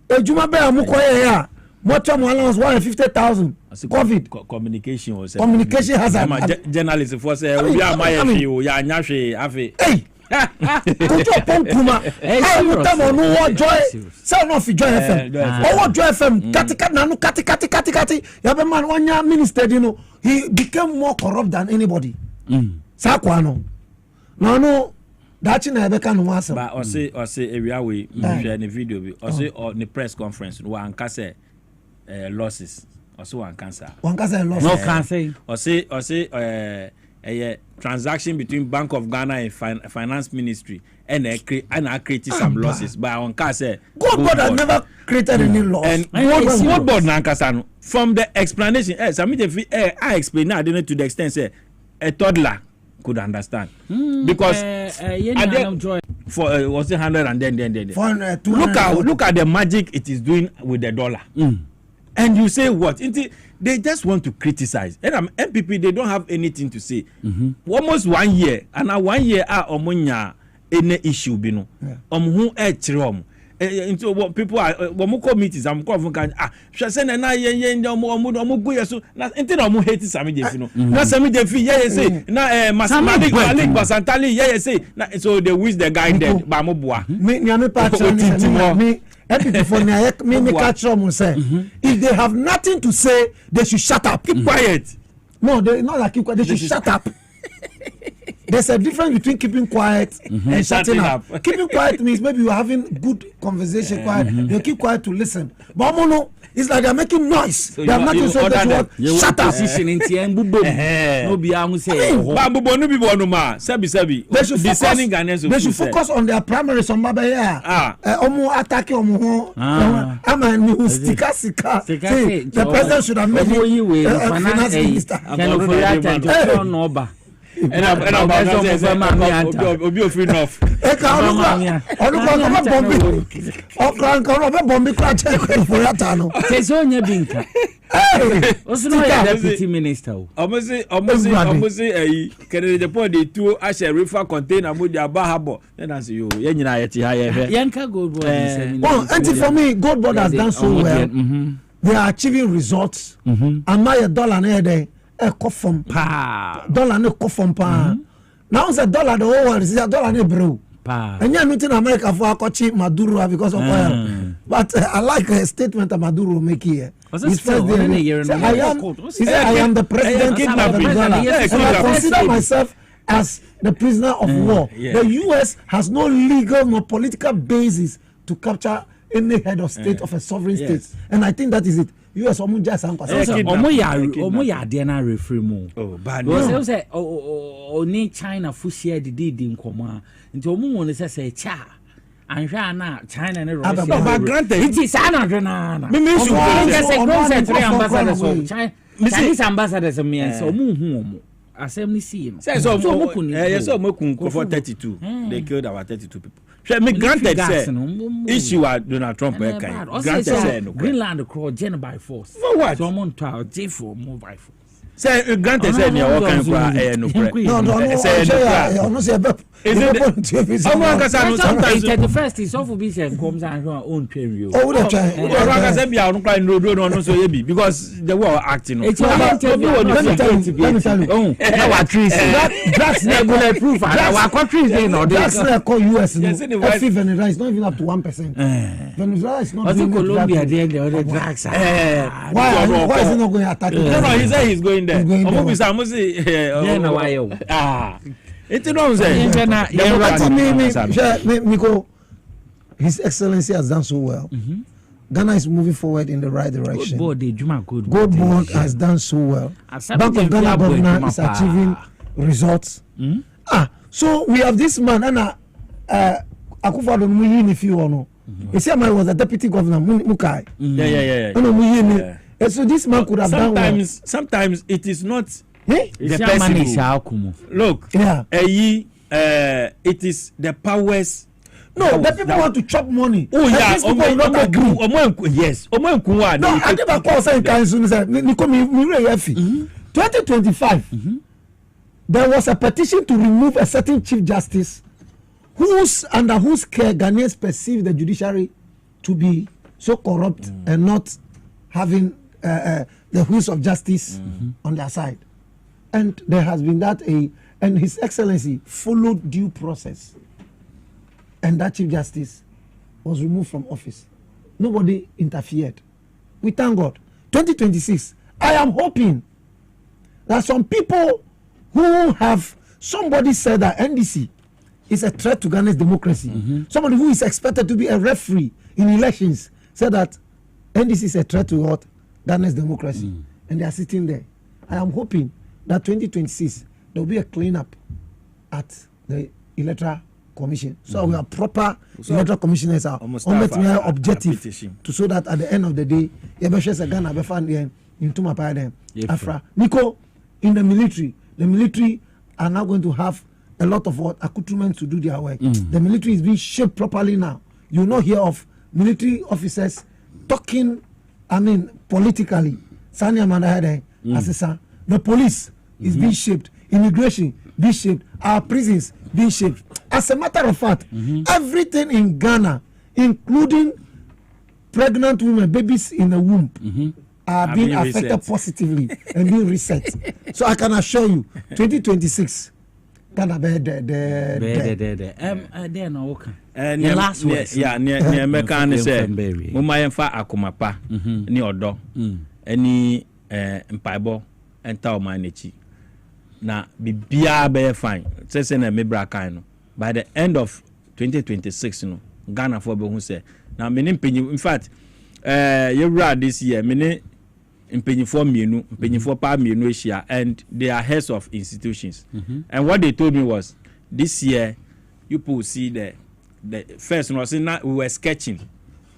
Ejuma be amukoye ya. Much allowance 150,000. COVID communication was hazard. Journalists for say we are my FU ya nyahwe afi. Hey. Kojo pon kuma. Hey, you tell me no what joy. Say no fi joy FM. Oh what joy FM. Kati. Ya be man wanya minister you know. He became more corrupt than anybody. Sakwano. No. That's na ebe kan wasa. But or say area we share the video bi. Or say on the press conference no anka say losses. Also one cancer. One cancer loss. No cancer. Or say a transaction between Bank of Ghana and Finance Ministry and created some losses. But on cancer, God has never created any loss. And what board Nankasano from the explanation, I explain now. I didn't to the extent say a toddler could understand because for was it 100 and then 400, look at the magic it is doing with the dollar. And you say what? They just want to criticize. And MPP, they don't have anything to say. Almost 1 year, and now 1 year omunya any issue bino. Who chrom. Into what people are Wamoko meetings, I'm calling Shasen and I omu so na intin omu hate Sami Defino. Na Sami Defi, say na Malik Basantali, say so they wish the guy dead. Bamobua. Me catch say if they have nothing to say, they should shut up. Keep quiet. No, they not like keep quiet. They should shut up. There's a difference between keeping quiet and shutting up. Keeping quiet means maybe you're having good conversation. Quiet. They keep quiet to listen. But no, it's like they're making noise. So they have nothing to say. Shut up. They should focus on their primary. Some the president should have made you finance minister. And I'm be free enough. Deputy minister. Almost the point the two Asher River container with the Bahabo. Then I say you Yanka Gold Board. And for me, Gold Board has done so well. They are achieving results. And my $1 a day. A coffin dollar no coffin pa. Now it's $1 the whole world is $1 no bro. And you're not in America for Akochi Maduro because of oil. But I like a statement that Maduro make here. I am the president of Venezuela. And I consider myself as the prisoner of war. The US has no legal nor political basis to capture any head of state of a sovereign state. And I think that is it. US just na referee mu. Because say oni China fu share the deed in common. Nti omu won say cha. Anhwa na China ne Russia. But granted. It is na. Me should say three ambassadors of China. Chinese ambassadors me so omu hu omu. Asem ni see no. Say so omu for 32. They killed our 32 people. Me granted say issue Donald Trump granted say no. Greenland cross gen by force. For what? So amount to J4 move by force. Say granted say me what kind no say no say is it sometimes the first is of be say comes and own period. Oh we try. Say be no cry no so be because the war acting. Let me tell you. Our trees that's not bulletproof. Our countries they know that's not call US Venezuela is not even up to 1%. Venezuela is not doing Colombia the drugs. Why is he not going to attack? No, he said he's going there. It's no say. Miko, His Excellency has done so well. Ghana is moving forward in the right direction. Gold Board has done so well. Bank of Ghana governor is achieving results. So we have this man, Anna Akufo-Addo Muyini, if you know. You see, I was the deputy governor, Mukai. So this man could have done well. Sometimes it is not the person. Look, it is the powers. No, the people want to chop money. Oh yeah, people not agree. Yes, no, I never call saying 2025. There was a petition to remove a certain chief justice under whose care Ghanaians perceive the judiciary to be so corrupt and not having the wheels of justice on their side. And there has been that and His Excellency followed due process. And that chief justice was removed from office. Nobody interfered. We thank God. 2026, I am hoping that some people who have, somebody said that NDC is a threat to Ghana's democracy. Somebody who is expected to be a referee in elections said that NDC is a threat to what? Ghana's democracy, and they are sitting there. I am hoping that 2026 there will be a cleanup at the Electoral Commission. So we are proper electoral commissioners are objective to so that at the end of the day, Ghana be found into my paradigm. Afra Nico, in the military are now going to have a lot of accoutrements to do their work. The military is being shaped properly now. You will not hear of military officers talking, politically. Sanya Mandahede, assistant. The police is being shaped. Immigration being shaped. Our prisons being shaped. As a matter of fact, everything in Ghana, including pregnant women, babies in the womb, are being affected positively and being reset. So I can assure you, 2026, Ghana be there. Then okay. The last words. Yeah, near Meccan said, Mumayemfa Akumapa, ni Odo, any Mpaibo, and Tau Manichi. Now, be be fine. Says in a Mibra Kaino. By the end of 2026, Ghana for who say, now, in fact, you read this year, many in penny for me, penny for pa me, and they are heads of institutions. And what they told me was, this year, you will see the first was we were sketching.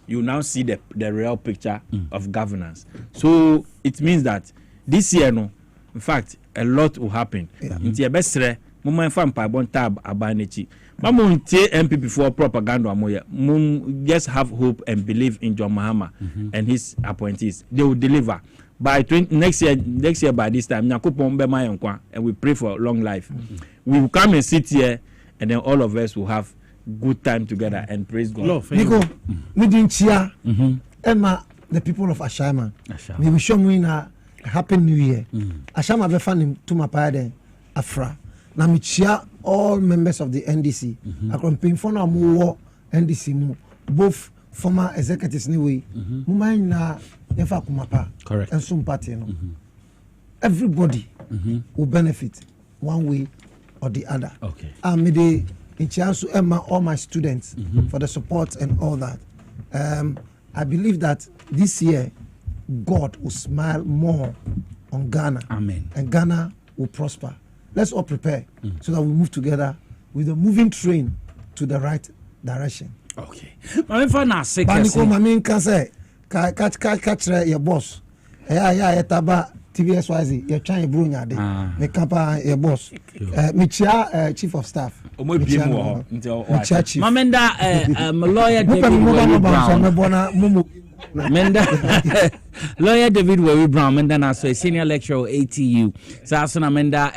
You now see the real picture of governance. So it means that this year, in fact, a lot will happen. In the best moment from Pabon Tab Abanechi. Mamun MPP for propaganda moya. Just have hope and believe in John Mahama and his appointees. They will deliver. By next year by this time, and we pray for long life. We will come and sit here, and then all of us will have good time together and praise God. Nico, we didn't cheer. Emma, the people of Ashama. We will show me a happy new year. Ashama be fan to my parade, Afra. Na me cheer all members of the NDC. I can pay for no more NDC, both former executives anyway. Mumaina never kumapa. Correct. And some party, everybody will benefit one way or the other. Okay. Made in chance to Emma all my students for the support and all that. I believe that this year God will smile more on Ghana. Amen. And Ghana will prosper. Let's all prepare so that we move together with a moving train to the right direction. Okay. Mami can say catch your boss. Yeah, taba TVSYZ. You're trying to bring your day. Make up your boss. Michia, chief of staff. Michia chief. Mamenda, lawyer Menda lawyer David Wery Brown Menda na so senior lecturer at ATU. Sasana Menda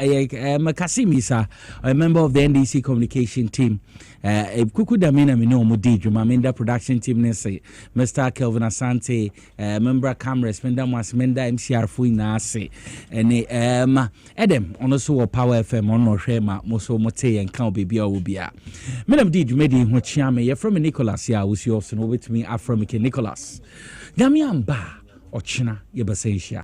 Makasimisa, a member of the NDC communication team. Kuku Damina Mino Mudi, Menda production team Nese, Mr. Kelvin Asante, member cameras, Menda Mas Menda MCR Fuina Se, and Edem on also Power FM on Shema, Moso Mote and Count Baby Ubia. Madam did you made in Hochiame, you're from Nicholas, yeah, was yours and over to me, Afro Nicholas. Gamian Ba or China, Yabasesia.